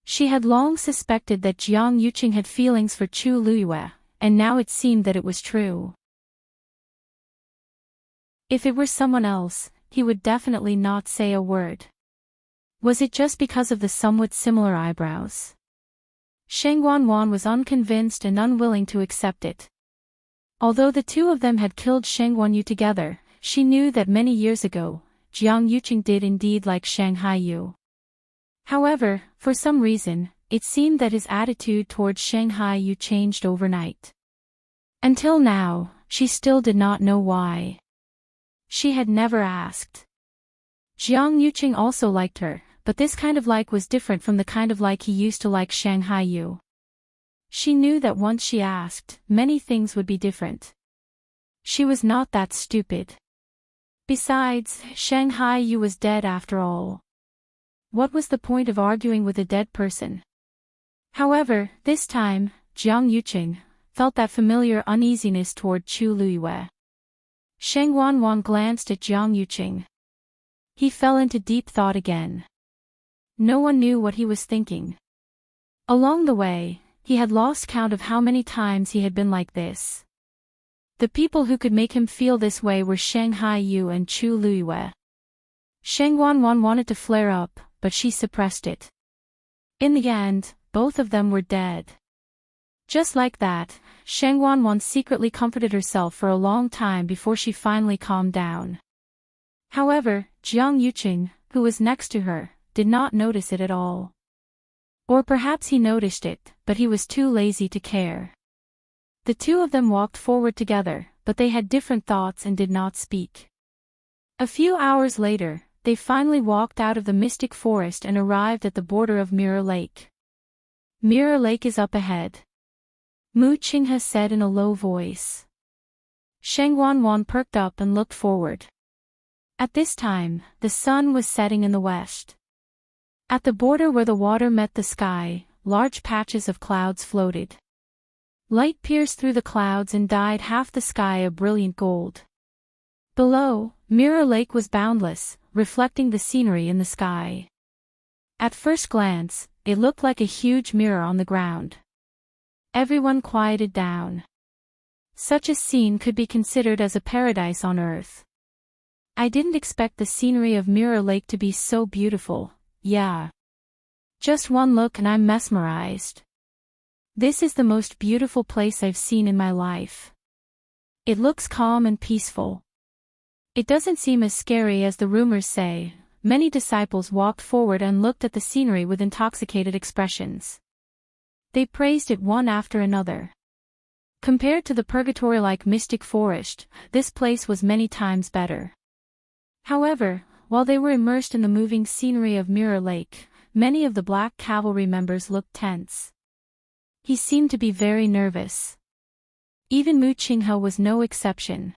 She had long suspected that Jiang Yuqing had feelings for Chu Luiyue, and now it seemed that it was true. If it were someone else, he would definitely not say a word. Was it just because of the somewhat similar eyebrows? Sheng Wanwan was unconvinced and unwilling to accept it. Although the two of them had killed Sheng Wanyu together, she knew that many years ago, Jiang Yuqing did indeed like Shang Haiyu. However, for some reason, it seemed that his attitude towards Shang Haiyu changed overnight. Until now, she still did not know why. She had never asked. Jiang Yuqing also liked her, but this kind of like was different from the kind of like he used to like Shang Haiyu. She knew that once she asked, many things would be different. She was not that stupid. Besides, Shang Haiyu was dead after all. What was the point of arguing with a dead person? However, this time, Jiang Yuqing felt that familiar uneasiness toward Chu Luiyue. Sheng Wanwan glanced at Jiang Yuqing. He fell into deep thought again. No one knew what he was thinking. Along the way, he had lost count of how many times he had been like this. The people who could make him feel this way were Shang Haiyu and Chu Luiyue. Sheng Wanwan wanted to flare up, but she suppressed it. In the end, both of them were dead. Just like that, Sheng Wanwan secretly comforted herself for a long time before she finally calmed down. However, Jiang Yuqing, who was next to her, did not notice it at all. Or perhaps he noticed it, but he was too lazy to care. The two of them walked forward together, but they had different thoughts and did not speak. A few hours later, they finally walked out of the mystic forest and arrived at the border of Mirror Lake. Mirror Lake is up ahead, Mu Qinghe said in a low voice. Sheng Wanwan perked up and looked forward. At this time, the sun was setting in the west. At the border where the water met the sky, large patches of clouds floated. Light pierced through the clouds and dyed half the sky a brilliant gold. Below, Mirror Lake was boundless, reflecting the scenery in the sky. At first glance, it looked like a huge mirror on the ground. Everyone quieted down. Such a scene could be considered as a paradise on Earth. I didn't expect the scenery of Mirror Lake to be so beautiful, yeah. Just one look and I'm mesmerized. This is the most beautiful place I've seen in my life. It looks calm and peaceful. It doesn't seem as scary as the rumors say. Many disciples walked forward and looked at the scenery with intoxicated expressions. They praised it one after another. Compared to the purgatory-like mystic forest, this place was many times better. However, while they were immersed in the moving scenery of Mirror Lake, many of the Black Cavalry members looked tense. He seemed to be very nervous. Even Mu Qinghe was no exception.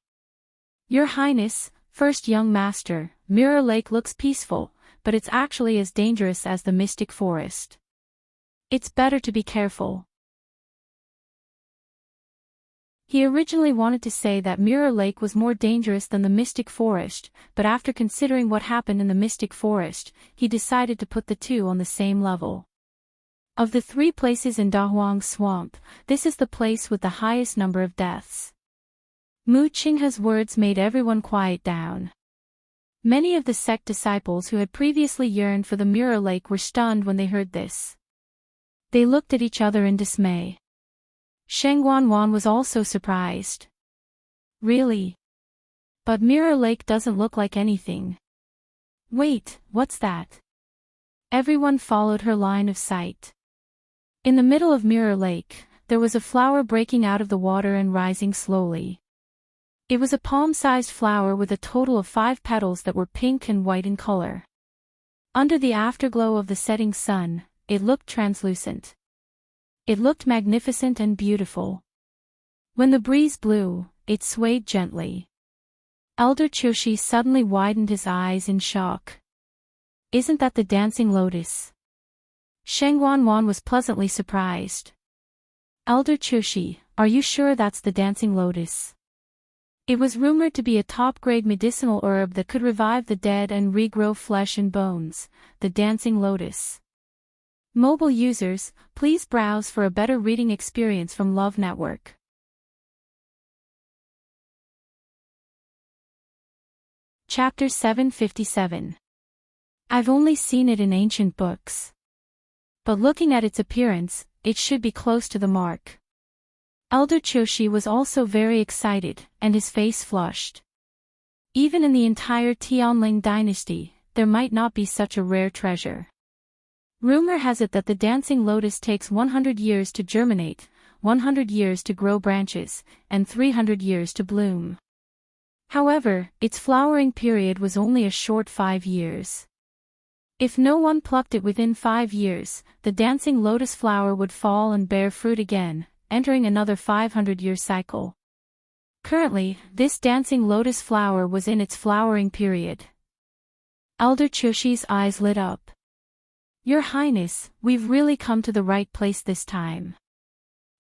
Your Highness, First Young Master, Mirror Lake looks peaceful, but it's actually as dangerous as the mystic forest. It's better to be careful. He originally wanted to say that Mirror Lake was more dangerous than the Mystic Forest, but after considering what happened in the Mystic Forest, he decided to put the two on the same level. Of the 3 places in Dahuang Swamp, this is the place with the highest number of deaths. Mu Qinghe's words made everyone quiet down. Many of the sect disciples who had previously yearned for the Mirror Lake were stunned when they heard this. They looked at each other in dismay. Sheng Wanwan was also surprised. Really? But Mirror Lake doesn't look like anything. Wait, what's that? Everyone followed her line of sight. In the middle of Mirror Lake, there was a flower breaking out of the water and rising slowly. It was a palm-sized flower with a total of 5 petals that were pink and white in color. Under the afterglow of the setting sun, it looked translucent. It looked magnificent and beautiful. When the breeze blew, it swayed gently. Elder Chushi suddenly widened his eyes in shock. Isn't that the dancing lotus? Sheng Wanwan was pleasantly surprised. Elder Chushi, are you sure that's the dancing lotus? It was rumored to be a top-grade medicinal herb that could revive the dead and regrow flesh and bones, the dancing lotus. Mobile users, please browse for a better reading experience from Love Network. Chapter 757. I've only seen it in ancient books. But looking at its appearance, it should be close to the mark. Elder Choshi was also very excited, and his face flushed. Even in the entire Tianling dynasty, there might not be such a rare treasure. Rumor has it that the dancing lotus takes 100 years to germinate, 100 years to grow branches, and 300 years to bloom. However, its flowering period was only a short 5 years. If no one plucked it within 5 years, the dancing lotus flower would fall and bear fruit again, entering another 500-year cycle. Currently, this dancing lotus flower was in its flowering period. Elder Choshi's eyes lit up. Your Highness, we've really come to the right place this time.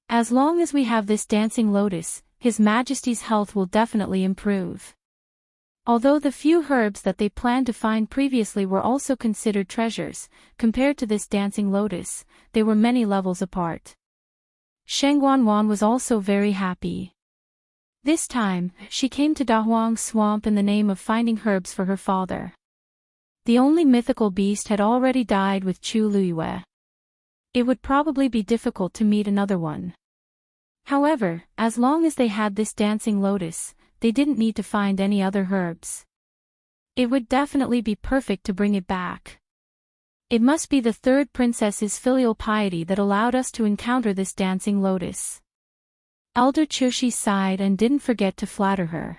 As long as we have this dancing lotus, His Majesty's health will definitely improve. Although the few herbs that they planned to find previously were also considered treasures, compared to this dancing lotus, they were many levels apart. Sheng Wanwan was also very happy. This time, she came to Dahuang Swamp in the name of finding herbs for her father. The only mythical beast had already died with Chu Luyue. It would probably be difficult to meet another one. However, as long as they had this dancing lotus, they didn't need to find any other herbs. It would definitely be perfect to bring it back. It must be the 3rd princess's filial piety that allowed us to encounter this dancing lotus. Elder Chushi sighed and didn't forget to flatter her.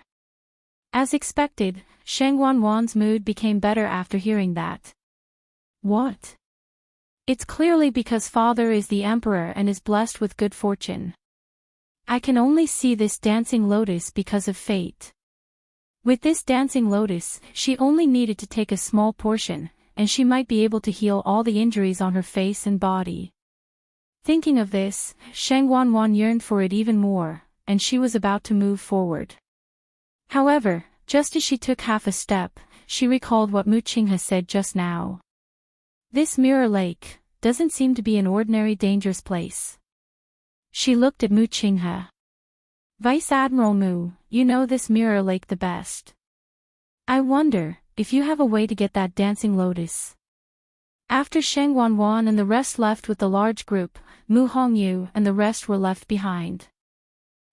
As expected, Sheng Wanwan's mood became better after hearing that. What? It's clearly because father is the emperor and is blessed with good fortune. I can only see this dancing lotus because of fate. With this dancing lotus, she only needed to take a small portion, and she might be able to heal all the injuries on her face and body. Thinking of this, Sheng Wanwan yearned for it even more, and she was about to move forward. However, just as she took half a step, she recalled what Mu Qinghe said just now. This Mirror Lake doesn't seem to be an ordinary dangerous place. She looked at Mu Qinghe. Vice Admiral Mu, you know this Mirror Lake the best. I wonder if you have a way to get that dancing lotus. After Sheng Wanwan and the rest left with the large group, Mu Hongyu and the rest were left behind.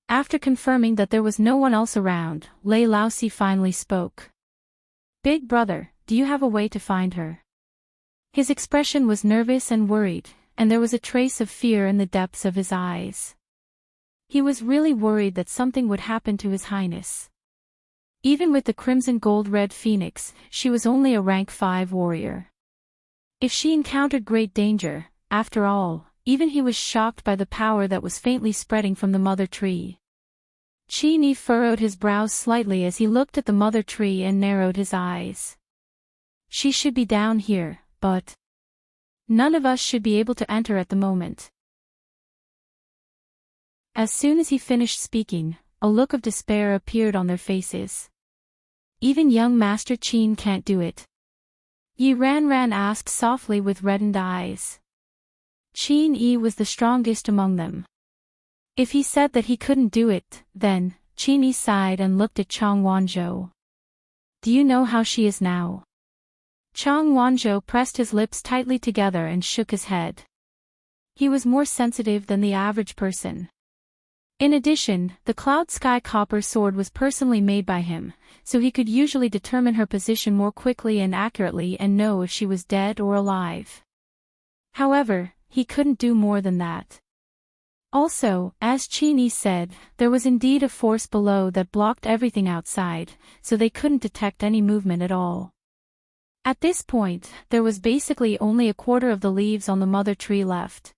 After confirming that there was no one else around, Lei Laosi finally spoke. Big brother, do you have a way to find her? His expression was nervous and worried, and there was a trace of fear in the depths of his eyes. He was really worried that something would happen to His Highness. Even with the crimson gold-red phoenix, she was only a rank 5 warrior. If she encountered great danger, after all, even he was shocked by the power that was faintly spreading from the mother tree. Qi Ni furrowed his brows slightly as he looked at the mother tree and narrowed his eyes. She should be down here, but none of us should be able to enter at the moment. As soon as he finished speaking, a look of despair appeared on their faces. Even young Master Qin can't do it. Yi Ran asked softly with reddened eyes. Qin Yi was the strongest among them. If he said that he couldn't do it, then, Qin Yi sighed and looked at Chang Wanzhou. Do you know how she is now? Chang Wanzhou pressed his lips tightly together and shook his head. He was more sensitive than the average person. In addition, the Cloud Sky Copper Sword was personally made by him, so he could usually determine her position more quickly and accurately and know if she was dead or alive. However, he couldn't do more than that. Also, as Qin Yi said, there was indeed a force below that blocked everything outside, so they couldn't detect any movement at all. At this point, there was basically only a quarter of the leaves on the mother tree left.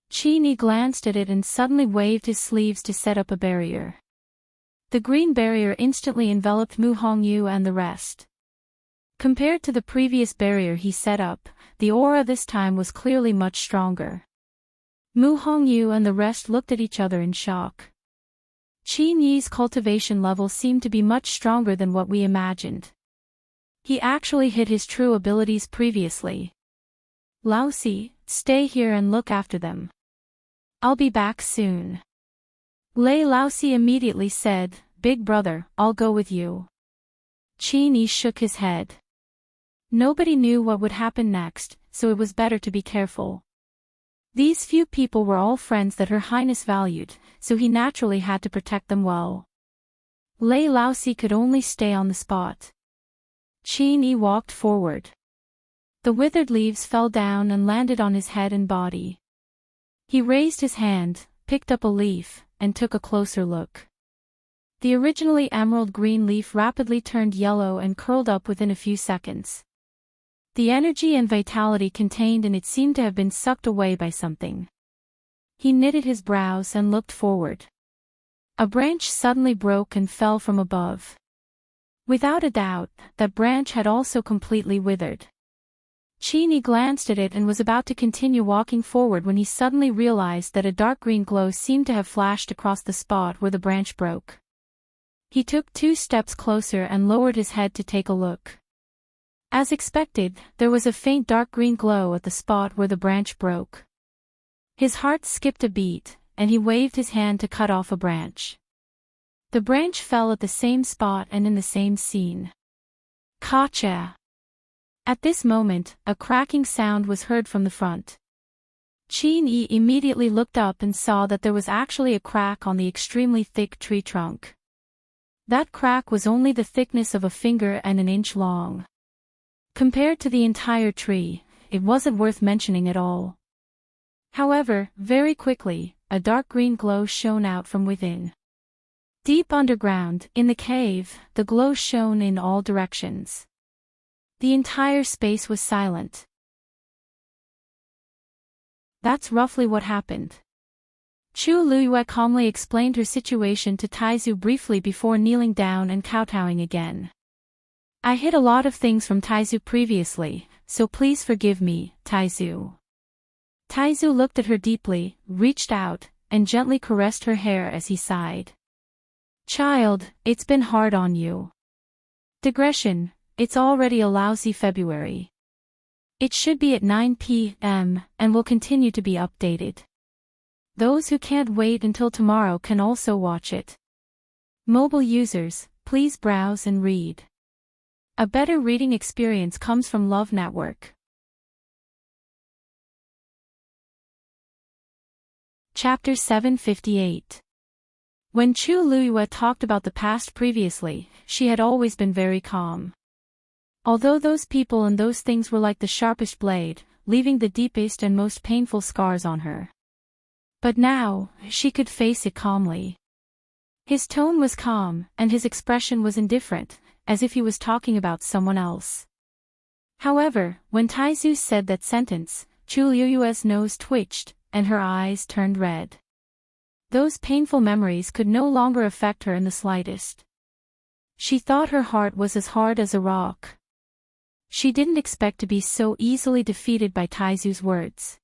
Qin Yi glanced at it and suddenly waved his sleeves to set up a barrier. The green barrier instantly enveloped Mu Hongyu and the rest. Compared to the previous barrier he set up, the aura this time was clearly much stronger. Mu Hongyu and the rest looked at each other in shock. Qin Yi's cultivation level seemed to be much stronger than what we imagined. He actually hid his true abilities previously. Laozi, stay here and look after them. I'll be back soon. Lei Laozi immediately said, Big brother, I'll go with you. Qin Yi shook his head. Nobody knew what would happen next, so it was better to be careful. These few people were all friends that Her Highness valued, so he naturally had to protect them well. Lei Laozi could only stay on the spot. Qin Yi walked forward. The withered leaves fell down and landed on his head and body. He raised his hand, picked up a leaf, and took a closer look. The originally emerald green leaf rapidly turned yellow and curled up within a few seconds. The energy and vitality contained in it seemed to have been sucked away by something. He knitted his brows and looked forward. A branch suddenly broke and fell from above. Without a doubt, that branch had also completely withered. Qin Yi glanced at it and was about to continue walking forward when he suddenly realized that a dark green glow seemed to have flashed across the spot where the branch broke. He took 2 steps closer and lowered his head to take a look. As expected, there was a faint dark green glow at the spot where the branch broke. His heart skipped a beat, and he waved his hand to cut off a branch. The branch fell at the same spot and in the same scene. Kacha! At this moment, a cracking sound was heard from the front. Qin Yi immediately looked up and saw that there was actually a crack on the extremely thick tree trunk. That crack was only the thickness of a finger and an inch long. Compared to the entire tree, it wasn't worth mentioning at all. However, very quickly, a dark green glow shone out from within. Deep underground, in the cave, the glow shone in all directions. The entire space was silent. That's roughly what happened. Chu Luyue calmly explained her situation to Taizu briefly before kneeling down and kowtowing again. I hid a lot of things from Taizu previously, so please forgive me, Taizu. Taizu looked at her deeply, reached out, and gently caressed her hair as he sighed. Child, it's been hard on you. Digression, it's already a lousy February. It should be at 9 p.m. and will continue to be updated. Those who can't wait until tomorrow can also watch it. Mobile users, please browse and read. A better reading experience comes from Love Network. Chapter 758. When Chu Luyue talked about the past previously, she had always been very calm. Although those people and those things were like the sharpest blade, leaving the deepest and most painful scars on her. But now, she could face it calmly. His tone was calm, and his expression was indifferent, as if he was talking about someone else. However, when Taizu said that sentence, Chu Luyue's nose twitched, and her eyes turned red. Those painful memories could no longer affect her in the slightest. She thought her heart was as hard as a rock. She didn't expect to be so easily defeated by Taizu's words.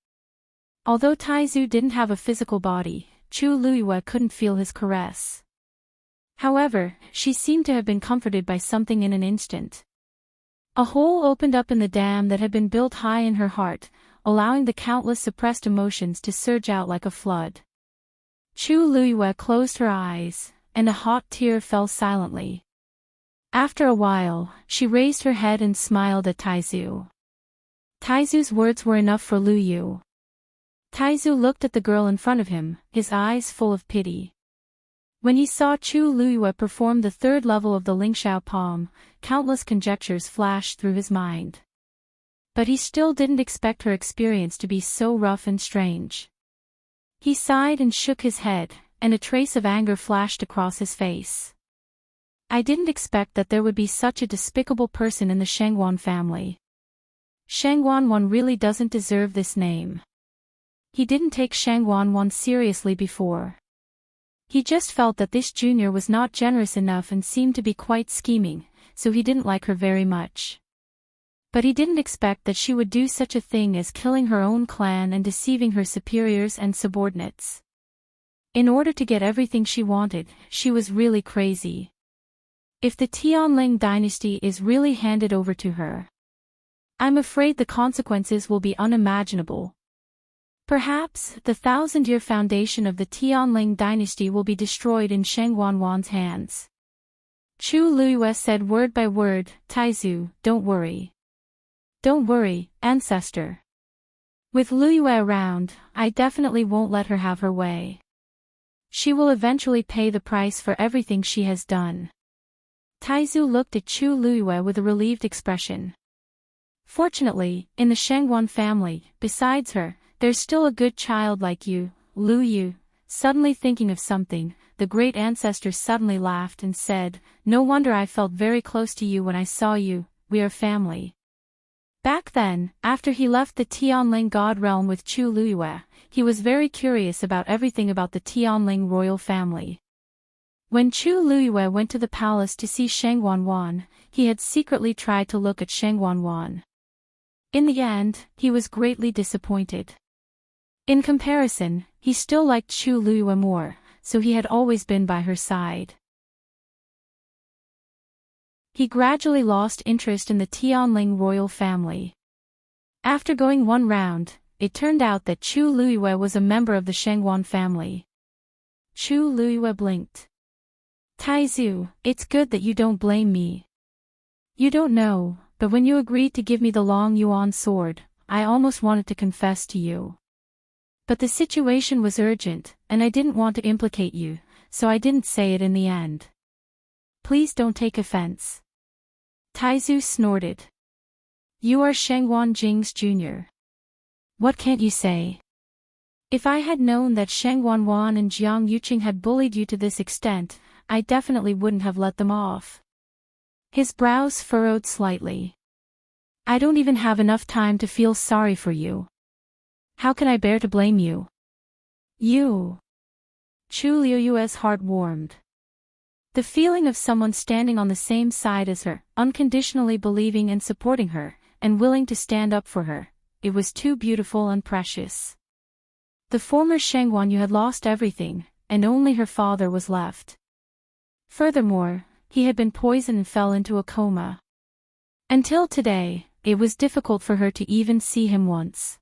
Although Taizu didn't have a physical body, Chu Luiyue couldn't feel his caress. However, she seemed to have been comforted by something in an instant. A hole opened up in the dam that had been built high in her heart, allowing the countless suppressed emotions to surge out like a flood. Chu Luiyue closed her eyes, and a hot tear fell silently. After a while, she raised her head and smiled at Taizu. Taizu's words were enough for Lu Yu. Taizu looked at the girl in front of him, his eyes full of pity. When he saw Chu Luiyue perform the third level of the Lingxiao palm, countless conjectures flashed through his mind. But he still didn't expect her experience to be so rough and strange. He sighed and shook his head, and a trace of anger flashed across his face. I didn't expect that there would be such a despicable person in the Shangwan family. Shangwanwan really doesn't deserve this name. He didn't take Shangwanwan seriously before. He just felt that this junior was not generous enough and seemed to be quite scheming, so he didn't like her very much. But he didn't expect that she would do such a thing as killing her own clan and deceiving her superiors and subordinates. In order to get everything she wanted, she was really crazy. If the Tianling dynasty is really handed over to her, I'm afraid the consequences will be unimaginable. Perhaps the 1,000-year foundation of the Tianling dynasty will be destroyed in Shangwanwan's hands. Chu Luiyue said word by word, Taizu, don't worry. Don't worry, ancestor. With Luiyue around, I definitely won't let her have her way. She will eventually pay the price for everything she has done. Taizu looked at Chu Luiyue with a relieved expression. Fortunately, in the Shangwan family, besides her, there's still a good child like you, Lu Yu. Suddenly thinking of something, the great ancestor suddenly laughed and said, no wonder I felt very close to you when I saw you, we are family. Back then, after he left the Tianling God realm with Chu Luiyue, he was very curious about everything about the Tianling royal family. When Chu Luiyue went to the palace to see Shangwanwan, he had secretly tried to look at Shangwanwan. In the end, he was greatly disappointed. In comparison, he still liked Chu Luiyue more, so he had always been by her side. He gradually lost interest in the Tianling royal family. After going one round, it turned out that Chu Luiyue was a member of the Shangwan family. Chu Luiyue blinked. Taizu, it's good that you don't blame me. You don't know, but when you agreed to give me the Long Yuan sword, I almost wanted to confess to you. But the situation was urgent, and I didn't want to implicate you, so I didn't say it in the end. Please don't take offense. Taizu snorted. You are Shangwan Jing's junior. What can't you say? If I had known that Shangwanwan and Jiang Yuqing had bullied you to this extent, I definitely wouldn't have let them off. His brows furrowed slightly. I don't even have enough time to feel sorry for you. How can I bear to blame you? You. Chu Luiyue's heart warmed. The feeling of someone standing on the same side as her, unconditionally believing and supporting her, and willing to stand up for her, it was too beautiful and precious. The former Shangwan Yu had lost everything, and only her father was left. Furthermore, he had been poisoned and fell into a coma. Until today, it was difficult for her to even see him once.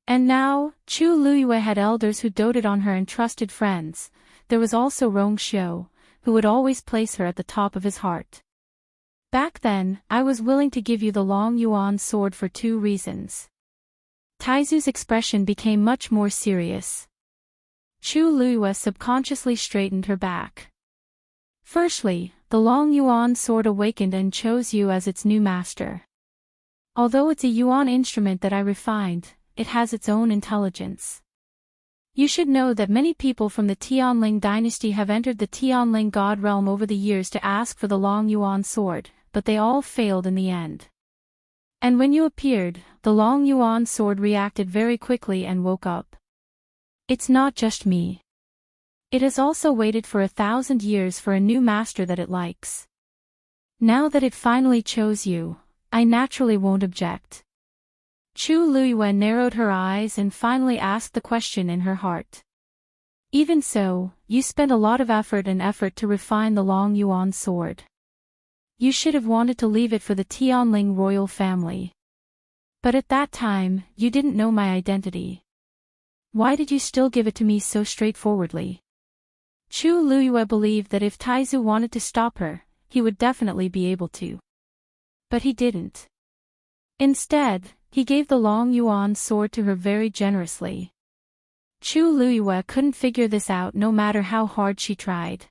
And now, Chu Luiyue had elders who doted on her and trusted friends. There was also Rong Xiu, who would always place her at the top of his heart. Back then, I was willing to give you the Long Yuan sword for 2 reasons. Taizu's expression became much more serious. Chu Luiyue subconsciously straightened her back. Firstly, the Long Yuan sword awakened and chose you as its new master. Although it's a Yuan instrument that I refined, it has its own intelligence. You should know that many people from the Tianling dynasty have entered the Tianling god realm over the years to ask for the Long Yuan sword, but they all failed in the end. And when you appeared, the Long Yuan sword reacted very quickly and woke up. It's not just me. It has also waited for 1,000 years for a new master that it likes. Now that it finally chose you, I naturally won't object. Chu Luiyue narrowed her eyes and finally asked the question in her heart. Even so, you spent a lot of effort to refine the Long Yuan sword. You should have wanted to leave it for the Tianling royal family. But at that time, you didn't know my identity. Why did you still give it to me so straightforwardly? Chu Luyue believed that if Taizu wanted to stop her, he would definitely be able to. But he didn't. Instead, he gave the Long Yuan sword to her very generously. Chu Luyue couldn't figure this out no matter how hard she tried.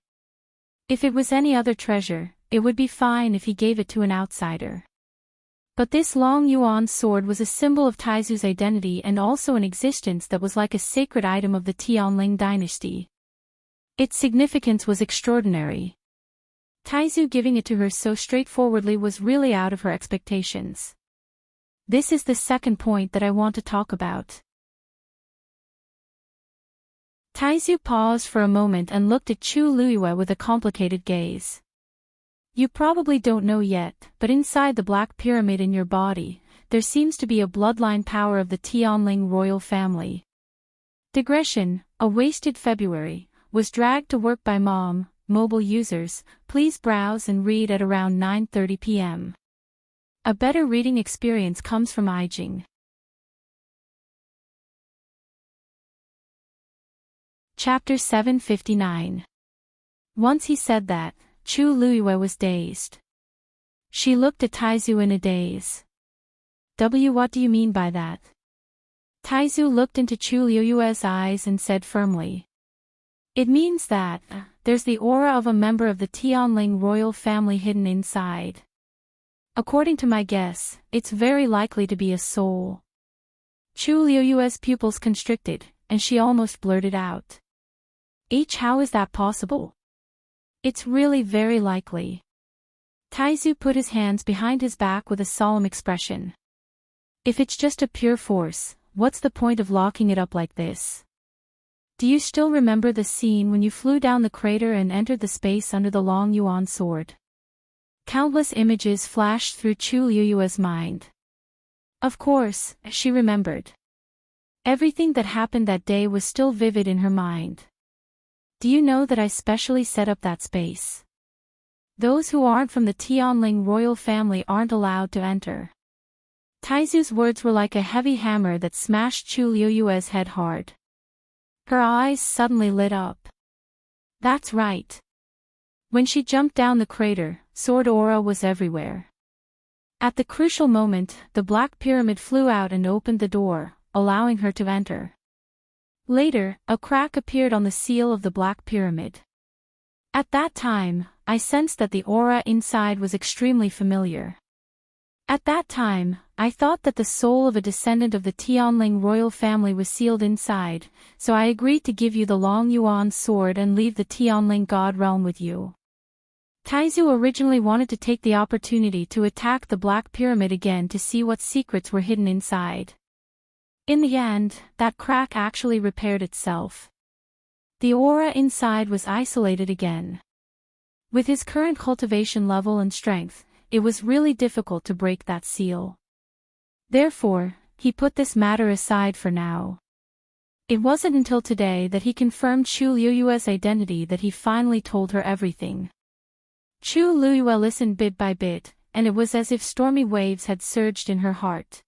If it was any other treasure, it would be fine if he gave it to an outsider. But this Long Yuan sword was a symbol of Taizu's identity and also an existence that was like a sacred item of the Tianling dynasty. Its significance was extraordinary. Taizu giving it to her so straightforwardly was really out of her expectations. This is the second point that I want to talk about. Taizu paused for a moment and looked at Chu Luyue with a complicated gaze. You probably don't know yet, but inside the Black Pyramid in your body, there seems to be a bloodline power of the Tianling royal family. Digression, a wasted February, was dragged to work by Mom. Mobile users, please browse and read at around 9:30 p.m. A better reading experience comes from Ijing. Chapter 759. Once he said that, Chu Luyue was dazed. She looked at Taizu in a daze. What do you mean by that? Taizu looked into Chu Luyue's eyes and said firmly. It means that, there's the aura of a member of the Tianling royal family hidden inside. According to my guess, it's very likely to be a soul. Chu Luyue's pupils constricted, and she almost blurted out. How is that possible? It's really very likely. Taizu put his hands behind his back with a solemn expression. If it's just a pure force, what's the point of locking it up like this? Do you still remember the scene when you flew down the crater and entered the space under the Long Yuan sword? Countless images flashed through Chu Luyue's mind. Of course, she remembered. Everything that happened that day was still vivid in her mind. Do you know that I specially set up that space? Those who aren't from the Tianling royal family aren't allowed to enter. Taizu's words were like a heavy hammer that smashed Chu Luyue's head hard. Her eyes suddenly lit up. That's right. When she jumped down the crater, sword aura was everywhere. At the crucial moment, the Black Pyramid flew out and opened the door, allowing her to enter. Later, a crack appeared on the seal of the Black Pyramid. At that time, I sensed that the aura inside was extremely familiar. At that time, I thought that the soul of a descendant of the Tianling royal family was sealed inside, so I agreed to give you the Long Yuan sword and leave the Tianling god realm with you. Taizu originally wanted to take the opportunity to attack the Black Pyramid again to see what secrets were hidden inside. In the end, that crack actually repaired itself. The aura inside was isolated again. With his current cultivation level and strength, it was really difficult to break that seal. Therefore, he put this matter aside for now. It wasn't until today that he confirmed Chu Luyue's identity that he finally told her everything. Chu Luyue listened bit by bit, and it was as if stormy waves had surged in her heart.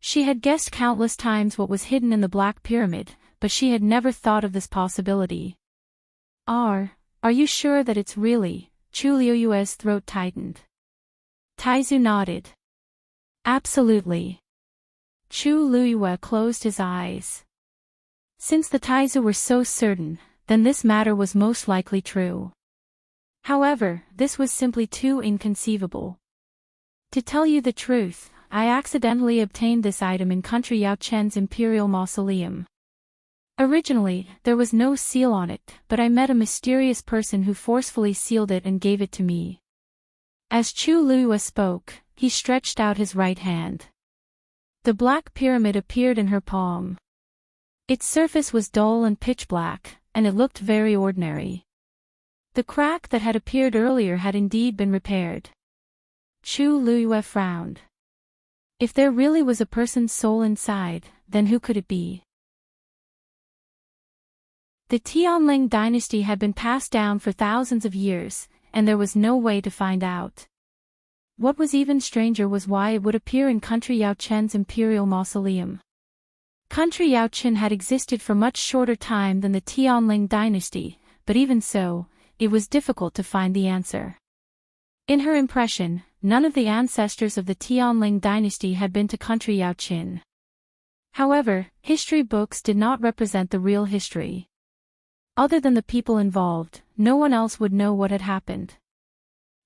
She had guessed countless times what was hidden in the Black Pyramid, but she had never thought of this possibility. Are you sure that it's really? Chu Luyue's throat tightened. Taizu nodded. Absolutely. Chu Luyue closed his eyes. Since the Taizu were so certain, then this matter was most likely true. However, this was simply too inconceivable. To tell you the truth, I accidentally obtained this item in Country Yao Chen's Imperial Mausoleum. Originally, there was no seal on it, but I met a mysterious person who forcefully sealed it and gave it to me. As Chu Luyue spoke, he stretched out his right hand. The Black Pyramid appeared in her palm. Its surface was dull and pitch black, and it looked very ordinary. The crack that had appeared earlier had indeed been repaired. Chu Luyue frowned. If there really was a person's soul inside, then who could it be? The Tianling dynasty had been passed down for thousands of years, and there was no way to find out. What was even stranger was why it would appear in Country Yaochen's Imperial mausoleum. Country Yaochen had existed for much shorter time than the Tianling dynasty, but even so, it was difficult to find the answer. In her impression, none of the ancestors of the Tianling dynasty had been to Country Yaochen. However, history books did not represent the real history. Other than the people involved, no one else would know what had happened.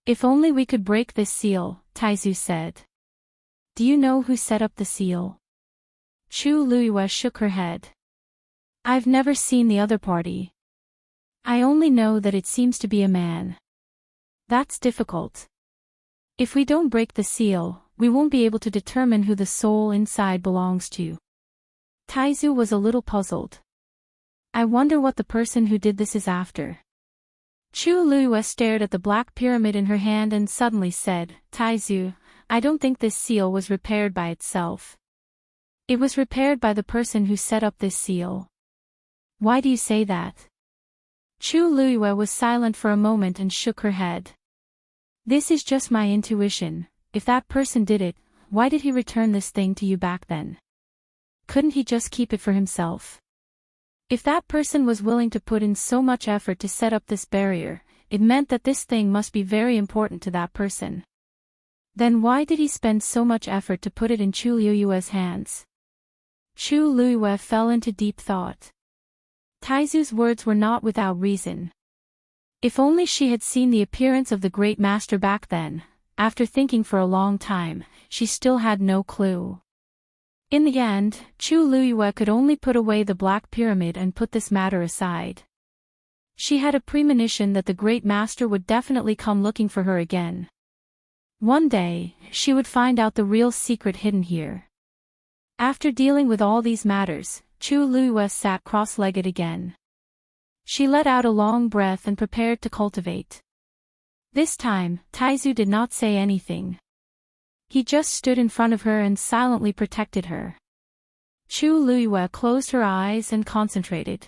If only we could break this seal, Taizu said. Do you know who set up the seal? Chu Luiyue shook her head. I've never seen the other party. I only know that it seems to be a man. That's difficult. If we don't break the seal, we won't be able to determine who the soul inside belongs to. Taizu was a little puzzled. I wonder what the person who did this is after. Chu Luiyue stared at the black pyramid in her hand and suddenly said, Taizu, I don't think this seal was repaired by itself. It was repaired by the person who set up this seal. Why do you say that? Chu Luiyue was silent for a moment and shook her head. This is just my intuition. If that person did it, why did he return this thing to you back then? Couldn't he just keep it for himself? If that person was willing to put in so much effort to set up this barrier, it meant that this thing must be very important to that person. Then why did he spend so much effort to put it in Chu Luiyue's hands? Chu Luiyue fell into deep thought. Taizu's words were not without reason. If only she had seen the appearance of the great master back then, after thinking for a long time, she still had no clue. In the end, Chu Luiyue could only put away the Black Pyramid and put this matter aside. She had a premonition that the great master would definitely come looking for her again. One day, she would find out the real secret hidden here. After dealing with all these matters, Chu Luiyue sat cross-legged again. She let out a long breath and prepared to cultivate. This time, Taizu did not say anything. He just stood in front of her and silently protected her. Chu Luiyue closed her eyes and concentrated.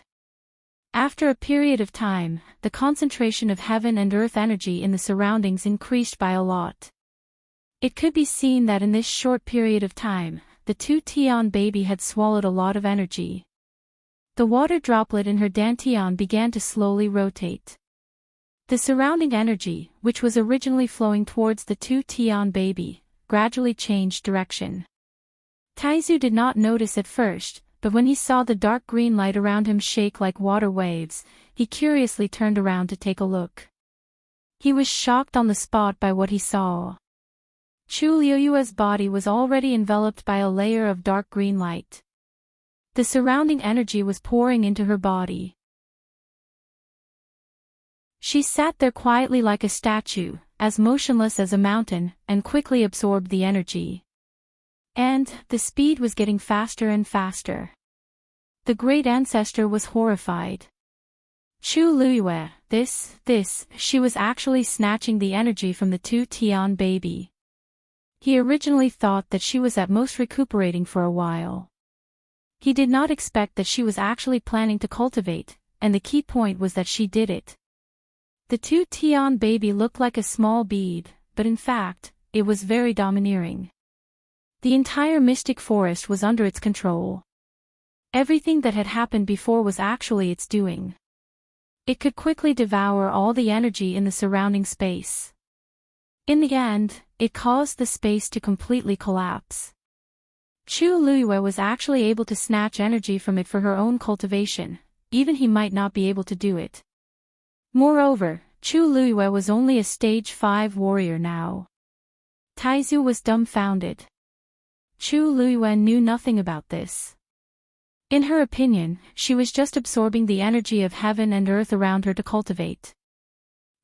After a period of time, the concentration of heaven and earth energy in the surroundings increased by a lot. It could be seen that in this short period of time, the 2-Tian baby had swallowed a lot of energy. The water droplet in her dantian began to slowly rotate. The surrounding energy, which was originally flowing towards the 2-Tian baby, gradually changed direction. Taizu did not notice at first, but when he saw the dark green light around him shake like water waves, he curiously turned around to take a look. He was shocked on the spot by what he saw. Chu Luiyue's body was already enveloped by a layer of dark green light. The surrounding energy was pouring into her body. She sat there quietly like a statue, as motionless as a mountain, and quickly absorbed the energy. And the speed was getting faster and faster. The great ancestor was horrified. Chu Luiyue, she was actually snatching the energy from the 2-Tian baby. He originally thought that she was at most recuperating for a while. He did not expect that she was actually planning to cultivate, and the key point was that she did it. The 2-Tian baby looked like a small bead, but in fact, it was very domineering. The entire mystic forest was under its control. Everything that had happened before was actually its doing. It could quickly devour all the energy in the surrounding space. In the end, it caused the space to completely collapse. Chu Luiyue was actually able to snatch energy from it for her own cultivation, even he might not be able to do it. Moreover, Chu Luiyue was only a stage 5 warrior now. Taizu was dumbfounded. Chu Luiyue knew nothing about this. In her opinion, she was just absorbing the energy of heaven and earth around her to cultivate.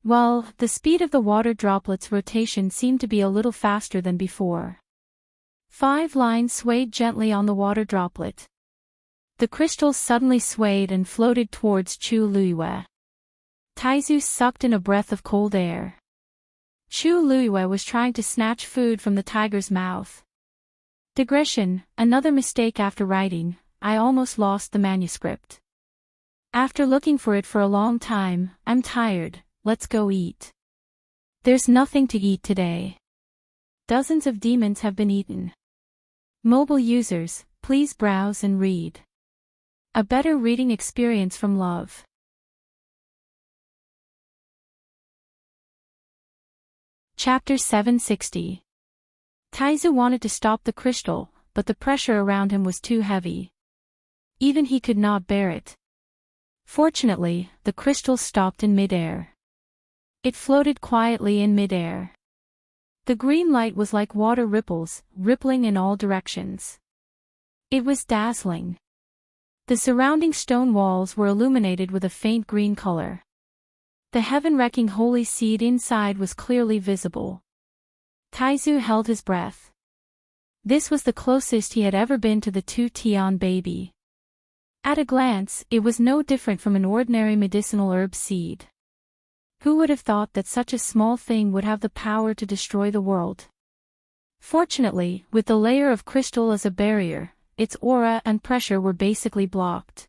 Well, the speed of the water droplet's rotation seemed to be a little faster than before. 5 lines swayed gently on the water droplet. The crystals suddenly swayed and floated towards Chu Luiyue. Taizu sucked in a breath of cold air. Chu Luiyue was trying to snatch food from the tiger's mouth. Digression, another mistake after writing, I almost lost the manuscript. After looking for it for a long time, I'm tired, let's go eat. There's nothing to eat today. Dozens of demons have been eaten. Mobile users, please browse and read. A better reading experience from Love. Chapter 760. Taizu wanted to stop the crystal, but the pressure around him was too heavy. Even he could not bear it. Fortunately, the crystal stopped in midair. It floated quietly in midair. The green light was like water ripples, rippling in all directions. It was dazzling. The surrounding stone walls were illuminated with a faint green color. The heaven-wrecking holy seed inside was clearly visible. Taizu held his breath. This was the closest he had ever been to the two-Tian baby. At a glance, it was no different from an ordinary medicinal herb seed. Who would have thought that such a small thing would have the power to destroy the world? Fortunately, with the layer of crystal as a barrier, its aura and pressure were basically blocked.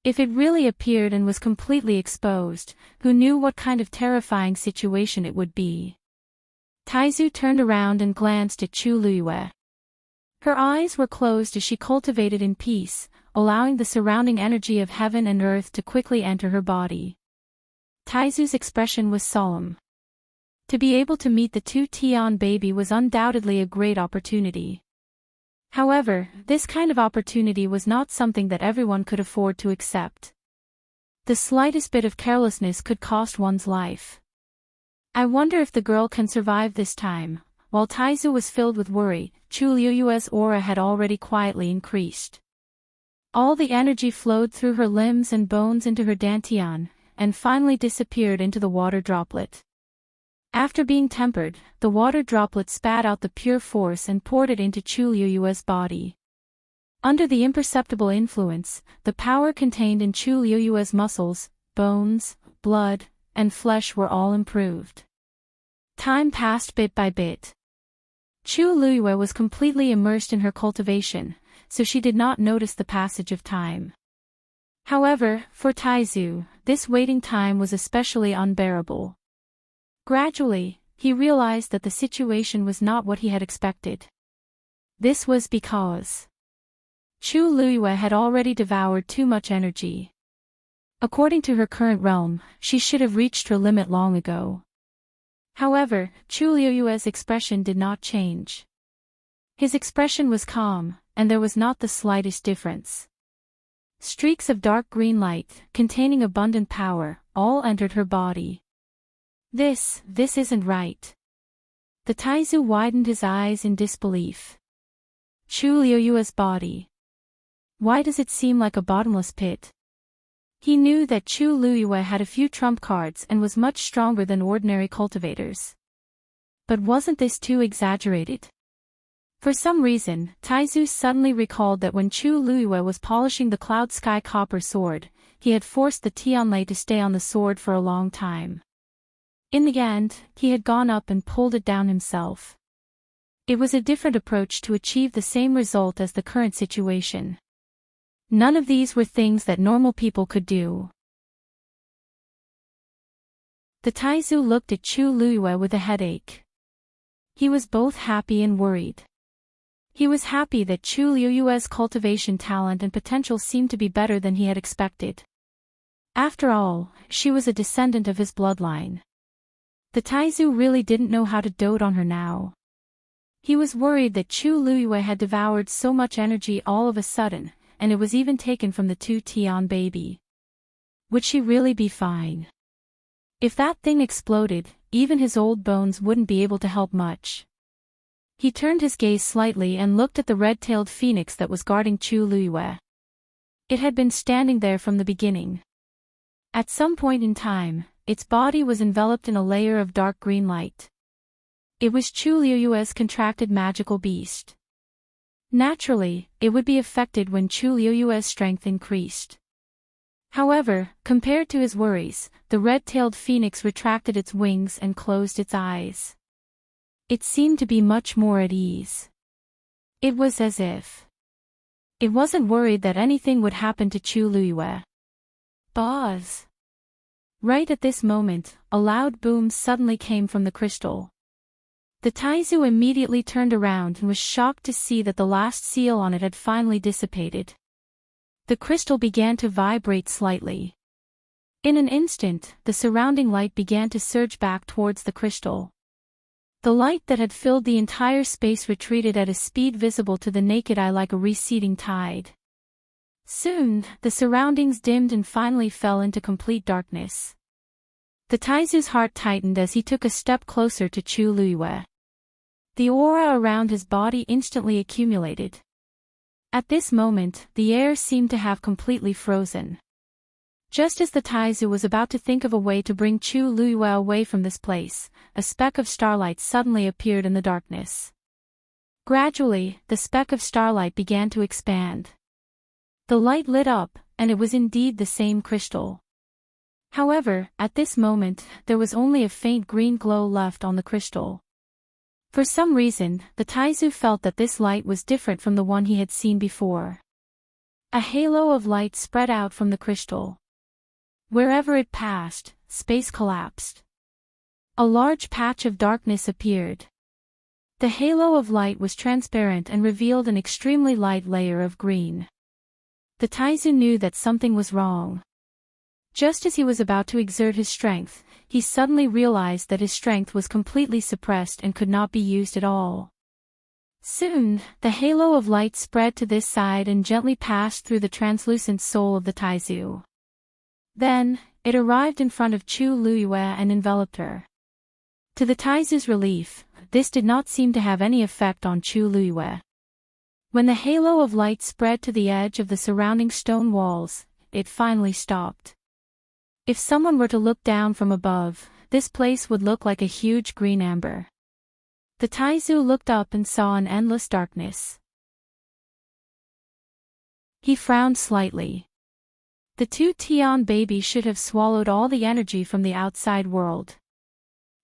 If it really appeared and was completely exposed, who knew what kind of terrifying situation it would be? Taizu turned around and glanced at Chu Luiyue. Her eyes were closed as she cultivated in peace, allowing the surrounding energy of heaven and earth to quickly enter her body. Taizu's expression was solemn. To be able to meet the two-Tian baby was undoubtedly a great opportunity. However, this kind of opportunity was not something that everyone could afford to accept. The slightest bit of carelessness could cost one's life. I wonder if the girl can survive this time. While Taizu was filled with worry, Chu Luiyue's aura had already quietly increased. All the energy flowed through her limbs and bones into her dantian, and finally disappeared into the water droplet. After being tempered, the water droplet spat out the pure force and poured it into Chu Luiyue's body. Under the imperceptible influence, the power contained in Chu Luiyue's muscles, bones, blood, and flesh were all improved. Time passed bit by bit. Chu Luiyue was completely immersed in her cultivation, so she did not notice the passage of time. However, for Taizu, this waiting time was especially unbearable. Gradually, he realized that the situation was not what he had expected. This was because Chu Luiyue had already devoured too much energy. According to her current realm, she should have reached her limit long ago. However, Chu Luiyue's expression did not change. His expression was calm, and there was not the slightest difference. Streaks of dark green light, containing abundant power, all entered her body. This isn't right. The Taizu widened his eyes in disbelief. Chu Luiyue's body. Why does it seem like a bottomless pit? He knew that Chu Luiyue had a few trump cards and was much stronger than ordinary cultivators. But wasn't this too exaggerated? For some reason, Taizu suddenly recalled that when Chu Luiyue was polishing the Cloud Sky Copper sword, he had forced the Tianlei to stay on the sword for a long time. In the end, he had gone up and pulled it down himself. It was a different approach to achieve the same result as the current situation. None of these were things that normal people could do. The Taizu looked at Chu Luiyue with a headache. He was both happy and worried. He was happy that Chu Luiyue's cultivation talent and potential seemed to be better than he had expected. After all, she was a descendant of his bloodline. The Taizu really didn't know how to dote on her now. He was worried that Chu Luiyue had devoured so much energy all of a sudden, and it was even taken from the two-Tian baby. Would she really be fine? If that thing exploded, even his old bones wouldn't be able to help much. He turned his gaze slightly and looked at the red-tailed phoenix that was guarding Chu Luiyue. It had been standing there from the beginning. At some point in time, its body was enveloped in a layer of dark green light. It was Chu Luiyue's contracted magical beast. Naturally, it would be affected when Chu Luiyue's strength increased. However, compared to his worries, the red-tailed phoenix retracted its wings and closed its eyes. It seemed to be much more at ease. It was as if it wasn't worried that anything would happen to Chu Luiyue. Buzz! Right at this moment, a loud boom suddenly came from the crystal. The Taizu immediately turned around and was shocked to see that the last seal on it had finally dissipated. The crystal began to vibrate slightly. In an instant, the surrounding light began to surge back towards the crystal. The light that had filled the entire space retreated at a speed visible to the naked eye like a receding tide. Soon, the surroundings dimmed and finally fell into complete darkness. The Taizu's heart tightened as he took a step closer to Chu Luiyue. The aura around his body instantly accumulated. At this moment, the air seemed to have completely frozen. Just as the Taizu was about to think of a way to bring Chu Luiyue away from this place, a speck of starlight suddenly appeared in the darkness. Gradually, the speck of starlight began to expand. The light lit up, and it was indeed the same crystal. However, at this moment, there was only a faint green glow left on the crystal. For some reason, the Taizu felt that this light was different from the one he had seen before. A halo of light spread out from the crystal. Wherever it passed, space collapsed. A large patch of darkness appeared. The halo of light was transparent and revealed an extremely light layer of green. The Taizu knew that something was wrong. Just as he was about to exert his strength, he suddenly realized that his strength was completely suppressed and could not be used at all. Soon, the halo of light spread to this side and gently passed through the translucent soul of the Taizu. Then, it arrived in front of Chu Luiyue and enveloped her. To the Taizu's relief, this did not seem to have any effect on Chu Luiyue. When the halo of light spread to the edge of the surrounding stone walls, it finally stopped. If someone were to look down from above, this place would look like a huge green amber. The Taizu looked up and saw an endless darkness. He frowned slightly. The two Tian babies should have swallowed all the energy from the outside world.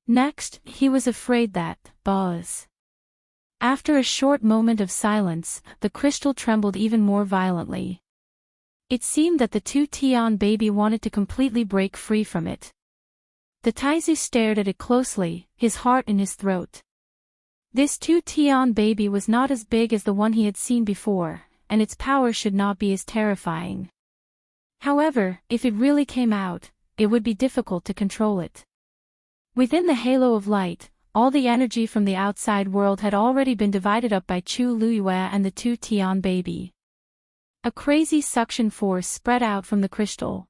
Next, he was afraid that, Buzz. After a short moment of silence, the crystal trembled even more violently. It seemed that the two Tian baby wanted to completely break free from it. The Taizu stared at it closely, his heart in his throat. This two Tian baby was not as big as the one he had seen before, and its power should not be as terrifying. However, if it really came out, it would be difficult to control it. Within the halo of light, all the energy from the outside world had already been divided up by Chu Luiyue and the two Tian baby. A crazy suction force spread out from the crystal.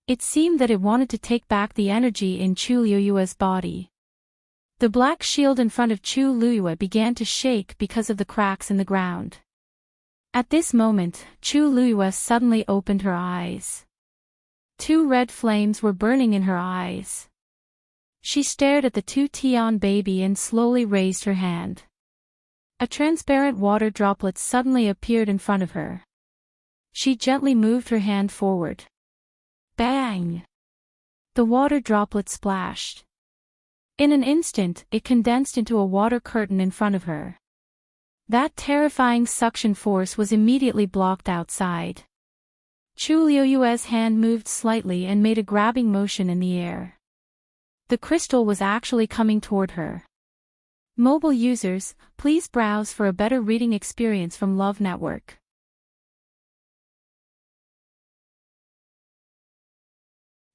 It seemed that it wanted to take back the energy in Chu Luiyue's body. The black shield in front of Chu Luiyue began to shake because of the cracks in the ground. At this moment, Chu Luiyue suddenly opened her eyes. Two red flames were burning in her eyes. She stared at the two Tian baby and slowly raised her hand. A transparent water droplet suddenly appeared in front of her. She gently moved her hand forward. Bang! The water droplet splashed. In an instant, it condensed into a water curtain in front of her. That terrifying suction force was immediately blocked outside. Chu Luiyue's hand moved slightly and made a grabbing motion in the air. The crystal was actually coming toward her. Mobile users, please browse for a better reading experience from Love Network.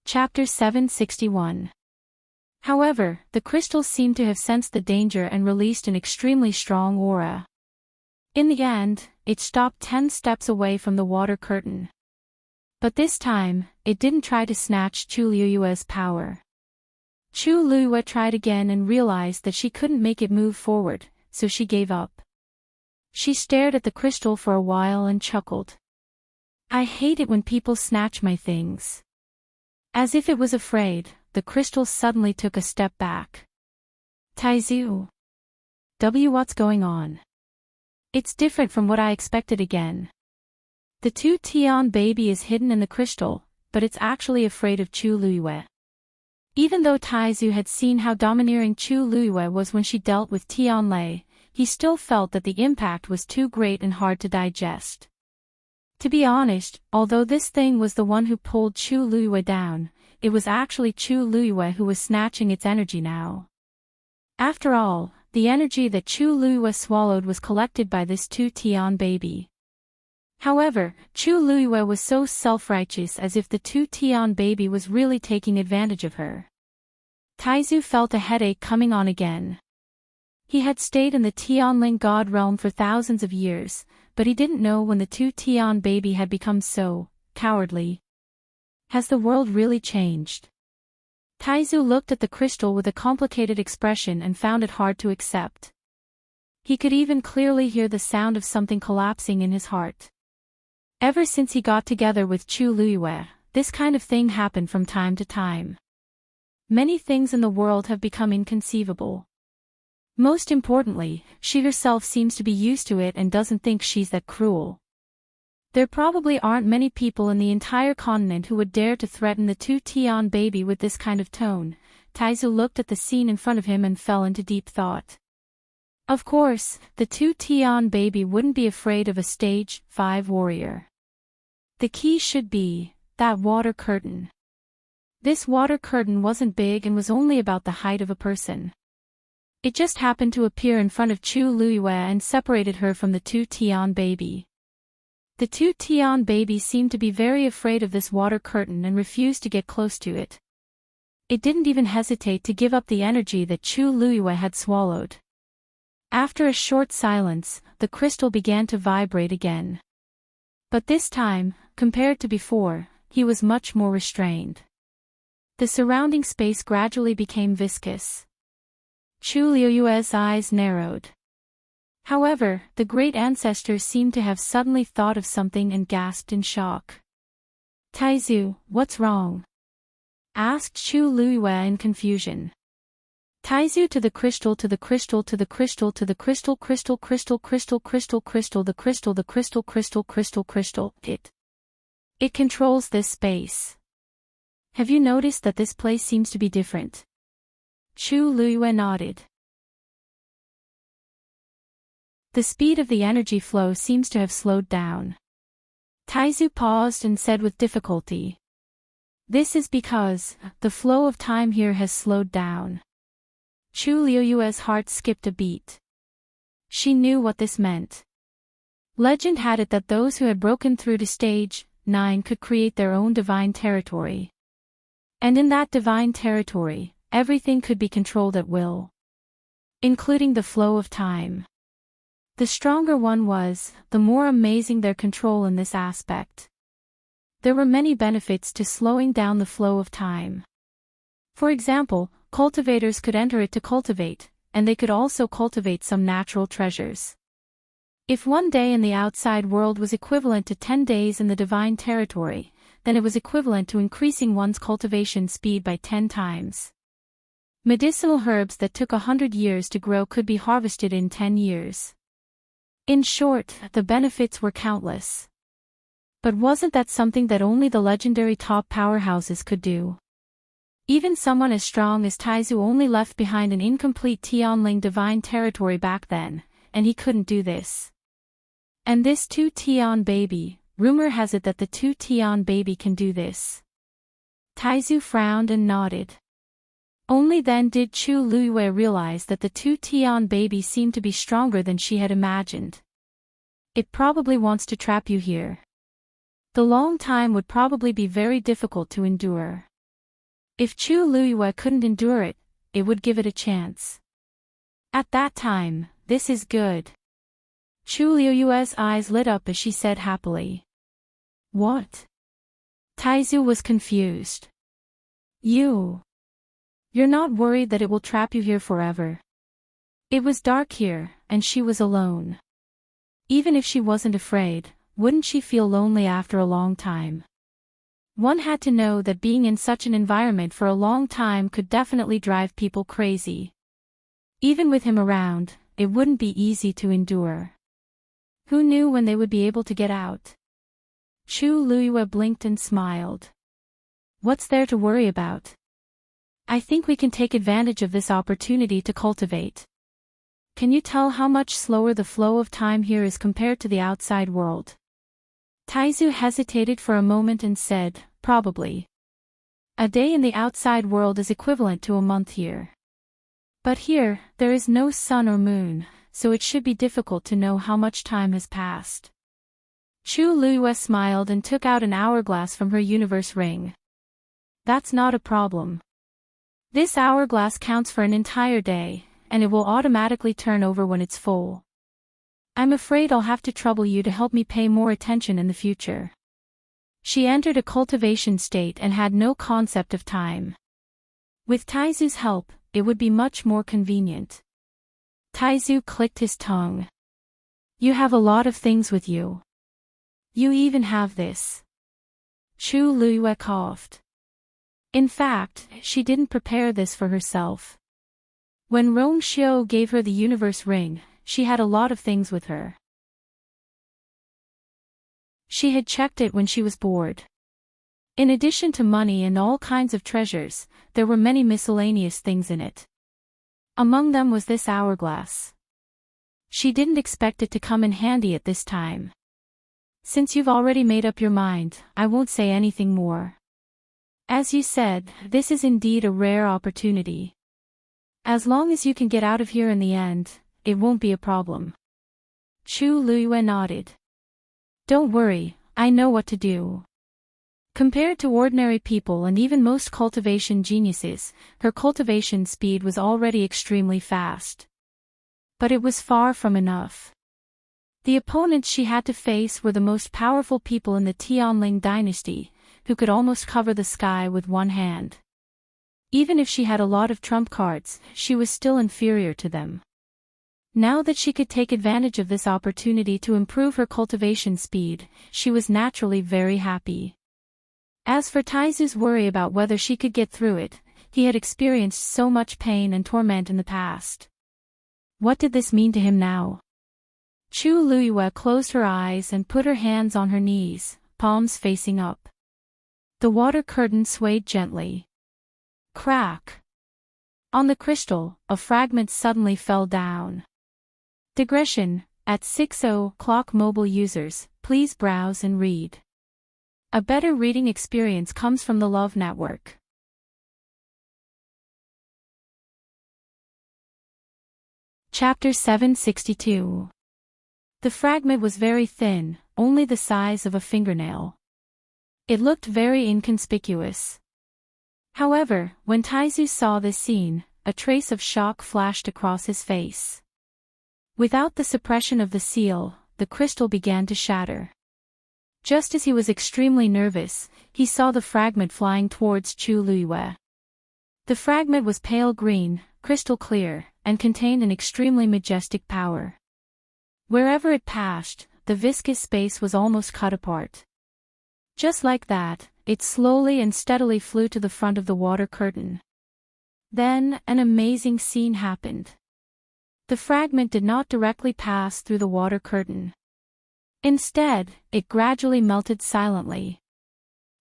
Chapter 761. However, the crystal seemed to have sensed the danger and released an extremely strong aura. In the end, it stopped 10 steps away from the water curtain. But this time, it didn't try to snatch Chu Luiyue's power. Chu Luiyue tried again and realized that she couldn't make it move forward, so she gave up. She stared at the crystal for a while and chuckled. I hate it when people snatch my things. As if it was afraid, the crystal suddenly took a step back. Taizu. What's going on? It's different from what I expected again. The two Tian baby is hidden in the crystal, but it's actually afraid of Chu Luiyue. Even though Taizu had seen how domineering Chu Luiyue was when she dealt with Tian Lei, he still felt that the impact was too great and hard to digest. To be honest, although this thing was the one who pulled Chu Luiyue down, it was actually Chu Luiyue who was snatching its energy now. After all, the energy that Chu Luiyue swallowed was collected by this Tu Tian baby. However, Chu Luiyue was so self-righteous, as if the Tu Tian baby was really taking advantage of her. Taizu felt a headache coming on again. He had stayed in the Tianling God realm for thousands of years, but he didn't know when the Tu Tian baby had become so cowardly. Has the world really changed? Taizu looked at the crystal with a complicated expression and found it hard to accept. He could even clearly hear the sound of something collapsing in his heart. Ever since he got together with Chu Luiyue, this kind of thing happened from time to time. Many things in the world have become inconceivable. Most importantly, she herself seems to be used to it and doesn't think she's that cruel. There probably aren't many people in the entire continent who would dare to threaten the Tu Tian baby with this kind of tone. Taizu looked at the scene in front of him and fell into deep thought. Of course, the Tu Tian baby wouldn't be afraid of a stage 5 warrior. The key should be that water curtain. This water curtain wasn't big and was only about the height of a person. It just happened to appear in front of Chu Luiyue and separated her from the Tu Tian baby. The Tu Tian baby seemed to be very afraid of this water curtain and refused to get close to it. It didn't even hesitate to give up the energy that Chu Luiyue had swallowed. After a short silence, the crystal began to vibrate again. But this time, compared to before, he was much more restrained. The surrounding space gradually became viscous. Chu Luiyue's eyes narrowed. However, the great ancestors seemed to have suddenly thought of something and gasped in shock. Taizu, what's wrong? Asked Chu Luiyue in confusion. Taizu, to the crystal, to the crystal, to the crystal, to the crystal, crystal, crystal, crystal, crystal, crystal, the crystal, crystal, crystal, crystal, It controls this space. Have you noticed that this place seems to be different? Chu Luiyue nodded. The speed of the energy flow seems to have slowed down. Taizu paused and said with difficulty. This is because the flow of time here has slowed down. Chu Luiyue's heart skipped a beat. She knew what this meant. Legend had it that those who had broken through to stage 9 could create their own divine territory. And in that divine territory, everything could be controlled at will, including the flow of time. The stronger one was, the more amazing their control in this aspect. There were many benefits to slowing down the flow of time. For example, cultivators could enter it to cultivate, and they could also cultivate some natural treasures. If 1 day in the outside world was equivalent to 10 days in the divine territory, then it was equivalent to increasing one's cultivation speed by 10 times. Medicinal herbs that took 100 years to grow could be harvested in 10 years. In short, the benefits were countless. But wasn't that something that only the legendary top powerhouses could do? Even someone as strong as Taizu only left behind an incomplete Tianling divine territory back then, and he couldn't do this. And this Tu Tian baby, rumor has it that the Tu Tian baby can do this. Taizu frowned and nodded. Only then did Chu Luiyue realize that the Tu Tian baby seemed to be stronger than she had imagined. It probably wants to trap you here. The long time would probably be very difficult to endure. If Chu Luiyue couldn't endure it, it would give it a chance. At that time, this is good. Chu Luiyue's eyes lit up as she said happily. What? Taizu was confused. You're not worried that it will trap you here forever? It was dark here, and she was alone. Even if she wasn't afraid, wouldn't she feel lonely after a long time? One had to know that being in such an environment for a long time could definitely drive people crazy. Even with him around, it wouldn't be easy to endure. Who knew when they would be able to get out? Chu Luiyue blinked and smiled. What's there to worry about? I think we can take advantage of this opportunity to cultivate. Can you tell how much slower the flow of time here is compared to the outside world? Taizu hesitated for a moment and said, "Probably. A day in the outside world is equivalent to a month here. But here, there is no sun or moon, so it should be difficult to know how much time has passed." Chu Luiyue smiled and took out an hourglass from her universe ring. "That's not a problem. This hourglass counts for an entire day, and it will automatically turn over when it's full. I'm afraid I'll have to trouble you to help me pay more attention in the future." She entered a cultivation state and had no concept of time. With Taizu's help, it would be much more convenient. Taizu clicked his tongue. "You have a lot of things with you. You even have this." Chu Luiyue coughed. In fact, she didn't prepare this for herself. When Rong Xiu gave her the universe ring, she had a lot of things with her. She had checked it when she was bored. In addition to money and all kinds of treasures, there were many miscellaneous things in it. Among them was this hourglass. She didn't expect it to come in handy at this time. "Since you've already made up your mind, I won't say anything more. As you said, this is indeed a rare opportunity. As long as you can get out of here in the end, it won't be a problem." Chu Luiyue nodded. "Don't worry, I know what to do." Compared to ordinary people and even most cultivation geniuses, her cultivation speed was already extremely fast. But it was far from enough. The opponents she had to face were the most powerful people in the Tianling dynasty, who could almost cover the sky with one hand. Even if she had a lot of trump cards, she was still inferior to them. Now that she could take advantage of this opportunity to improve her cultivation speed, she was naturally very happy. As for Taizu's worry about whether she could get through it, he had experienced so much pain and torment in the past. What did this mean to him now? Chu Luiyue closed her eyes and put her hands on her knees, palms facing up. The water curtain swayed gently. Crack! On the crystal, a fragment suddenly fell down. Digression: at 6:00 mobile users, please browse and read. A better reading experience comes from the Love Network. Chapter 762. The fragment was very thin, only the size of a fingernail. It looked very inconspicuous. However, when Taizu saw this scene, a trace of shock flashed across his face. Without the suppression of the seal, the crystal began to shatter. Just as he was extremely nervous, he saw the fragment flying towards Chu Luiyue. The fragment was pale green, crystal clear, and contained an extremely majestic power. Wherever it passed, the viscous space was almost cut apart. Just like that, it slowly and steadily flew to the front of the water curtain. Then, an amazing scene happened. The fragment did not directly pass through the water curtain. Instead, it gradually melted silently.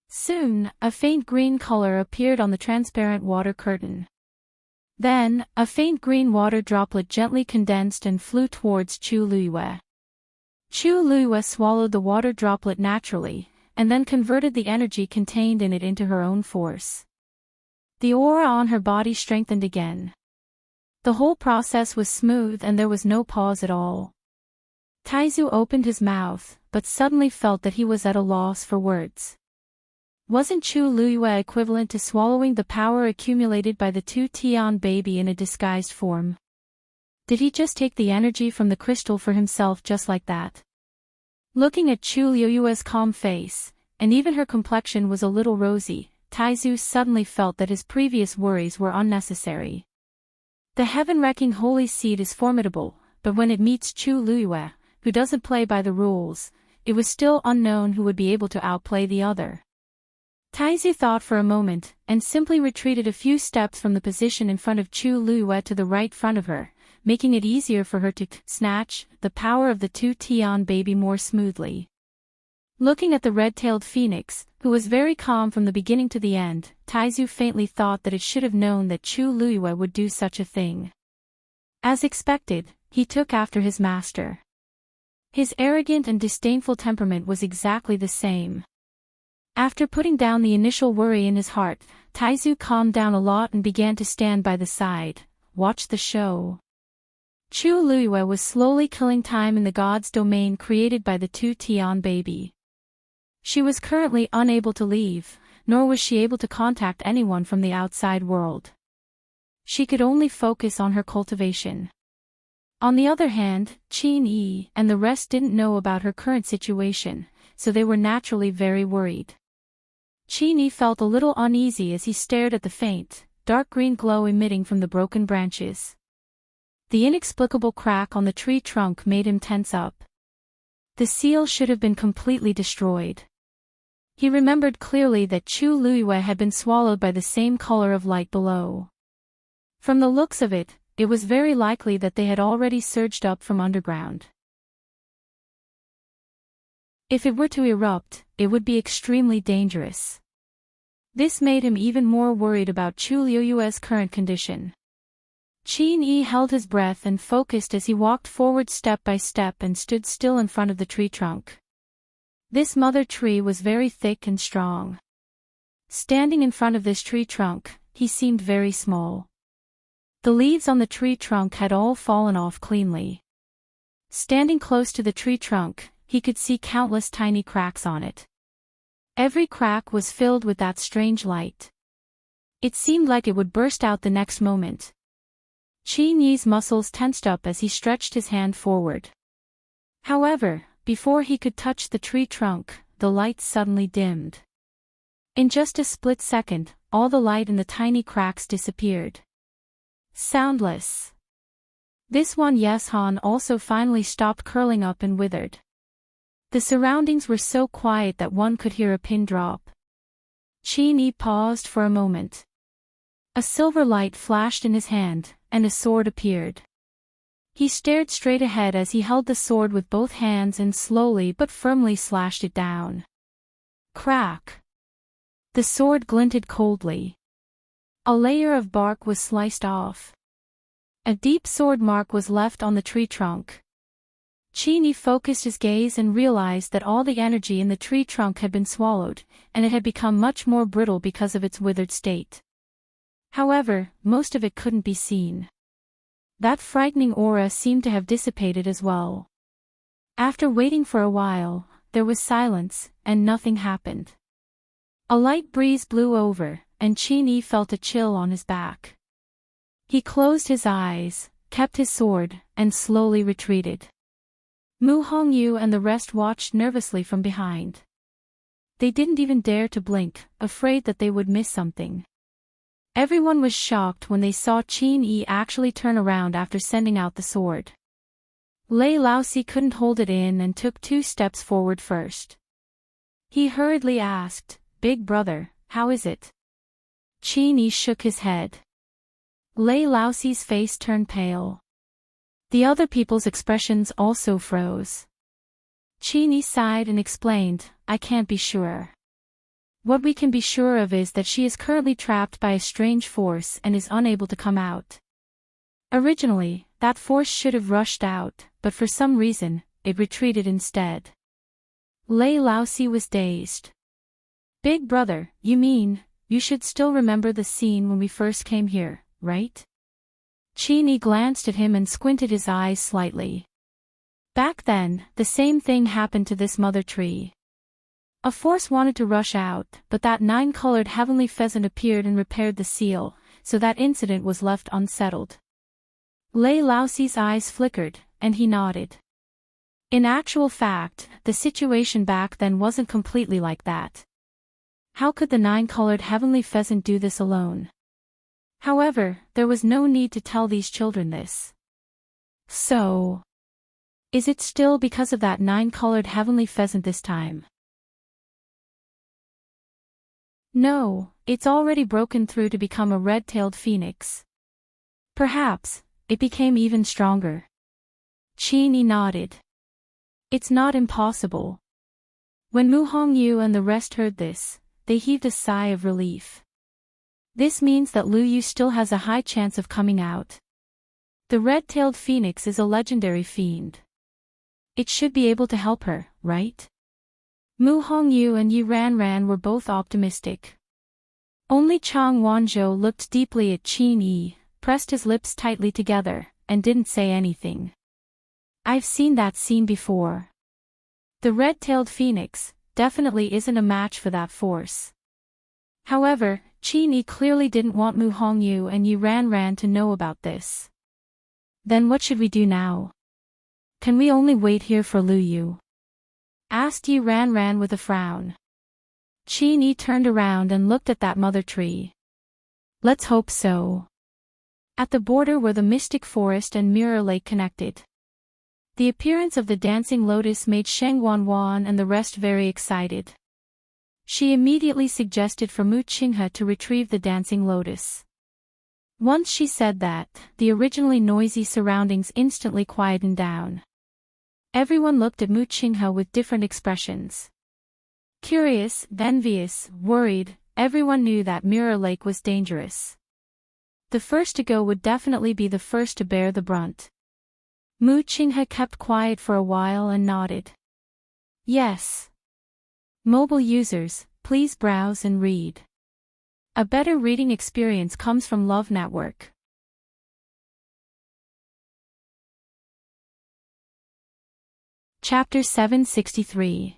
Soon, a faint green color appeared on the transparent water curtain. Then, a faint green water droplet gently condensed and flew towards Chu Luiyue. Chu Luiyue swallowed the water droplet naturally, and then converted the energy contained in it into her own force. The aura on her body strengthened again. The whole process was smooth and there was no pause at all. Taizu opened his mouth, but suddenly felt that he was at a loss for words. Wasn't Chu Luiyue equivalent to swallowing the power accumulated by the two Tian baby in a disguised form? Did he just take the energy from the crystal for himself just like that? Looking at Chu Luiyue's calm face, and even her complexion was a little rosy, Taizu suddenly felt that his previous worries were unnecessary. The heaven-wrecking holy seed is formidable, but when it meets Chu Luiyue, who doesn't play by the rules, it was still unknown who would be able to outplay the other. Taizu thought for a moment, and simply retreated a few steps from the position in front of Chu Luiyue to the right front of her, making it easier for her to snatch the power of the two Tian baby more smoothly. Looking at the red-tailed phoenix, who was very calm from the beginning to the end, Taizu faintly thought that it should have known that Chu Luiyue would do such a thing. As expected, he took after his master. His arrogant and disdainful temperament was exactly the same. After putting down the initial worry in his heart, Taizu calmed down a lot and began to stand by the side, watch the show. Chu Luiyue was slowly killing time in the god's domain created by the two Tian baby. She was currently unable to leave, nor was she able to contact anyone from the outside world. She could only focus on her cultivation. On the other hand, Qin Yi and the rest didn't know about her current situation, so they were naturally very worried. Qin Yi felt a little uneasy as he stared at the faint, dark green glow emitting from the broken branches. The inexplicable crack on the tree trunk made him tense up. The seal should have been completely destroyed. He remembered clearly that Chu Luiyue had been swallowed by the same color of light below. From the looks of it, it was very likely that they had already surged up from underground. If it were to erupt, it would be extremely dangerous. This made him even more worried about Chu Luiyue's current condition. Qin Yi held his breath and focused as he walked forward step by step and stood still in front of the tree trunk. This mother tree was very thick and strong. Standing in front of this tree trunk, he seemed very small. The leaves on the tree trunk had all fallen off cleanly. Standing close to the tree trunk, he could see countless tiny cracks on it. Every crack was filled with that strange light. It seemed like it would burst out the next moment. Qin Yi's muscles tensed up as he stretched his hand forward. However, before he could touch the tree trunk, the light suddenly dimmed. In just a split second, all the light in the tiny cracks disappeared. Soundless. This one Yeshan also finally stopped curling up and withered. The surroundings were so quiet that one could hear a pin drop. Qin Yi paused for a moment. A silver light flashed in his hand, and a sword appeared. He stared straight ahead as he held the sword with both hands and slowly but firmly slashed it down. Crack! The sword glinted coldly. A layer of bark was sliced off. A deep sword mark was left on the tree trunk. Qin Yi focused his gaze and realized that all the energy in the tree trunk had been swallowed, and it had become much more brittle because of its withered state. However, most of it couldn't be seen. That frightening aura seemed to have dissipated as well. After waiting for a while, there was silence, and nothing happened. A light breeze blew over, and Qin Yi felt a chill on his back. He closed his eyes, kept his sword, and slowly retreated. Mu Hongyu and the rest watched nervously from behind. They didn't even dare to blink, afraid that they would miss something. Everyone was shocked when they saw Qin Yi actually turn around after sending out the sword. Lei Laosi couldn't hold it in and took 2 steps forward first. He hurriedly asked, "Big brother, how is it?" Qin Yi shook his head. Lei Laosi's face turned pale. The other people's expressions also froze. Qin Yi sighed and explained, "I can't be sure. What we can be sure of is that she is currently trapped by a strange force and is unable to come out. Originally, that force should have rushed out, but for some reason, it retreated instead." Lei Laosi was dazed. "Big brother, you mean, you should still remember the scene when we first came here, right?" Qin Yi glanced at him and squinted his eyes slightly. Back then, the same thing happened to this mother tree. A force wanted to rush out, but that 9-colored heavenly pheasant appeared and repaired the seal, so that incident was left unsettled. Lei Laosi's eyes flickered, and he nodded. In actual fact, the situation back then wasn't completely like that. How could the 9-colored heavenly pheasant do this alone? However, there was no need to tell these children this. So, is it still because of that 9-colored heavenly pheasant this time? No, it's already broken through to become a red-tailed phoenix. Perhaps, it became even stronger. Qin Yi nodded. It's not impossible. When Mu Hongyu and the rest heard this, they heaved a sigh of relief. This means that Lu Yu still has a high chance of coming out. The red-tailed phoenix is a legendary fiend. It should be able to help her, right? Mu Hongyu and Yi Ranran were both optimistic. Only Chang Wanzhou looked deeply at Qin Yi, pressed his lips tightly together, and didn't say anything. I've seen that scene before. The red-tailed phoenix definitely isn't a match for that force. However, Qin Yi clearly didn't want Mu Hongyu and Yi Ranran to know about this. Then what should we do now? Can we only wait here for Lu Yu? Asked Yi Ranran with a frown. Qin Yi turned around and looked at that mother tree. Let's hope so. At the border where the Mystic Forest and Mirror Lake connected. The appearance of the dancing lotus made Sheng Wanwan and the rest very excited. She immediately suggested for Mu Qinghe to retrieve the dancing lotus. Once she said that, the originally noisy surroundings instantly quietened down. Everyone looked at Mu Qinghe with different expressions. Curious, envious, worried, everyone knew that Mirror Lake was dangerous. The first to go would definitely be the first to bear the brunt. Mu Qinghe kept quiet for a while and nodded. Yes. Mobile users, please browse and read. A better reading experience comes from Love Network. Chapter 763.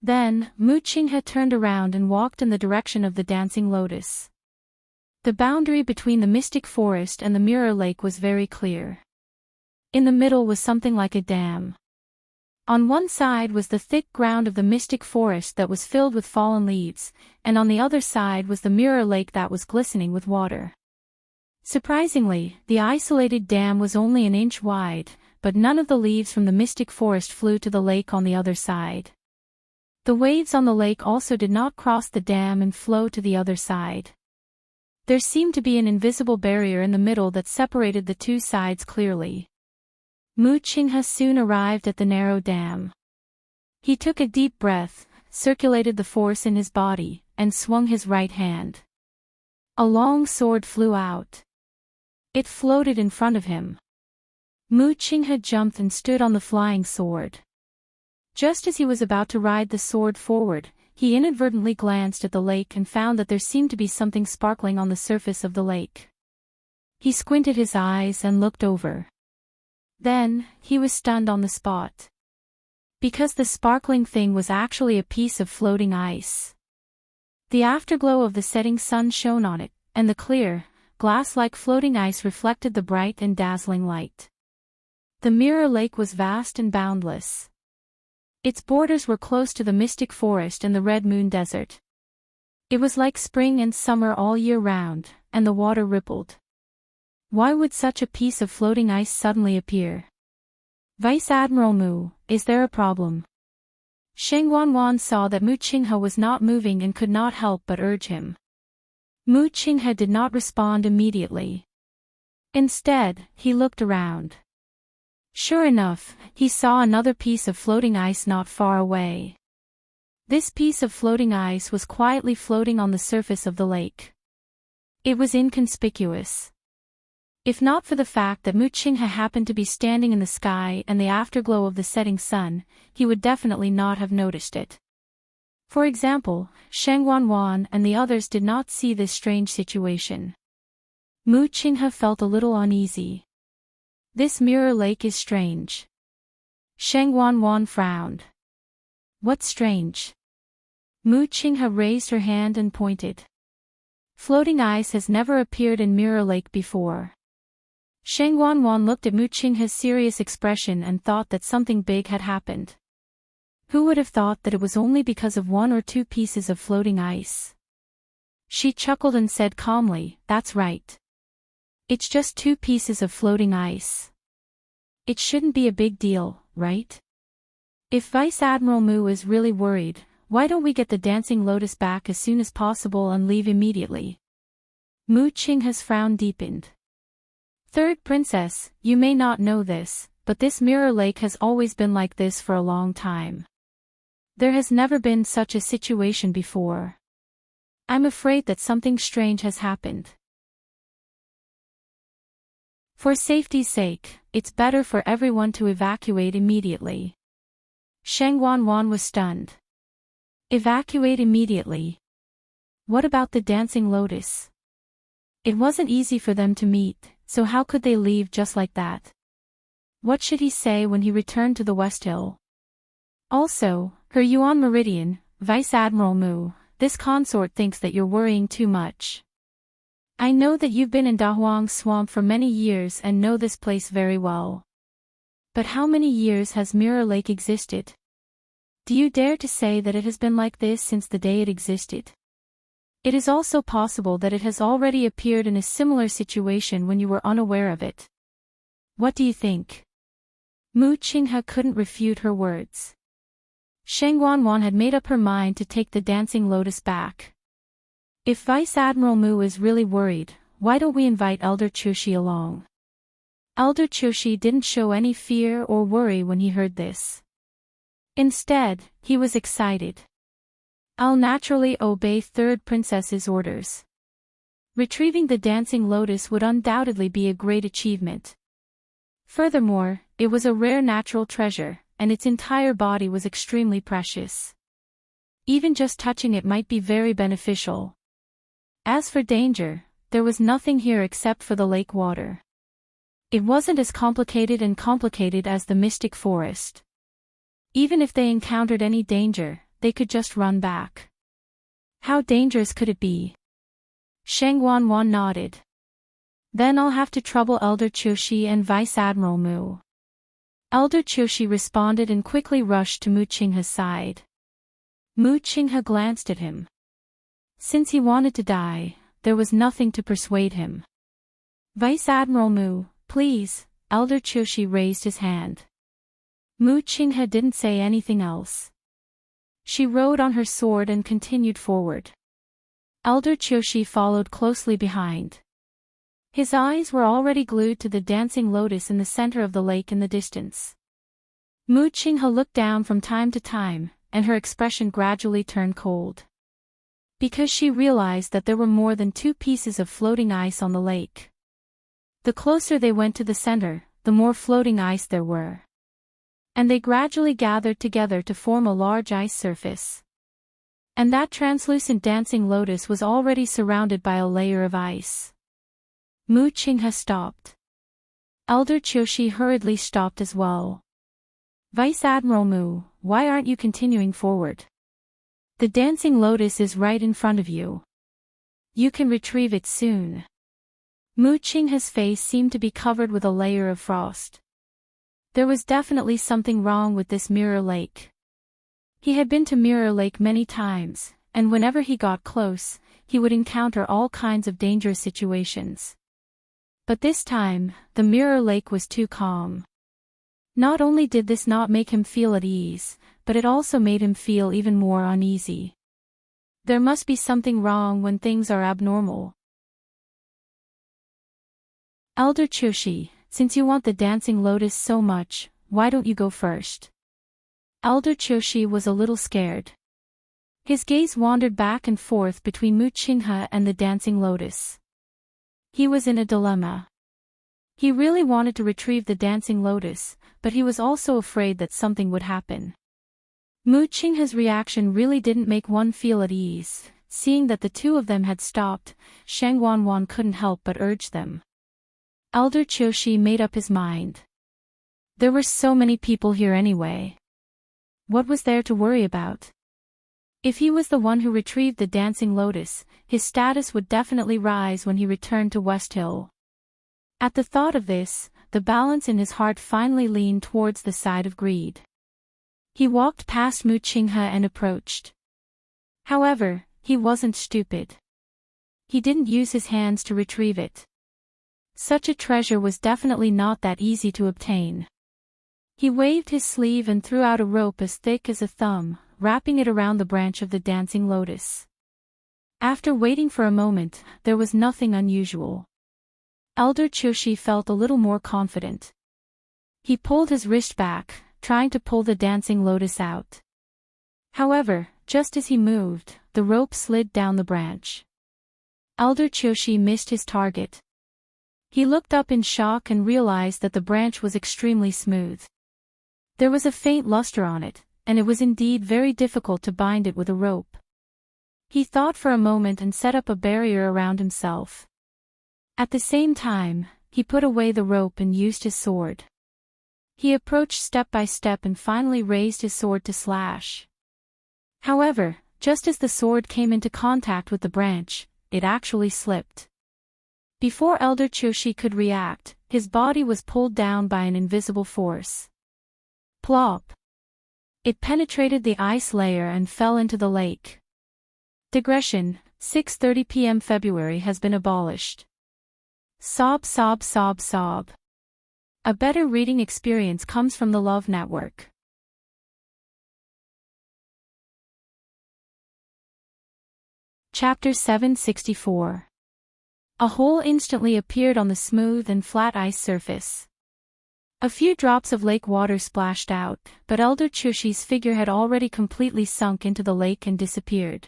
Then, Mu Qinghe turned around and walked in the direction of the dancing lotus. The boundary between the Mystic Forest and the Mirror Lake was very clear. In the middle was something like a dam. On one side was the thick ground of the Mystic Forest that was filled with fallen leaves, and on the other side was the Mirror Lake that was glistening with water. Surprisingly, the isolated dam was only an inch wide, but none of the leaves from the Mystic Forest flew to the lake on the other side. The waves on the lake also did not cross the dam and flow to the other side. There seemed to be an invisible barrier in the middle that separated the two sides clearly. Mu Qinghe soon arrived at the narrow dam. He took a deep breath, circulated the force in his body, and swung his right hand. A long sword flew out. It floated in front of him. Mu Qinghe jumped and stood on the flying sword. Just as he was about to ride the sword forward, he inadvertently glanced at the lake and found that there seemed to be something sparkling on the surface of the lake. He squinted his eyes and looked over. Then, he was stunned on the spot. Because the sparkling thing was actually a piece of floating ice. The afterglow of the setting sun shone on it, and the clear, glass-like floating ice reflected the bright and dazzling light. The Mirror Lake was vast and boundless. Its borders were close to the Mystic Forest and the Red Moon Desert. It was like spring and summer all year round, and the water rippled. Why would such a piece of floating ice suddenly appear? Vice Admiral Mu, is there a problem? Sheng Wanwan saw that Mu Qinghe was not moving and could not help but urge him. Mu Qinghe did not respond immediately. Instead, he looked around. Sure enough, he saw another piece of floating ice not far away. This piece of floating ice was quietly floating on the surface of the lake. It was inconspicuous. If not for the fact that Mu Qinghe happened to be standing in the sky and the afterglow of the setting sun, he would definitely not have noticed it. For example, Sheng Wanwan and the others did not see this strange situation. Mu Qinghe felt a little uneasy. This Mirror Lake is strange. Sheng Wanwan frowned. What's strange? Mu Qinghe raised her hand and pointed. Floating ice has never appeared in Mirror Lake before. Sheng Wanwan looked at Mu Qinghe's serious expression and thought that something big had happened. Who would have thought that it was only because of one or two pieces of floating ice? She chuckled and said calmly, "That's right. It's just two pieces of floating ice. It shouldn't be a big deal, right? If Vice Admiral Mu is really worried, why don't we get the dancing lotus back as soon as possible and leave immediately?" Mu Qinghe's frown deepened. Third Princess, you may not know this, but this Mirror Lake has always been like this for a long time. There has never been such a situation before. I'm afraid that something strange has happened. For safety's sake, it's better for everyone to evacuate immediately. Shang Wanwan was stunned. Evacuate immediately? What about the dancing lotus? It wasn't easy for them to meet, so how could they leave just like that? What should he say when he returned to the West Hill? Also, Her Yuan Meridian, Vice Admiral Mu, this consort thinks that you're worrying too much. I know that you've been in Dahuang Swamp for many years and know this place very well. But how many years has Mirror Lake existed? Do you dare to say that it has been like this since the day it existed? It is also possible that it has already appeared in a similar situation when you were unaware of it. What do you think? Mu Qinghe couldn't refute her words. Shang Wanwan had made up her mind to take the dancing lotus back. If Vice Admiral Mu is really worried, why don't we invite Elder Chushi along? Elder Chushi didn't show any fear or worry when he heard this. Instead, he was excited. I'll naturally obey Third Princess's orders. Retrieving the dancing lotus would undoubtedly be a great achievement. Furthermore, it was a rare natural treasure, and its entire body was extremely precious. Even just touching it might be very beneficial. As for danger, there was nothing here except for the lake water. It wasn't as complicated as the Mystic Forest. Even if they encountered any danger, they could just run back. How dangerous could it be? Shang Wanwan nodded. Then I'll have to trouble Elder Chushi and Vice Admiral Mu. Elder Chushi responded and quickly rushed to Mu Qinghe's side. Mu Qinghe glanced at him. Since he wanted to die, there was nothing to persuade him. Vice Admiral Mu, please, Elder Chushi raised his hand. Mu Qinghe didn't say anything else. She rode on her sword and continued forward. Elder Chushi followed closely behind. His eyes were already glued to the dancing lotus in the center of the lake in the distance. Mu Qinghe looked down from time to time, and her expression gradually turned cold. Because she realized that there were more than 2 pieces of floating ice on the lake. The closer they went to the center, the more floating ice there were. And they gradually gathered together to form a large ice surface. And that translucent dancing lotus was already surrounded by a layer of ice. Mu Qinghe stopped. Elder Chushi hurriedly stopped as well. Vice Admiral Mu, why aren't you continuing forward? The dancing lotus is right in front of you. You can retrieve it soon. Mu Qinghe's face seemed to be covered with a layer of frost. There was definitely something wrong with this Mirror Lake. He had been to Mirror Lake many times, and whenever he got close, he would encounter all kinds of dangerous situations. But this time, the Mirror Lake was too calm. Not only did this not make him feel at ease, but it also made him feel even more uneasy. There must be something wrong when things are abnormal. Elder Chushi, since you want the dancing lotus so much, why don't you go first? Elder Chushi was a little scared. His gaze wandered back and forth between Mu Qinghe and the dancing lotus. He was in a dilemma. He really wanted to retrieve the dancing lotus, but he was also afraid that something would happen. Mu Qinghe's reaction really didn't make one feel at ease. Seeing that the two of them had stopped, Shang Wanwan couldn't help but urge them. Elder Chushi made up his mind. There were so many people here anyway. What was there to worry about? If he was the one who retrieved the dancing lotus, his status would definitely rise when he returned to West Hill. At the thought of this, the balance in his heart finally leaned towards the side of greed. He walked past Mu Qinghe and approached. However, he wasn't stupid. He didn't use his hands to retrieve it. Such a treasure was definitely not that easy to obtain. He waved his sleeve and threw out a rope as thick as a thumb, wrapping it around the branch of the dancing lotus. After waiting for a moment, there was nothing unusual. Elder Chushi felt a little more confident. He pulled his wrist back, trying to pull the dancing lotus out. However, just as he moved, the rope slid down the branch. Elder Chushi missed his target. He looked up in shock and realized that the branch was extremely smooth. There was a faint luster on it, and it was indeed very difficult to bind it with a rope. He thought for a moment and set up a barrier around himself. At the same time, he put away the rope and used his sword. He approached step by step and finally raised his sword to slash. However, just as the sword came into contact with the branch, it actually slipped. Before Elder Choshi could react, his body was pulled down by an invisible force. Plop! It penetrated the ice layer and fell into the lake. Digression, 6:30 p.m. February has been abolished. Sob sob sob sob. A better reading experience comes from the Love Network. Chapter 764. A hole instantly appeared on the smooth and flat ice surface. A few drops of lake water splashed out, but Elder Chushi's figure had already completely sunk into the lake and disappeared.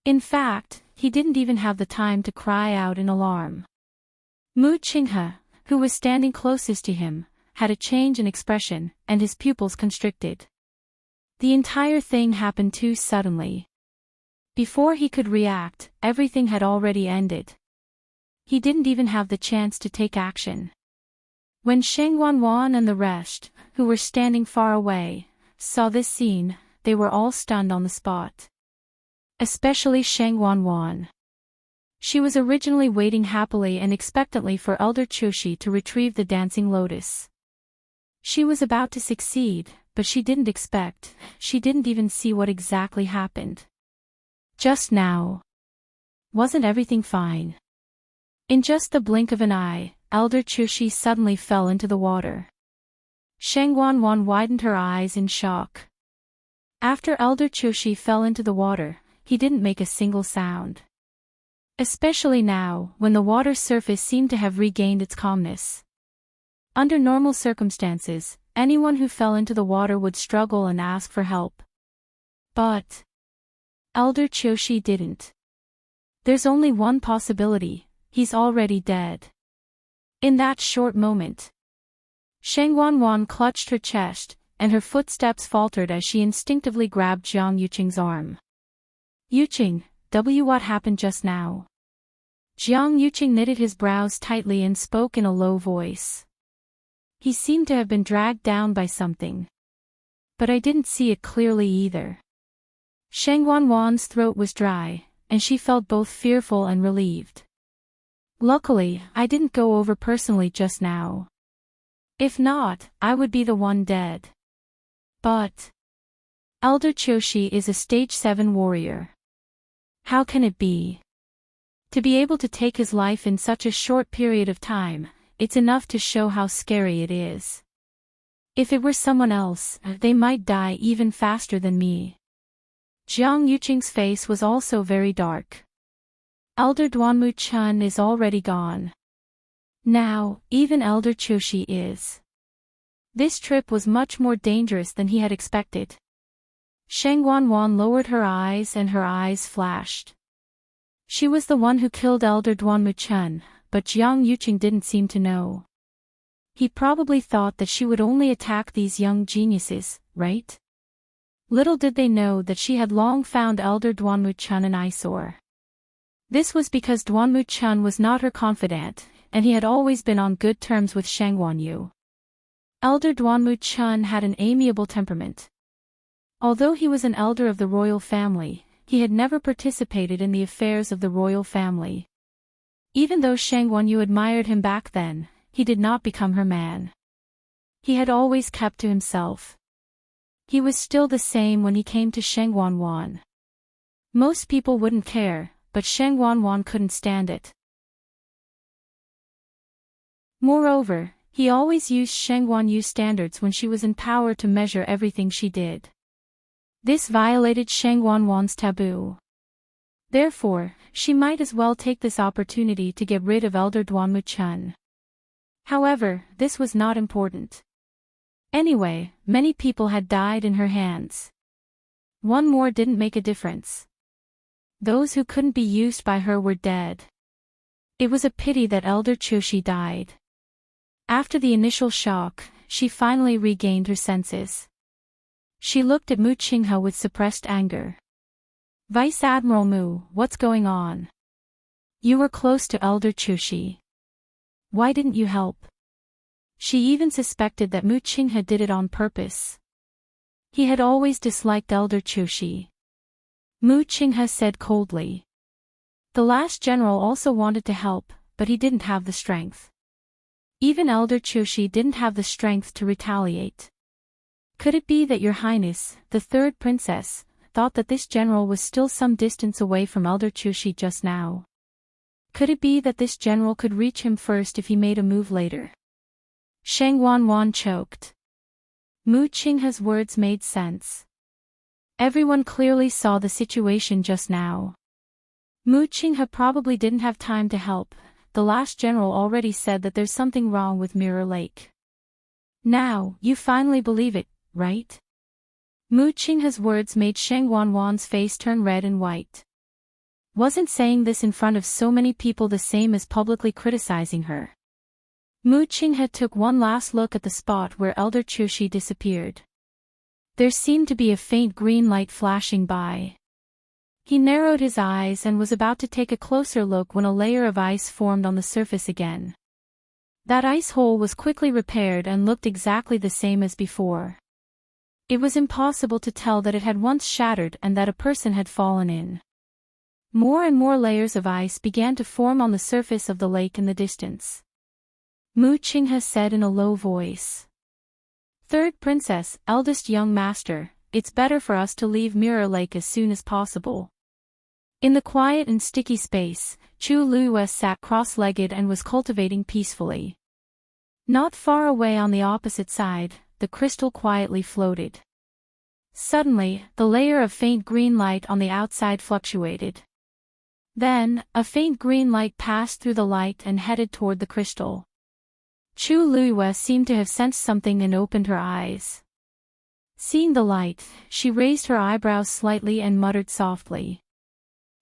In fact, he didn't even have the time to cry out in alarm. Mu Qinghe, who was standing closest to him, had a change in expression, and his pupils constricted. The entire thing happened too suddenly. Before he could react, everything had already ended. He didn't even have the chance to take action. When Sheng Wanwan and the rest, who were standing far away, saw this scene, they were all stunned on the spot. Especially Sheng Wanwan. She was originally waiting happily and expectantly for Elder Choshi to retrieve the dancing lotus. She was about to succeed, but she didn't even see what exactly happened. Just now. Wasn't everything fine? In just the blink of an eye, Elder Choshi suddenly fell into the water. Sheng Wanwan widened her eyes in shock. After Elder Choshi fell into the water, he didn't make a single sound. Especially now, when the water surface seemed to have regained its calmness. Under normal circumstances, anyone who fell into the water would struggle and ask for help. But Elder Choshi didn't. There's only one possibility: he's already dead. In that short moment, Sheng Wanwan clutched her chest, and her footsteps faltered as she instinctively grabbed Jiang Yuqing's arm. Yuqing, what happened just now? Jiang Yuqing knitted his brows tightly and spoke in a low voice. He seemed to have been dragged down by something. But I didn't see it clearly either. Sheng Wanwan's throat was dry, and she felt both fearful and relieved. Luckily, I didn't go over personally just now. If not, I would be the one dead. But Elder Choshi is a stage 7 warrior. How can it be? To be able to take his life in such a short period of time, it's enough to show how scary it is. If it were someone else, they might die even faster than me. Jiang Yuqing's face was also very dark. Elder Duanmu Chun is already gone. Now, even Elder Choshi is. This trip was much more dangerous than he had expected. Sheng Wanwan lowered her eyes and her eyes flashed. She was the one who killed Elder Duanmu Chun, but Jiang Yuqing didn't seem to know. He probably thought that she would only attack these young geniuses, right? Little did they know that she had long found Elder Duanmu Chun an eyesore. This was because Duanmu Chun was not her confidant, and he had always been on good terms with Sheng Wanyu. Elder Duanmu Chun had an amiable temperament. Although he was an elder of the royal family, he had never participated in the affairs of the royal family. Even though Sheng Wanyu admired him back then, he did not become her man. He had always kept to himself. He was still the same when he came to Sheng Wanwan. Most people wouldn't care, but Sheng Wanwan couldn't stand it. Moreover, he always used Sheng Wanyu's standards when she was in power to measure everything she did. This violated Sheng Wanwan's taboo. Therefore, she might as well take this opportunity to get rid of Elder Duanmu Chun. However, this was not important. Anyway, many people had died in her hands. One more didn't make a difference. Those who couldn't be used by her were dead. It was a pity that Elder Chushi died. After the initial shock, she finally regained her senses. She looked at Mu Qinghe with suppressed anger. Vice Admiral Mu, what's going on? You were close to Elder Chushi. Why didn't you help? She even suspected that Mu Qinghe did it on purpose. He had always disliked Elder Chushi. Mu Qinghe said coldly. The last general also wanted to help, but he didn't have the strength. Even Elder Chushi didn't have the strength to retaliate. Could it be that Your Highness, the third princess, thought that this general was still some distance away from Elder Chushi just now? Could it be that this general could reach him first if he made a move later? Shang Wanwan choked. Mu Qinghe's words made sense. Everyone clearly saw the situation just now. Mu Qinghe probably didn't have time to help. The last general already said that there's something wrong with Mirror Lake. Now, you finally believe it, right? Mu Qinghe's words made Shang Wanwan's face turn red and white. Wasn't saying this in front of so many people the same as publicly criticizing her? Mu Qinghe took one last look at the spot where Elder Chushi disappeared. There seemed to be a faint green light flashing by. He narrowed his eyes and was about to take a closer look when a layer of ice formed on the surface again. That ice hole was quickly repaired and looked exactly the same as before. It was impossible to tell that it had once shattered and that a person had fallen in. More and more layers of ice began to form on the surface of the lake in the distance. Mu Qinghe said in a low voice. Third princess, eldest young master, it's better for us to leave Mirror Lake as soon as possible. In the quiet and sticky space, Chu Luiyue sat cross-legged and was cultivating peacefully. Not far away on the opposite side, the crystal quietly floated. Suddenly, the layer of faint green light on the outside fluctuated. Then, a faint green light passed through the light and headed toward the crystal. Chu Luiyue seemed to have sensed something and opened her eyes. Seeing the light, she raised her eyebrows slightly and muttered softly.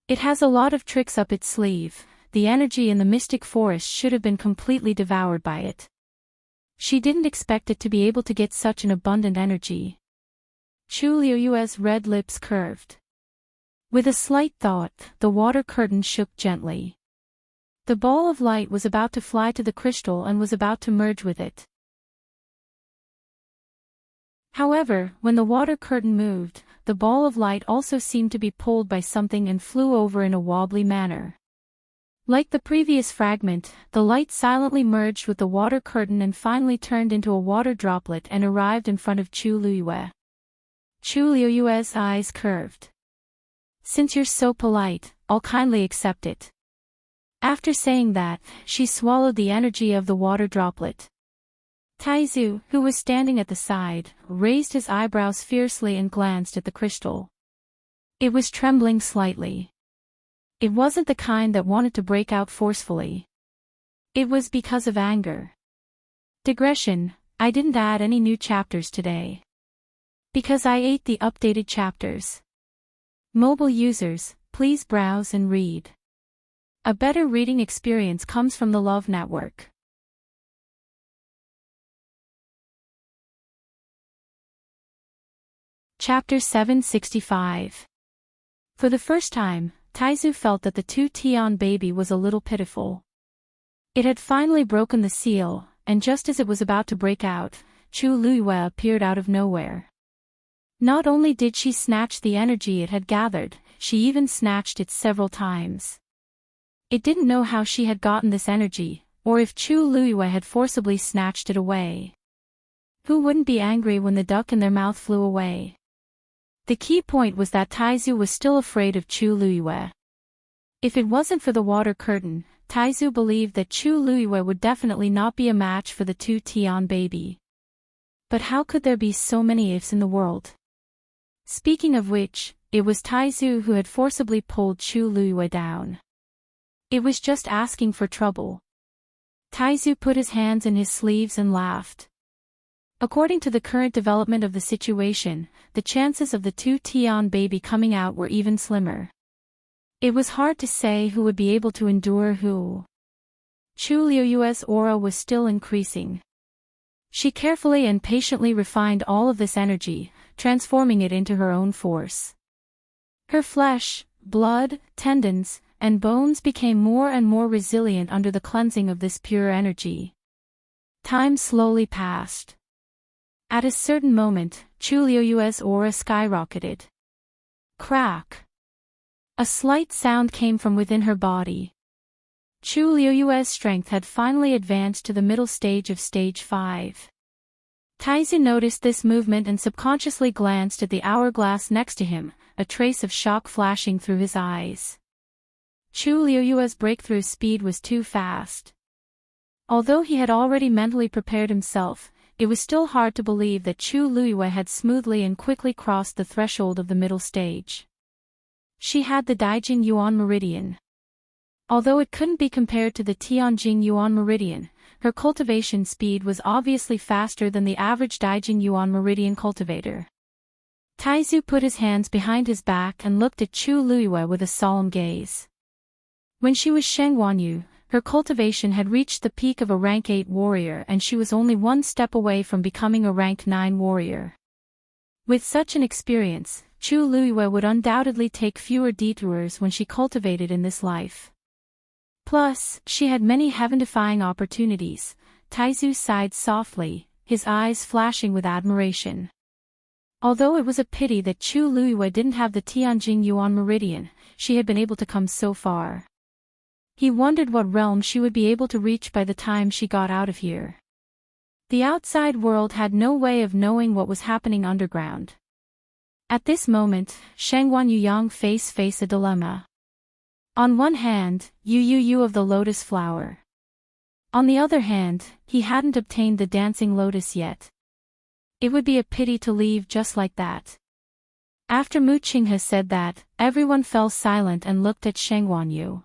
It has a lot of tricks up its sleeve. The energy in the mystic forest should have been completely devoured by it. She didn't expect it to be able to get such an abundant energy. Chu Luiyue's red lips curved. With a slight thought, the water curtain shook gently. The ball of light was about to fly to the crystal and was about to merge with it. However, when the water curtain moved, the ball of light also seemed to be pulled by something and flew over in a wobbly manner. Like the previous fragment, the light silently merged with the water curtain and finally turned into a water droplet and arrived in front of Chu Luiyue. Chu Luiyue's eyes curved. Since you're so polite, I'll kindly accept it. After saying that, she swallowed the energy of the water droplet. Taizu, who was standing at the side, raised his eyebrows fiercely and glanced at the crystal. It was trembling slightly. It wasn't the kind that wanted to break out forcefully. It was because of anger. Digression, I didn't add any new chapters today. Because I ate the updated chapters. Mobile users, please browse and read. A better reading experience comes from the Love Network. Chapter 765. For the first time, Taizu felt that the two-Tian baby was a little pitiful. It had finally broken the seal, and just as it was about to break out, Chu Luiyue appeared out of nowhere. Not only did she snatch the energy it had gathered, she even snatched it several times. It didn't know how she had gotten this energy, or if Chu Luiyue had forcibly snatched it away. Who wouldn't be angry when the duck in their mouth flew away? The key point was that Taizu was still afraid of Chu Luiyue. If it wasn't for the water curtain, Taizu believed that Chu Luiyue would definitely not be a match for the two-Tian baby. But how could there be so many ifs in the world? Speaking of which, it was Taizu who had forcibly pulled Chu Luiyue down. It was just asking for trouble. Taizu put his hands in his sleeves and laughed. According to the current development of the situation, the chances of the two-Tian baby coming out were even slimmer. It was hard to say who would be able to endure who. Chu Liuyue's aura was still increasing. She carefully and patiently refined all of this energy, transforming it into her own force. Her flesh, blood, tendons, and bones became more and more resilient under the cleansing of this pure energy. Time slowly passed. At a certain moment, Chu Liuyue's aura skyrocketed. Crack! A slight sound came from within her body. Chu Liuyue's strength had finally advanced to the middle stage of stage 5. Taizu noticed this movement and subconsciously glanced at the hourglass next to him, a trace of shock flashing through his eyes. Chu Liuyue's breakthrough speed was too fast. Although he had already mentally prepared himself, it was still hard to believe that Chu Liuyue had smoothly and quickly crossed the threshold of the middle stage. She had the Daijing Yuan Meridian. Although it couldn't be compared to the Tianjing Yuan Meridian, her cultivation speed was obviously faster than the average Daijing Yuan Meridian cultivator. Taizu put his hands behind his back and looked at Chu Liuyue with a solemn gaze. When she was Sheng Guanyu, her cultivation had reached the peak of a rank 8 warrior and she was only one step away from becoming a rank 9 warrior. With such an experience, Chu Liuyue would undoubtedly take fewer detours when she cultivated in this life. Plus, she had many heaven-defying opportunities. Taizu sighed softly, his eyes flashing with admiration. Although it was a pity that Chu Liuyue didn't have the Tianjing Yuan Meridian, she had been able to come so far. He wondered what realm she would be able to reach by the time she got out of here. The outside world had no way of knowing what was happening underground. At this moment, Sheng Guanyuyang faced a dilemma. On one hand, Yu of the lotus flower. On the other hand, he hadn't obtained the dancing lotus yet. It would be a pity to leave just like that. After Mu Qinghe said that, everyone fell silent and looked at Sheng Guanyu.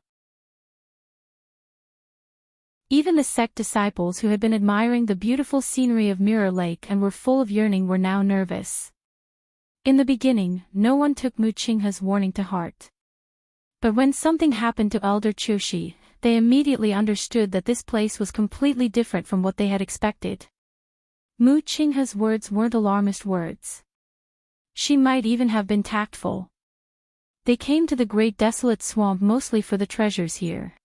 Even the sect disciples who had been admiring the beautiful scenery of Mirror Lake and were full of yearning were now nervous. In the beginning, no one took Mu Qinghe's warning to heart. But when something happened to Elder Chushi, they immediately understood that this place was completely different from what they had expected. Mu Qinghe's words weren't alarmist words. She might even have been tactful. They came to the great desolate swamp mostly for the treasures here.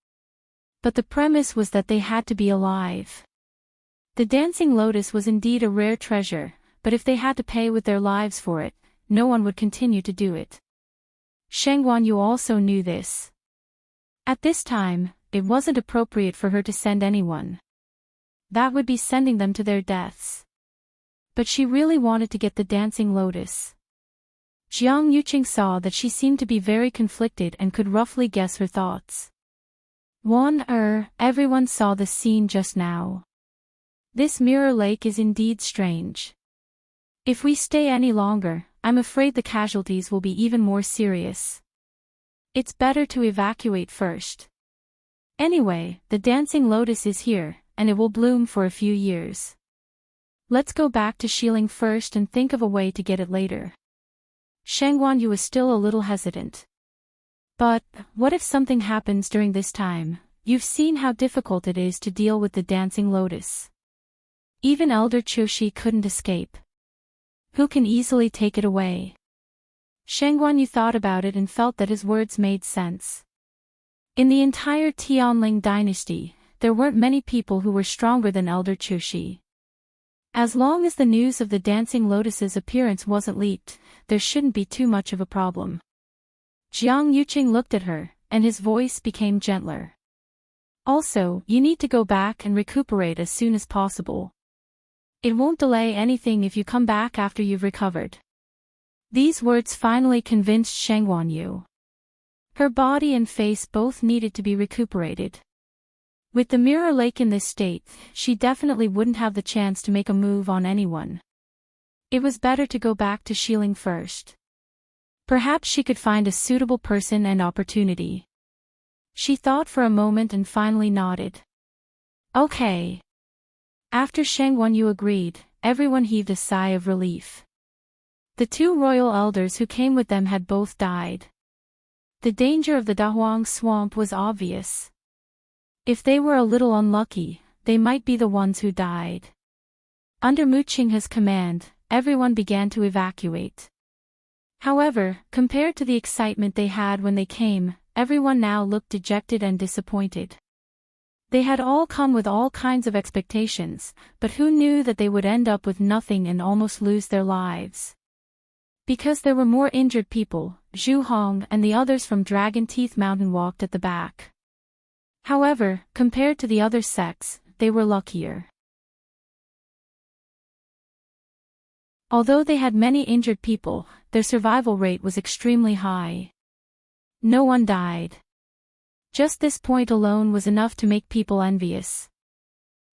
But the premise was that they had to be alive. The dancing lotus was indeed a rare treasure, but if they had to pay with their lives for it, no one would continue to do it. Sheng Guanyu also knew this. At this time, it wasn't appropriate for her to send anyone. That would be sending them to their deaths. But she really wanted to get the dancing lotus. Jiang Yuqing saw that she seemed to be very conflicted and could roughly guess her thoughts. Everyone saw the scene just now. This Mirror Lake is indeed strange. If we stay any longer, I'm afraid the casualties will be even more serious. It's better to evacuate first. Anyway, the dancing lotus is here, and it will bloom for a few years. Let's go back to Xiling first and think of a way to get it later. Sheng Guanyu was still a little hesitant. But, what if something happens during this time? You've seen how difficult it is to deal with the dancing lotus. Even Elder Chushi couldn't escape. Who can easily take it away? Sheng Guanyu thought about it and felt that his words made sense. In the entire Tianling dynasty, there weren't many people who were stronger than Elder Chushi. As long as the news of the dancing lotus's appearance wasn't leaked, there shouldn't be too much of a problem. Jiang Yuqing looked at her, and his voice became gentler. Also, you need to go back and recuperate as soon as possible. It won't delay anything if you come back after you've recovered. These words finally convinced Sheng Guanyu. Her body and face both needed to be recuperated. With the Mirror Lake in this state, she definitely wouldn't have the chance to make a move on anyone. It was better to go back to Xiling first. Perhaps she could find a suitable person and opportunity. She thought for a moment and finally nodded. Okay. After Sheng Guanyu agreed, everyone heaved a sigh of relief. The two royal elders who came with them had both died. The danger of the Dahuang swamp was obvious. If they were a little unlucky, they might be the ones who died. Under Muqinghe's command, everyone began to evacuate. However, compared to the excitement they had when they came, everyone now looked dejected and disappointed. They had all come with all kinds of expectations, but who knew that they would end up with nothing and almost lose their lives? Because there were more injured people, Zhu Hong and the others from Dragon Teeth Mountain walked at the back. However, compared to the other sects, they were luckier. Although they had many injured people, their survival rate was extremely high. No one died. Just this point alone was enough to make people envious.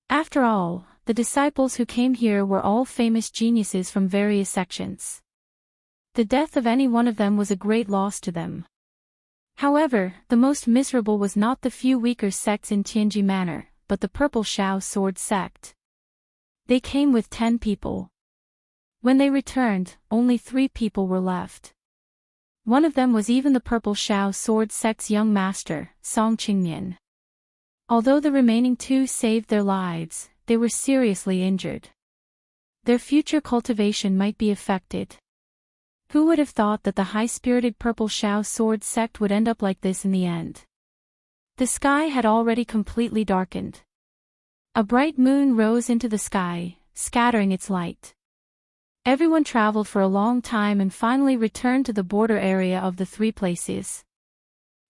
After all, the disciples who came here were all famous geniuses from various sections. The death of any one of them was a great loss to them. However, the most miserable was not the few weaker sects in Tianji Manor, but the Purple Shao Sword sect. They came with 10 people. When they returned, only 3 people were left. One of them was even the Purple Shao Sword sect's young master, Song Qingnian. Although the remaining 2 saved their lives, they were seriously injured. Their future cultivation might be affected. Who would have thought that the high-spirited Purple Shao Sword sect would end up like this in the end? The sky had already completely darkened. A bright moon rose into the sky, scattering its light. Everyone traveled for a long time and finally returned to the border area of the 3 places.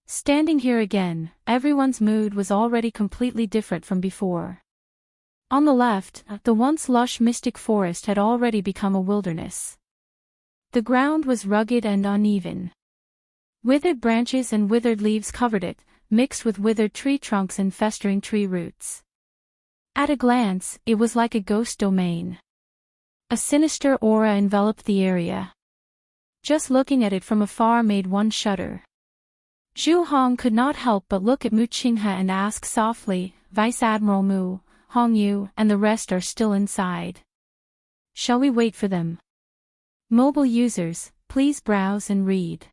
Standing here again, everyone's mood was already completely different from before. On the left, the once lush mystic forest had already become a wilderness. The ground was rugged and uneven. Withered branches and withered leaves covered it, mixed with withered tree trunks and festering tree roots. At a glance, it was like a ghost domain. A sinister aura enveloped the area. Just looking at it from afar made one shudder. Zhu Hong could not help but look at Muqinghe and ask softly, "Vice Admiral Mu, Hong Yu and the rest are still inside. Shall we wait for them?" Mobile users, please browse and read.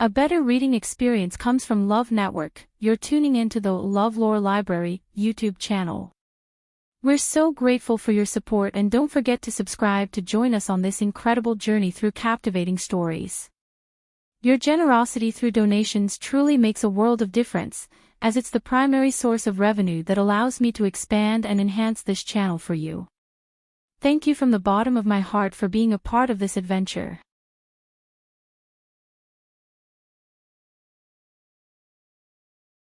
A better reading experience comes from Love Network. You're tuning into the LoveLore Library YouTube channel. We're so grateful for your support and don't forget to subscribe to join us on this incredible journey through captivating stories. Your generosity through donations truly makes a world of difference, as it's the primary source of revenue that allows me to expand and enhance this channel for you. Thank you from the bottom of my heart for being a part of this adventure.